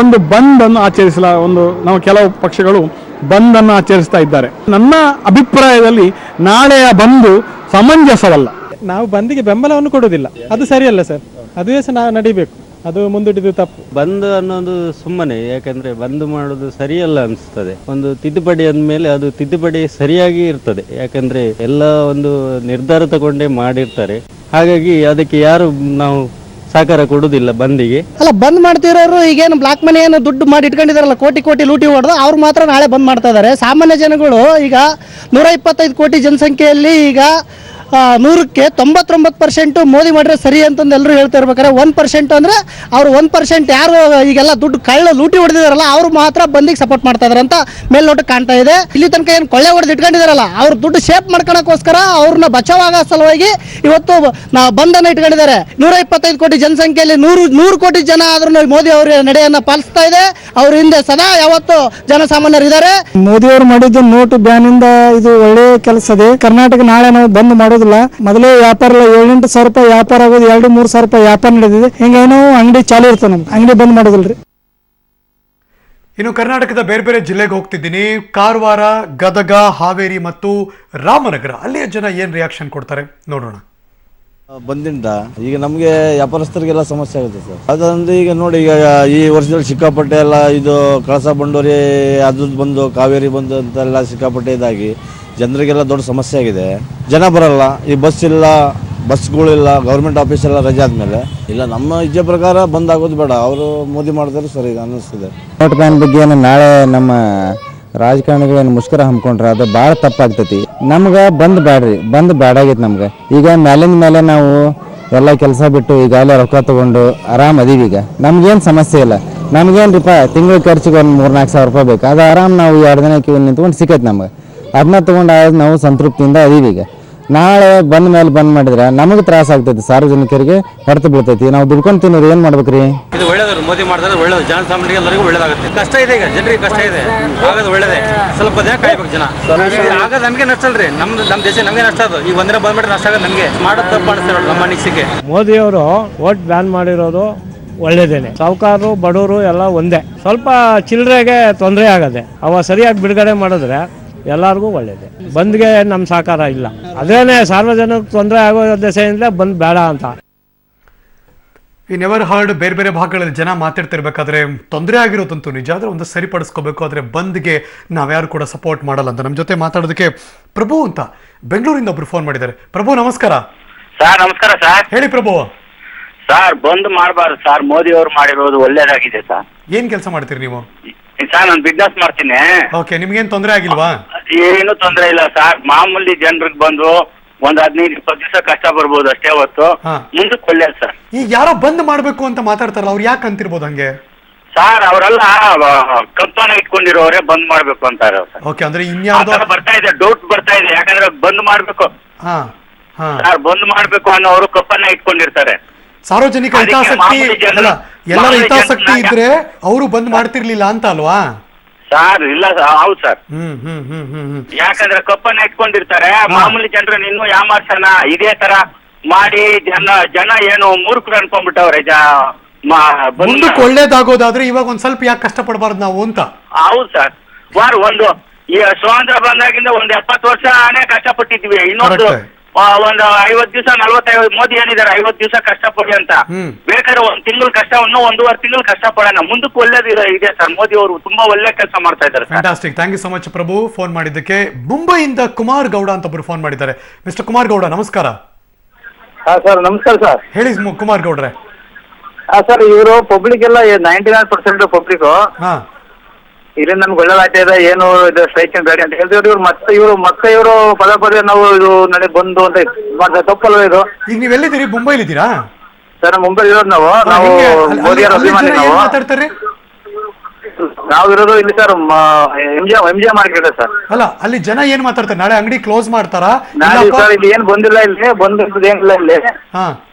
ಒಂದು ಬಂದ್ ಅನ್ನು ನಾವು ಕೆಲವು ಪಕ್ಷಗಳು ಬಂದ್ ಅನ್ನು ಆಚರಿಸ್ತಾ ಇದ್ದಾರೆ. ನನ್ನ ಅಭಿಪ್ರಾಯದಲ್ಲಿ ನಾಳೆಯ ಬಂದು ಸಮಂಜಸವಲ್ಲ. ನಾವು ಬಂದಿಗೆ ಬೆಂಬಲವನ್ನು ಕೊಡುವುದಿಲ್ಲ, ಅದು ಸರಿಯಲ್ಲ ಸರ್. ಅದುವೇ ಸಹ ನಾವು ನಡಿಬೇಕು, ಅದು ಮುಂದೂಡಿದ್ದು ತಪ್ಪು. ಬಂದ್ ಅನ್ನೋದು ಸುಮ್ಮನೆ, ಯಾಕಂದ್ರೆ ಬಂದ್ ಮಾಡೋದು ಸರಿಯಲ್ಲ ಅನಿಸ್ತದೆ. ಒಂದು ತಿದ್ದುಪಡಿ ಅಂದಮೇಲೆ ಅದು ತಿದ್ದುಪಡಿ ಸರಿಯಾಗಿ ಇರ್ತದೆ, ಯಾಕಂದ್ರೆ ಎಲ್ಲ ಒಂದು ನಿರ್ಧಾರ ತಗೊಂಡೇ ಮಾಡಿರ್ತಾರೆ. ಹಾಗಾಗಿ ಅದಕ್ಕೆ ಯಾರು ನಾವು ಸಹಕಾರ ಕೊಡುವುದಿಲ್ಲ ಬಂದಿಗೆ. ಅಲ್ಲ, ಬಂದ್ ಮಾಡ್ತಿರೋರು ಈಗೇನು ಬ್ಲಾಕ್ ಮನಿ ಏನು ದುಡ್ಡು ಮಾಡಿ ಇಟ್ಕೊಂಡಿದಾರಲ್ಲ, ಕೋಟಿ ಲೂಟಿ ಹೊಡೆದು ಅವ್ರು ಮಾತ್ರ ನಾಳೆ ಬಂದ್ ಮಾಡ್ತಾ ಇದ್ದಾರೆ. ಸಾಮಾನ್ಯ ಜನಗಳು ಈಗ 125 ಕೋಟಿ ಜನಸಂಖ್ಯೆಯಲ್ಲಿ ಈಗ 100ಕ್ಕೆ 99% ಮೋದಿ ಮಾಡಿದ್ರೆ ಸರಿ ಅಂತಂದು ಎಲ್ಲರೂ ಹೇಳ್ತಾ ಇರ್ಬೇಕಾದ್ರೆ 1% ಅಂದ್ರೆ ಅವ್ರು 1% ಯಾರು ಈಗೆಲ್ಲ ದುಡ್ಡು ಲೂಟಿ ಹೊಡೆದಿದಾರಲ್ಲ ಅವ್ರು ಮಾತ್ರ ಬಂದಿಗೆ ಸಪೋರ್ಟ್ ಮಾಡ್ತಾ ಇದಾರೆ ಅಂತ ಮೇಲ್ನೋಟಕ್ಕೆ ಕಾಣ್ತಾ ಇದೆ. ಇಲ್ಲಿ ತನಕ ಏನು ಕೊಳ್ಳೆ ಹೊಡೆದು ಇಟ್ಕೊಂಡಿದಾರಲ್ಲ ಅವ್ರು ದುಡ್ಡು ಶೇಪ್ ಮಾಡ್ಕೊಳಕ್ಕೋಸ್ಕರ ಅವ್ರನ್ನ ಬಚಾವಾಗೋ ಸಲುವಾಗಿ ಇವತ್ತು ಬಂದನ್ನ ಇಟ್ಕೊಂಡಿದ್ದಾರೆ. 125 ಕೋಟಿ ಜನಸಂಖ್ಯೆಯಲ್ಲಿ 100 ಕೋಟಿ ಜನ ಆದ್ರೂ ಮೋದಿ ಅವರ ನಡೆಯನ್ನ ಪಾಲಿಸ್ತಾ ಇದೆ. ಅವ್ರ ಹಿಂದೆ ಸದಾ ಯಾವತ್ತು ಜನಸಾಮಾನ್ಯರು ಇದ್ದಾರೆ. ಮೋದಿ ಅವರು ಮಾಡಿದ್ದು ನೋಟು ಬ್ಯಾನ್ ಇಂದ ಇದು ಒಳ್ಳೆ ಕೆಲಸ ಇದೆ. ಕರ್ನಾಟಕ ನಾಳೆ ನಾವು ಬಂದ್ ಮಾಡೋದಿಲ್ಲ. ಮೊದಲೇ ವ್ಯಾಪಾರ 7-8 ಸಾವಿರ ರೂಪಾಯಿ ವ್ಯಾಪಾರ ಆಗೋದು, 2-3 ಸಾವಿರ ರೂಪಾಯಿ ವ್ಯಾಪಾರ ನಡೆದಿದೆ. ಹಿಂಗೇನೋ ಅಂಗಡಿ ಚಾಲು ಇರ್ತದೆ, ನಮ್ಗೆ ಅಂಗಡಿ ಬಂದ್ ಮಾಡೋದಿಲ್ರಿ. ಇನ್ನು ಕರ್ನಾಟಕದ ಬೇರೆ ಬೇರೆ ಜಿಲ್ಲೆಗೆ ಹೋಗ್ತಿದ್ದೀನಿ. ಕಾರವಾರ, ಗದಗ, ಹಾವೇರಿ ಮತ್ತು ರಾಮನಗರ, ಅಲ್ಲಿಯ ಜನ ಏನ್ ರಿಯಾಕ್ಷನ್ ಕೊಡ್ತಾರೆ ನೋಡೋಣ. ಬಂದಿಂದ ಈಗ ನಮಗೆ ವ್ಯಾಪಾರಸ್ಥರಿಗೆಲ್ಲ ಸಮಸ್ಯೆ ಆಗುತ್ತೆ ಸರ್. ಅದಂದ್ರೆ ಈಗ ನೋಡಿ, ಈಗ ಈ ವರ್ಷದಲ್ಲಿ ಸಿಕ್ಕಾಪಟ್ಟೆ ಎಲ್ಲ ಇದು ಕಳಸಾ ಬಂಡೂರಿ ಅದು ಬಂದು ಕಾವೇರಿ ಬಂದು ಅಂತೆಲ್ಲ ಸಿಕ್ಕಾಪಟ್ಟೆ ಇದಾಗಿ ಜನರಿಗೆಲ್ಲ ದೊಡ್ಡ ಸಮಸ್ಯೆ ಆಗಿದೆ. ಜನ ಬರಲ್ಲ, ಈ ಬಸ್ ಇಲ್ಲ, ಬಸ್ಗಳಿಲ್ಲ, ಗೌರ್ಮೆಂಟ್ ಆಫೀಸ್ ಎಲ್ಲ ರಜೆ ಆದ್ಮೇಲೆ ಇಲ್ಲ. ನಮ್ಮ ಇಜ್ಜೆ ಪ್ರಕಾರ ಬಂದ್ ಆಗೋದು ಬೇಡ, ಅವರು ಮೋದಿ ಮಾಡಿದ್ರೆ ಸರಿ ಅನ್ನಿಸ್ತದೆ. ನೋಟ್ ಬ್ಯಾನ್ ಬಗ್ಗೆ ಏನು ನಾಳೆ ನಮ್ಮ ರಾಜಕಾರಣಿಗಳು ಏನು ಮುಷ್ಕರ ಹಮ್ಮಿಕೊಂಡ್ರೆ ಅದು ಭಾಳ ತಪ್ಪಾಗ್ತೈತಿ. ನಮ್ಗೆ ಬಂದ್ ಬ್ಯಾಡ್ರಿ, ಬಂದ್ ಬ್ಯಾಡಾಗೈತಿ ನಮ್ಗೆ. ಈಗ ಮೇಲಿಂದ ಮೇಲೆ ನಾವು ಎಲ್ಲ ಕೆಲಸ ಬಿಟ್ಟು ಈಗಾಗಲೇ ರೊಕ್ಕ ತಗೊಂಡು ಆರಾಮ್ ಅದೀವಿ. ಈಗ ನಮ್ಗೇನು ಸಮಸ್ಯೆ ಇಲ್ಲ. ನಮ್ಗೇನ್ರಿಪ್ಪ ತಿಂಗಳ ಖರ್ಚಿಗೆ ಒಂದು 3-4 ಸಾವಿರ ರೂಪಾಯಿ ಬೇಕು, ಅದು ಆರಾಮ್ ನಾವು 2 ದಿನ ಕ್ಯೂ ನಿಂತ್ಕೊಂಡು ಸಿಕ್ಕೈತೆ ನಮ್ಗೆ. ಅದನ್ನ ತೊಗೊಂಡು ನಾವು ಸಂತೃಪ್ತಿಯಿಂದ ಅದೀವಿ. ಈಗ ನಾಳೆ ಬಂದ ಮೇಲೆ ಬಂದ್ ಮಾಡಿದ್ರೆ ನಮಗೆ ತ್ರಾಸ ಆಗ್ತೈತಿ, ಸಾರ್ವಜನಿಕರಿಗೆ ಹೊರತು ಬೀಳ್ತೈತಿ. ನಾವು ದುಡ್ಕೊಂಡು ತಿನ್ನೋರು ಏನ್ ಮಾಡ್ಬೇಕ್ರಿ? ಇದು ಒಳ್ಳೇದು, ಮೋದಿ ಮಾಡಿದ್ರೆ ಒಳ್ಳೇದು, ಜನಸಾಮಾನ್ಯರಿಗೆ ಎಲ್ಲರಿಗೂ ಒಳ್ಳೇದಾಗುತ್ತೆ. ಕಷ್ಟ ಇದೆ, ಈಗ ಜನರಿಗೆ ಕಷ್ಟ ಇದೆ, ಆಗೋದು ಒಳ್ಳೇದೇ. ಸ್ವಲ್ಪ ದಿನ ಕಾಯ್ಬೇಕು ಜನ. ಆಗ ನಮಗೆ ನಷ್ಟ ಅಲ್ರಿ, ನಮ್ಮ ದೇಶ ನಮಗೆ ನಷ್ಟ. ಅದು ಈಗ ಒಂದಿನ ಬಂದ್ ಮಾಡಿದ್ರೆ ನಷ್ಟ ಆಗೋದು ನಮಗೆ. ಮಾಡೋದು ತಪ್ಪು ಅನಿಸ್ತಾರೆ ನಮ್ಮ ಅನಿಸಿಕೆ. ಮೋದಿ ಅವರು ವೋಟ್ ಬ್ಯಾನ್ ಮಾಡಿರೋದು ಒಳ್ಳೇದೇನೆ. ಸಾಹುಕಾರರು ಬಡವರು ಎಲ್ಲ ಒಂದೇ. ಸ್ವಲ್ಪ ಚಿಲ್ಲರೆಗೆ ತೊಂದರೆ ಆಗದೆ, ಅವ ಸರಿಯಾಗಿ ಬಿಡುಗಡೆ ಮಾಡಿದ್ರೆ ಎಲ್ಲರಿಗೂ ಒಳ್ಳೇದೆ. ಬಂದ್ಗೆ ನಮ್ಮ ಸಹಕಾರ ಇಲ್ಲ, ಅದೇನೇ ಸಾರ್ವಜನಿಕ ತೊಂದರೆ ಆಗೋ ದೆಸೆಯಿಂದ ಬಂದ್ ಬೇಡ ಅಂತ. ಈ ನೆವರ್ ಹರ್ಡ್ ಬೇರೆ ಬೇರೆ ಭಾಗಗಳಲ್ಲಿ ಜನ ಮಾತಾಡ್ತಿರ್ಬೇಕಾದ್ರೆ ತೊಂದರೆ ಆಗಿರೋದಂತೂ ನಿಜ, ಆದರೆ ಒಂದು ಸರಿಪಡಿಸ್ಕೋಬೇಕು. ಆದರೆ ಬಂದ್ಗೆ ನಾವ್ಯಾರು ಕೂಡ ಸಪೋರ್ಟ್ ಮಾಡಲ್ಲ ಅಂತ. ನಮ್ಮ ಜೊತೆ ಮಾತಾಡೋದಕ್ಕೆ ಪ್ರಭು ಅಂತ ಬೆಂಗಳೂರಿಂದ ಒಬ್ರು ಫೋನ್ ಮಾಡಿದ್ದಾರೆ. ಪ್ರಭು ನಮಸ್ಕಾರ. ಸರ್ ನಮಸ್ಕಾರ ಸರ್. ಹೇಳಿ ಪ್ರಭು. ಸರ್ ಬಂದ್ ಮಾಡಬಾರ್ದು ಸರ್, ಮೋದಿ ಅವರು ಮಾಡಿರೋದು ಒಳ್ಳೇದಾಗಿದೆ ಸರ್. ಏನ್ ಕೆಲಸ ಮಾಡ್ತೀರಿ ನೀವು? ಸರ್ ನಾನು ಬಿಸ್ನೆಸ್ ಮಾಡ್ತೀನಿ. ಓಕೆ, ನಿಮ್ಗೇನ್ ತೊಂದರೆ ಆಗಿಲ್ವಾ? ಏನು ತೊಂದರೆ ಇಲ್ಲ ಸರ್, ಮಾಮೂಲಿ ಜನರಿಗೆ ಬಂದು ಒಂದ್ 15-20 ದಿವಸ ಕಷ್ಟ ಬರ್ಬೋದು ಅಷ್ಟೇ ಹೊತ್ತು, ಮುಂದಕ್ಕೆ ಒಳ್ಳೇದು ಸರ್. ಈಗ ಯಾರೋ ಬಂದ್ ಮಾಡ್ಬೇಕು ಅಂತ ಮಾತಾಡ್ತಾರಲ್ಲ, ಅವ್ರು ಯಾಕೆ ಅಂತಿರ್ಬೋದು ಹಂಗೆ? ಸರ್ ಅವರೆಲ್ಲ ಕಂಪನ ಇಟ್ಕೊಂಡಿರೋರೆ ಬಂದ್ ಮಾಡ್ಬೇಕು ಅಂತಾರೆ ಸರ್. ಓಕೆ, ಅಂದ್ರೆ ಇನ್ಯಾವುದೋ ಬರ್ತಾ ಇದೆ, ಡೌಟ್ ಬರ್ತಾ ಇದೆ. ಯಾಕಂದ್ರೆ ಬಂದ್ ಮಾಡ್ಬೇಕು ಸರ್, ಬಂದ್ ಮಾಡ್ಬೇಕು ಅನ್ನೋರು ಕಪ್ಪನ್ನ ಇಟ್ಕೊಂಡಿರ್ತಾರೆ. ಸಾರ್ವಜನಿಕ ಹಿತಾಸಕ್ತಿ ಅಲ್ಲ, ಎಲ್ಲರ ಹಿತಾಸಕ್ತಿ ಇದ್ರೆ ಅವರು ಬಂದ್ ಮಾಡ್ತಿರ್ಲಿಲ್ಲ ಅಂತ ಅಲ್ವಾ ಸರ್? ಇಲ್ಲ ಹೌದು ಸರ್. ಯಾಕಂದ್ರೆ ಕಪ್ಪನ್ನ ಇಟ್ಕೊಂಡಿರ್ತಾರೆ, ಮಾಮೂಲಿ ಜನರನ್ನ ಇನ್ನೂ ಯಾಮಾರ್ಸನ ಇದೇ ತರ ಮಾಡಿ ಜನ ಏನು ಮೂರ್ಖರು ಅನ್ಕೊಂಡ್ಬಿಟ್ಟವ್ರೆ. ಮುಂದಕ್ಕೆ ಒಳ್ಳೇದಾಗೋದಾದ್ರೆ ಇವಾಗ ಒಂದ್ ಸ್ವಲ್ಪ ಯಾಕೆ ಕಷ್ಟ ಪಡಬಾರ್ದು ನಾವು ಅಂತ. ಹೌದು ಸರ್. ಒಂದು ಈ ಸ್ವಾತಂತ್ರ್ಯ ಬಂದಾಗಿಂದ ಒಂದ್ 70 ವರ್ಷನೇ ಕಷ್ಟಪಟ್ಟಿದ್ವಿ. ಇನ್ನೊಂದು ಒಂದು 50 ದಿವಸ 45 ಮೋದಿ ಏನಿದ್ದಾರೆ 50 ದಿವಸ ಕಷ್ಟಪಡಿ ಅಂತ. ಬೇಕಾದ್ರೆ ಒಂದ್ ತಿಂಗಳು ಕಷ್ಟ, 1.5 ತಿಂಗಳು ಕಷ್ಟ ಪಡೋಣ, ಮುಂದಕ್ಕೆ ಒಳ್ಳೇದು ಇದೆ ಸರ್. ಮೋದಿ ಅವರು ತುಂಬಾ ಒಳ್ಳೆ ಕೆಲಸ ಮಾಡ್ತಾ ಇದ್ದಾರೆ. Fantastic, thank you so much Prabhu phone ಮಾಡಿದ್ದಕ್ಕೆ. ಮುಂಬೈಯಿಂದ ಕುಮಾರ್ ಗೌಡ ಅಂತ ಒಬ್ರು ಫೋನ್ ಮಾಡಿದ್ದಾರೆ. ಮಿಸ್ಟರ್ ಕುಮಾರ್ ಗೌಡ ನಮಸ್ಕಾರ. ಸರ್ ನಮಸ್ಕಾರ ಸರ್. ಹೇಳಿ ಕುಮಾರ್ ಗೌಡ್ರೆ. ಸರ್ ಇವರು ಪಬ್ಲಿಕ್ ಎಲ್ಲ 99% ಪಬ್ಲಿಕ್ ಇಲ್ಲಿ ನಮ್ಗೆ ಒಳ್ಳೇದಾಗ್ತಾ ಇದೆ, ಏನು ಇದು ಸ್ಟ್ರೈಕ್ ಬೇಡ ಅಂತ ಹೇಳ್ತಿದ್ರು. ಇವ್ರು ಮತ್ತೆ ಪದೇ ನಾವು ಇದು ನಡೆ ಬಂದು ಅಂತ ಮಾಡ್ತಾರೆ, ತಪ್ಪಲ್ವ ಇದು? ಈಗ ನೀವೆಲ್ಲಿದ್ದೀರಿ? ಮುಂಬೈಲಿ ಇದ್ದೀರಾ ಸರ್? ಮುಂಬೈ ಇರೋದು ನಾವು ಮೋದಿ ಅವರ ಅಭಿಮಾನಿ. ನಾವು ಇರೋದು ಇಲ್ಲಿ ಸರ್ MJ ಮಾರ್ಕೆಟ್ ಸರ್. ಅಲ್ಲ, ಅಲ್ಲಿ ಜನ ಏನ್ ಮಾತಾಡ್ತಾರೆ? ನಾಳೆ ಅಂಗಡಿ ಕ್ಲೋಸ್ ಮಾಡ್ತಾರಾ? ಸರ್ ಇಲ್ಲಿ ಏನ್ ಬಂದಿಲ್ಲ, ಇಲ್ಲಿ ಬಂದಿರ್ತದೆ ಏನಿಲ್ಲ, ಇಲ್ಲಿ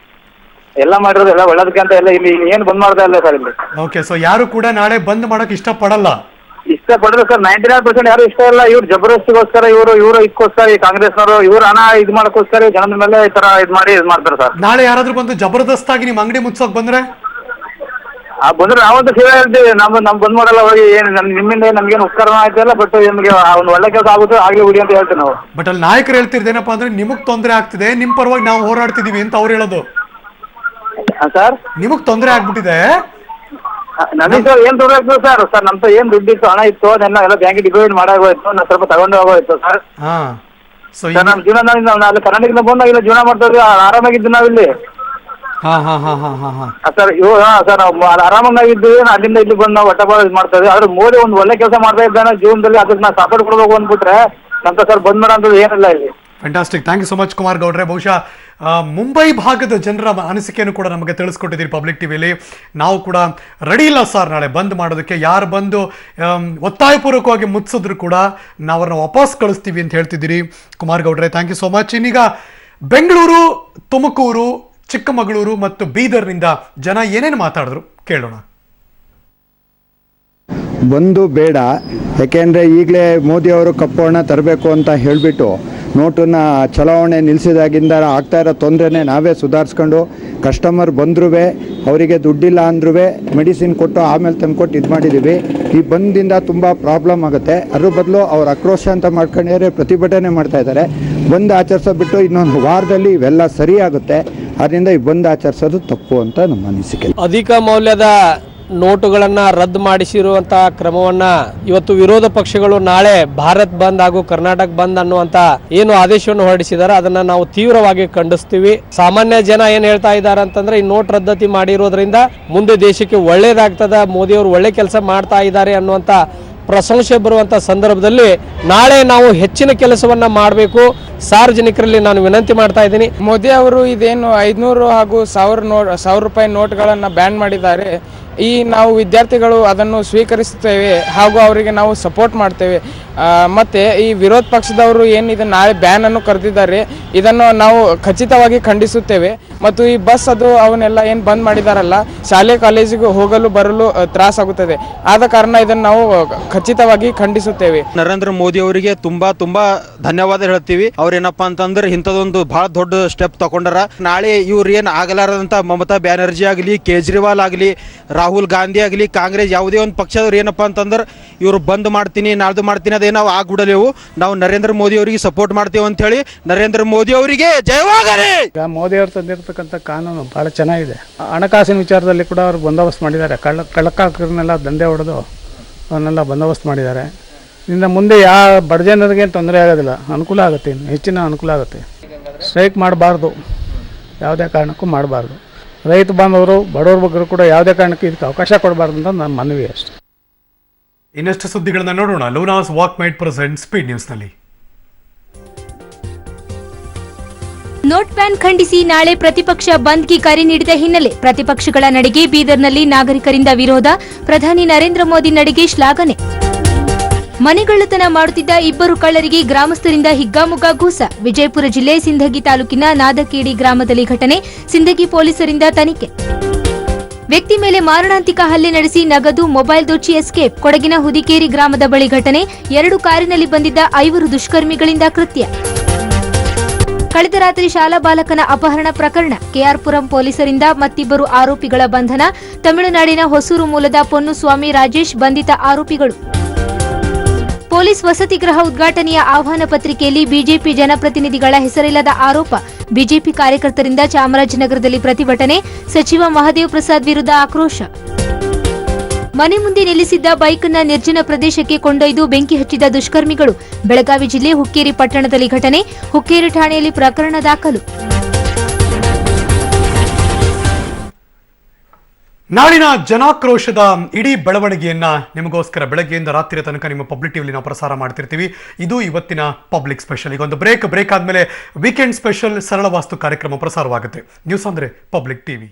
ಎಲ್ಲ ಮಾಡಿರೋದು ಎಲ್ಲ ಒಳ್ಳೇದಕ್ಕೆ ಅಂತ. ಎಲ್ಲ ಇಲ್ಲಿ ಏನ್ ಬಂದ್ ಮಾಡ್ತಾ ಇಲ್ಲ ಸರ್ ಇಲ್ಲಿ. ಓಕೆ, ಸೊ ಯಾರು ಕೂಡ ನಾಳೆ ಬಂದ್ ಮಾಡಕ್ ಇಷ್ಟ ಪಡಲ್ಲ? ಇಷ್ಟಪಡ್ರೆ ಸರ್ 99% ಯಾರು ಇಷ್ಟ ಇಲ್ಲ. ಇವ್ರು ಜಬರ್ದಸ್ತಿಗೋಸ್ಕರ ಇವರು ಇದಕ್ಕೋಸ್ಕರ ಈ ಕಾಂಗ್ರೆಸ್ನವರು ಇವ್ರು ಹಣ ಇದು ಮಾಡಕ್ಕೋಸ್ಕರ ಜನದ ಮೇಲೆ ಈ ತರ ಇದು ಮಾಡಿ ಇದು ಮಾಡ್ತಾರೆ ಸರ್. ನಾಳೆ ಯಾರಾದ್ರೂ ಬಂದು ಜಬರ್ದಸ್ತಾಗಿ ನಿಮ್ ಅಂಗಡಿ ಮುಚ್ಚೋಕ್ ಬಂದ್ರೆ ಬಂದ್ರೆ ನಾವಂತೂ ಸೇವೆ ಹೇಳ್ತೀವಿ. ನಮ್ ಬಂದ್ ಮಾಡಲ್ಲ ಹೋಗಿ. ಏನ್ ನಿಮ್ಮಿಂದ ನಮ್ಗೇನು ಉಪಕಾರ ಆಯ್ತಲ್ಲ, ಬಟ್ ನಿಮ್ಗೆ ಒಂದು ಒಳ್ಳೆ ಕೆಲಸ ಆಗುತ್ತೆ ಆಗ್ಲಿ ಬಿಡಿ ಅಂತ ಹೇಳ್ತೀವಿ ನಾವು. ಬಟ್ ಅಲ್ಲಿ ನಾಯಕರು ಹೇಳ್ತಿರ್ದೇನಪ್ಪ ಅಂದ್ರೆ ನಿಮಗ್ ತೊಂದರೆ ಆಗ್ತಿದೆ, ನಿಮ್ ಪರವಾಗಿ ನಾವು ಹೋರಾಡ್ತಿದೀವಿ ಅಂತ ಅವ್ರು ಹೇಳೋದು. ಸರ್ ನಿಮಗ್ ತೊಂದರೆ ಆಗ್ಬಿಟ್ಟಿದೆ. ನನಗೆ ಸರ್ ಏನ್ ತೊಂದರೆ ಆಗ್ತದೆ ಸರ್? ಸರ್ ನಮ್ದು ಏನ್ ದುಡ್ಡಿತ್ತು, ಹಣ ಇತ್ತು, ಅದನ್ನೆಲ್ಲ ಎಲ್ಲ ಬ್ಯಾಂಕಿಗೆ ಡಿಪಾಸಿಟ್ ಮಾಡಾಗೋಯ್ತು, ನಾನು ಸ್ವಲ್ಪ ತಗೊಂಡು ಹೋಗೋಯ್ತು ಸರ್. ಸರ್ ನಮ್ ಜೀವನ ಅಲ್ಲಿ ಕರ್ನಾಟಕದಿಂದ ಬಂದಾಗಿಲ್ಲ ಜೀವನ ಮಾಡ್ತಾ ಇದ್ವಿ, ಆರಾಮಾಗಿದ್ದು ನಾವಿಲ್ಲಿ. ಸರ್ ಸರ್ ನಾವು ಆರಾಮಾಗಿದ್ದೀವಿ, ಅಲ್ಲಿಂದ ಇಲ್ಲಿ ಬಂದು ನಾವು ಒಟ್ಟ ಇದು ಮಾಡ್ತಾ ಇದ್ವಿ. ಆದ್ರೆ ಮೋದಿ ಒಂದು ಒಳ್ಳೆ ಕೆಲಸ ಮಾಡ್ತಾ ಇದ್ದಾನೆ ಜೀವನದಲ್ಲಿ, ಅದಕ್ಕೆ ನಾವು ಸಪೋರ್ಟ್ ಕೊಡ್ಬೇಕು ಅಂದ್ಬಿಟ್ರೆ ಅಂತ ಸರ್ ಬಂದ್ ಮಾಡೋ ಅಂತದ್ದು ಏನಿಲ್ಲ ಇಲ್ಲಿ. Fantastic, thank you so much Kumar ಗೌಡ್ರೆ. ಬಹುಶಃ ಮುಂಬೈ ಭಾಗದ ಜನರ ಅನಿಸಿಕೆಯನ್ನು ಕೂಡ ನಮಗೆ ತಿಳಿಸ್ಕೊಟ್ಟಿದ್ದೀರಿ ಪಬ್ಲಿಕ್ ಟಿವಿಯಲ್ಲಿ. ನಾವು ಕೂಡ ರೆಡಿ ಇಲ್ಲ ಸರ್ ನಾಳೆ ಬಂದ್ ಮಾಡೋದಕ್ಕೆ. ಯಾರು ಬಂದು ಒತ್ತಾಯಪೂರ್ವಕವಾಗಿ ಮುಚ್ಚಿದ್ರು ಕೂಡ ನಾವು ಅವ್ರನ್ನ ವಾಪಸ್ ಕಳಿಸ್ತೀವಿ ಅಂತ ಹೇಳ್ತಿದ್ದೀರಿ ಕುಮಾರ್ ಗೌಡ್ರೆ. Thank you so much. ಇನ್ನೀಗ ಬೆಂಗಳೂರು, ತುಮಕೂರು, ಚಿಕ್ಕಮಗಳೂರು ಮತ್ತು ಬೀದರ್ನಿಂದ ಜನ ಏನೇನು ಮಾತಾಡಿದ್ರು ಕೇಳೋಣ. ಬಂದು ಬೇಡ, ಯಾಕೆಂದರೆ ಈಗಲೇ ಮೋದಿಯವರು ಕಪ್ಪು ಹಣ ತರಬೇಕು ಅಂತ ಹೇಳಿಬಿಟ್ಟು ನೋಟನ್ನ ಚಲಾವಣೆ ನಿಲ್ಲಿಸಿದಾಗಿಂದ ಆಗ್ತಾ ಇರೋ ತೊಂದರೆನೇ ನಾವೇ ಸುಧಾರಿಸ್ಕೊಂಡು ಕಸ್ಟಮರ್ ಬಂದ್ರೂ ಅವರಿಗೆ ದುಡ್ಡಿಲ್ಲ ಅಂದ್ರೂ ಮೆಡಿಸಿನ್ ಕೊಟ್ಟು ಆಮೇಲೆ ತಂದುಕೊಟ್ಟು ಇದು ಮಾಡಿದ್ದೀವಿ. ಈ ಬಂದಿಂದ ತುಂಬ ಪ್ರಾಬ್ಲಮ್ ಆಗುತ್ತೆ. ಅದ್ರ ಬದಲು ಅವ್ರು ಆಕ್ರೋಶ ಅಂತ ಮಾಡ್ಕೊಂಡಿದ್ದಾರೆ, ಪ್ರತಿಭಟನೆ ಮಾಡ್ತಾಯಿದ್ದಾರೆ. ಬಂದ್ ಆಚರಿಸೋ ಬಿಟ್ಟು ಇನ್ನೊಂದು ವಾರದಲ್ಲಿ ಇವೆಲ್ಲ ಸರಿಯಾಗುತ್ತೆ. ಅದರಿಂದ ಈ ಬಂದ್ ಆಚರಿಸೋದು ತಪ್ಪು ಅಂತ ನಮ್ಮ ಅನಿಸಿಕೆ. ಅಧಿಕ ಮೌಲ್ಯದ ನೋಟುಗಳನ್ನು ರದ್ದು ಮಾಡಿಸಿರುವಂಥ ಕ್ರಮವನ್ನು ಇವತ್ತು ವಿರೋಧ ಪಕ್ಷಗಳು ನಾಳೆ ಭಾರತ್ ಬಂದ್ ಹಾಗೂ ಕರ್ನಾಟಕ ಬಂದ್ ಅನ್ನುವಂಥ ಏನು ಆದೇಶವನ್ನು ಹೊರಡಿಸಿದ್ದಾರೆ ಅದನ್ನು ನಾವು ತೀವ್ರವಾಗಿ ಖಂಡಿಸ್ತೀವಿ. ಸಾಮಾನ್ಯ ಜನ ಏನು ಹೇಳ್ತಾ ಇದ್ದಾರೆ ಅಂತಂದ್ರೆ ಈ ನೋಟ್ ರದ್ದತಿ ಮಾಡಿರೋದ್ರಿಂದ ಮುಂದೆ ದೇಶಕ್ಕೆ ಒಳ್ಳೇದಾಗ್ತದ, ಮೋದಿಯವರು ಒಳ್ಳೆ ಕೆಲಸ ಮಾಡ್ತಾ ಇದ್ದಾರೆ ಅನ್ನುವಂಥ ಪ್ರಶಂಸೆ ಬರುವಂಥ ಸಂದರ್ಭದಲ್ಲಿ ನಾಳೆ ನಾವು ಹೆಚ್ಚಿನ ಕೆಲಸವನ್ನ ಮಾಡಬೇಕು. ಸಾರ್ವಜನಿಕರಲ್ಲಿ ನಾನು ವಿನಂತಿ ಮಾಡ್ತಾ ಇದ್ದೀನಿ. ಮೋದಿ ಅವರು ಇದೇನು 500 ಹಾಗೂ 1000 ರೂಪಾಯಿ ನೋಟ್ಗಳನ್ನು ಬ್ಯಾನ್ ಮಾಡಿದ್ದಾರೆ. ನಾವು ವಿದ್ಯಾರ್ಥಿಗಳು ಅದನ್ನು ಸ್ವೀಕರಿಸುತ್ತೇವೆ ಹಾಗೂ ಅವರಿಗೆ ನಾವು ಸಪೋರ್ಟ್ ಮಾಡ್ತೇವೆ. ಮತ್ತು ಈ ವಿರೋಧ ಪಕ್ಷದವರು ಏನು ಇದನ್ನು ನಾಳೆ ಬ್ಯಾನ್ ಅನ್ನು ಕರೆದಿದ್ದಾರೆ, ಇದನ್ನು ನಾವು ಖಚಿತವಾಗಿ ಖಂಡಿಸುತ್ತೇವೆ. ಮತ್ತು ಈ ಬಸ್ ಅದು ಅವನ್ನೆಲ್ಲ ಏನು ಬಂದ್ ಮಾಡಿದಾರಲ್ಲ, ಶಾಲೆ ಕಾಲೇಜಿಗೆ ಹೋಗಲು ಬರಲು ತ್ರಾಸಾಗುತ್ತದೆ. ಆದ ಕಾರಣ ಇದನ್ನು ನಾವು ಖಚಿತವಾಗಿ ಖಂಡಿಸುತ್ತೇವೆ. ನರೇಂದ್ರ ಮೋದಿ ಅವರಿಗೆ ತುಂಬಾ ಧನ್ಯವಾದ ಹೇಳ್ತೀವಿ. ಅವ್ರೇನಪ್ಪಾ ಅಂತಂದ್ರೆ ಇಂಥದೊಂದು ಬಹಳ ದೊಡ್ಡ ಸ್ಟೆಪ್ ತಗೊಂಡಾರ. ನಾಳೆ ಇವ್ರು ಏನು ಆಗಲಾರದಂತ ಮಮತಾ ಬ್ಯಾನರ್ಜಿ ಆಗಲಿ, ಕೇಜ್ರಿವಾಲ್ ಆಗಲಿ, ರಾಹುಲ್ ಗಾಂಧಿ ಆಗಲಿ ಕಾಂಗ್ರೆಸ್ ಯಾವುದೇ ಒಂದು ಪಕ್ಷದವ್ರು ಏನಪ್ಪ ಅಂತಂದ್ರೆ ಇವರು ಬಂದ್ ಮಾಡ್ತೀನಿ ನಾಳ್ದು ಮಾಡ್ತೀನಿ ಅದೇ ನಾವು ಆಗ್ಬಿಡಲೇವು. ನಾವು ನರೇಂದ್ರ ಮೋದಿ ಅವರಿಗೆ ಸಪೋರ್ಟ್ ಮಾಡ್ತೇವೆ ಅಂತ ಹೇಳಿ ನರೇಂದ್ರ ಮೋದಿ ಅವರಿಗೆ ಜಯವಾಗಲಿ. ಈಗ ಮೋದಿ ಅವರು ತಂದಿರತಕ್ಕಂಥ ಕಾನೂನು ಭಾಳ ಚೆನ್ನಾಗಿದೆ. ಹಣಕಾಸಿನ ವಿಚಾರದಲ್ಲಿ ಕೂಡ ಅವರು ಬಂದೋಬಸ್ತ್ ಮಾಡಿದ್ದಾರೆ. ಕಳ್ಳಕಾಕರನ್ನೆಲ್ಲ ದಂಧೆ ಹೊಡೆದು ಅವನ್ನೆಲ್ಲ ಬಂದೋಬಸ್ತ್ ಮಾಡಿದ್ದಾರೆ. ಇದರಿಂದ ಮುಂದೆ ಯಾವ ಬಡ ಜನರಿಗೆ ತೊಂದರೆ ಆಗೋದಿಲ್ಲ, ಅನುಕೂಲ ಆಗುತ್ತೆ, ಇನ್ನು ಹೆಚ್ಚಿನ ಅನುಕೂಲ ಆಗುತ್ತೆ. ಸ್ಟ್ರೈಕ್ ಮಾಡಬಾರ್ದು, ಯಾವುದೇ ಕಾರಣಕ್ಕೂ ಮಾಡಬಾರ್ದು. ರೈತ ಬಾಂಧವರು ಬಡವ್ರ ಬಗ್ಗೆ ಕೂಡ ಯಾವುದೇ ಕಾರಣಕ್ಕೂ ಇದಕ್ಕೆ ಅವಕಾಶ ಕೊಡಬಾರ್ದು ಅಂತ ನನ್ನ ಮನವಿ ಅಷ್ಟೇ. ಇನ್ನಷ್ಟು ಸುದ್ದಿಗಳನ್ನ ನೋಡೋಣ ಲೂನಾಸ್ ವಾಕ್ಮೈಟ್ ಪ್ರೆಸೆಂಟ್ ಸ್ಪೀಡ್ ನ್ಯೂಸ್ನಲ್ಲಿ. ನೋಟ್ ಬ್ಯಾನ್ ಖಂಡಿಸಿ ನಾಳೆ ಪ್ರತಿಪಕ್ಷ ಬಂದ್ಗೆ ಕರೆ ನೀಡಿದ ಹಿನ್ನೆಲೆ ಪ್ರತಿಪಕ್ಷಗಳ ನಡೆಗೆ ಬೀದರ್ನಲ್ಲಿ ನಾಗರಿಕರಿಂದ ವಿರೋಧ, ಪ್ರಧಾನಿ ನರೇಂದ್ರ ಮೋದಿ ನಡೆಗೆ ಶ್ಲಾಘನೆ. ಮನೆಗಳ್ಳತನ ಮಾಡುತ್ತಿದ್ದ ಇಬ್ಬರು ಕಳ್ಳರಿಗೆ ಗ್ರಾಮಸ್ಥರಿಂದ ಹಿಗ್ಗಾಮುಗ್ಗಾ ಗೂಸ. ವಿಜಯಪುರ ಜಿಲ್ಲೆ ಸಿಂದಗಿ ತಾಲೂಕಿನ ನಾದಕೇಡಿ ಗ್ರಾಮದಲ್ಲಿ ಘಟನೆ, ಸಿಂದಗಿ ಪೊಲೀಸರಿಂದ ತನಿಖೆ. ವ್ಯಕ್ತಿ ಮೇಲೆ ಮಾರಣಾಂತಿಕ ಹಲ್ಲೆ ನಡೆಸಿ ನಗದು ಮೊಬೈಲ್ ದೋಚಿ ಎಸ್ಕೇಪ್. ಕೊಡಗಿನ ಹುದಿಕೇರಿ ಗ್ರಾಮದ ಬಳಿ ಘಟನೆ, 2 ಕಾರಿನಲ್ಲಿ ಬಂದಿದ್ದ 5 ದುಷ್ಕರ್ಮಿಗಳಿಂದ ಕೃತ್ಯ. ಕಳೆದ ರಾತ್ರಿ ಶಾಲಾ ಬಾಲಕನ ಅಪಹರಣ ಪ್ರಕರಣ, ಕೆಆರ್ಪುರಂ ಪೊಲೀಸರಿಂದ ಮತ್ತಿಬ್ಬರು ಆರೋಪಿಗಳ ಬಂಧನ. ತಮಿಳುನಾಡಿನ ಹೊಸೂರು ಮೂಲದ ಪೊನ್ನುಸ್ವಾಮಿ ರಾಜೇಶ್ ಬಂಧಿತ ಆರೋಪಿಗಳು. ಪೊಲೀಸ್ ವಸತಿ ಗೃಹ ಉದ್ಘಾಟನೆಯ ಆಹ್ವಾನ ಪತ್ರಿಕೆಯಲ್ಲಿ ಬಿಜೆಪಿ ಜನಪ್ರತಿನಿಧಿಗಳ ಹೆಸರಿಲ್ಲದ ಆರೋಪ. ಬಿಜೆಪಿ ಕಾರ್ಯಕರ್ತರಿಂದ ಚಾಮರಾಜನಗರದಲ್ಲಿ ಪ್ರತಿಭಟನೆ, ಸಚಿವ ಮಹದೇವ್ ಪ್ರಸಾದ್ ವಿರುದ್ಧ ಆಕ್ರೋಶ. ಮನೆ ಮುಂದೆ ನಿಲ್ಲಿಸಿದ್ದ ಬೈಕ್ನ ನಿರ್ಜನ ಪ್ರದೇಶಕ್ಕೆ ಕೊಂಡೊಯ್ದು ಬೆಂಕಿ ಹಚ್ಚಿದ ದುಷ್ಕರ್ಮಿಗಳು. ಬೆಳಗಾವಿ ಜಿಲ್ಲೆ ಹುಕ್ಕೇರಿ ಪಟ್ಟಣದಲ್ಲಿ ಘಟನೆ, ಹುಕ್ಕೇರಿ ಠಾಣೆಯಲ್ಲಿ ಪ್ರಕರಣ ದಾಖಲು. ನಾಳಿನ ಜನಾಕ್ರೋಶದ ಇಡೀ ಬೆಳವಣಿಗೆಯನ್ನ ನಿಮಗೋಸ್ಕರ ಬೆಳಗ್ಗೆಯಿಂದ ರಾತ್ರಿಯ ತನಕ ನಿಮ್ಮ ಪಬ್ಲಿಕ್ ಟಿವಿಲಿ ನಾವು ಪ್ರಸಾರ ಮಾಡ್ತಿರ್ತೀವಿ. ಇದು ಇವತ್ತಿನ ಪಬ್ಲಿಕ್ ಸ್ಪೆಷಲ್. ಈಗ ಒಂದು ಬ್ರೇಕ್ ಆದ್ಮೇಲೆ ವೀಕೆಂಡ್ ಸ್ಪೆಷಲ್ ಸರಳ ವಾಸ್ತು ಕಾರ್ಯಕ್ರಮ ಪ್ರಸಾರವಾಗುತ್ತೆ. ನ್ಯೂಸ್ ಅಂದ್ರೆ ಪಬ್ಲಿಕ್ ಟಿವಿ.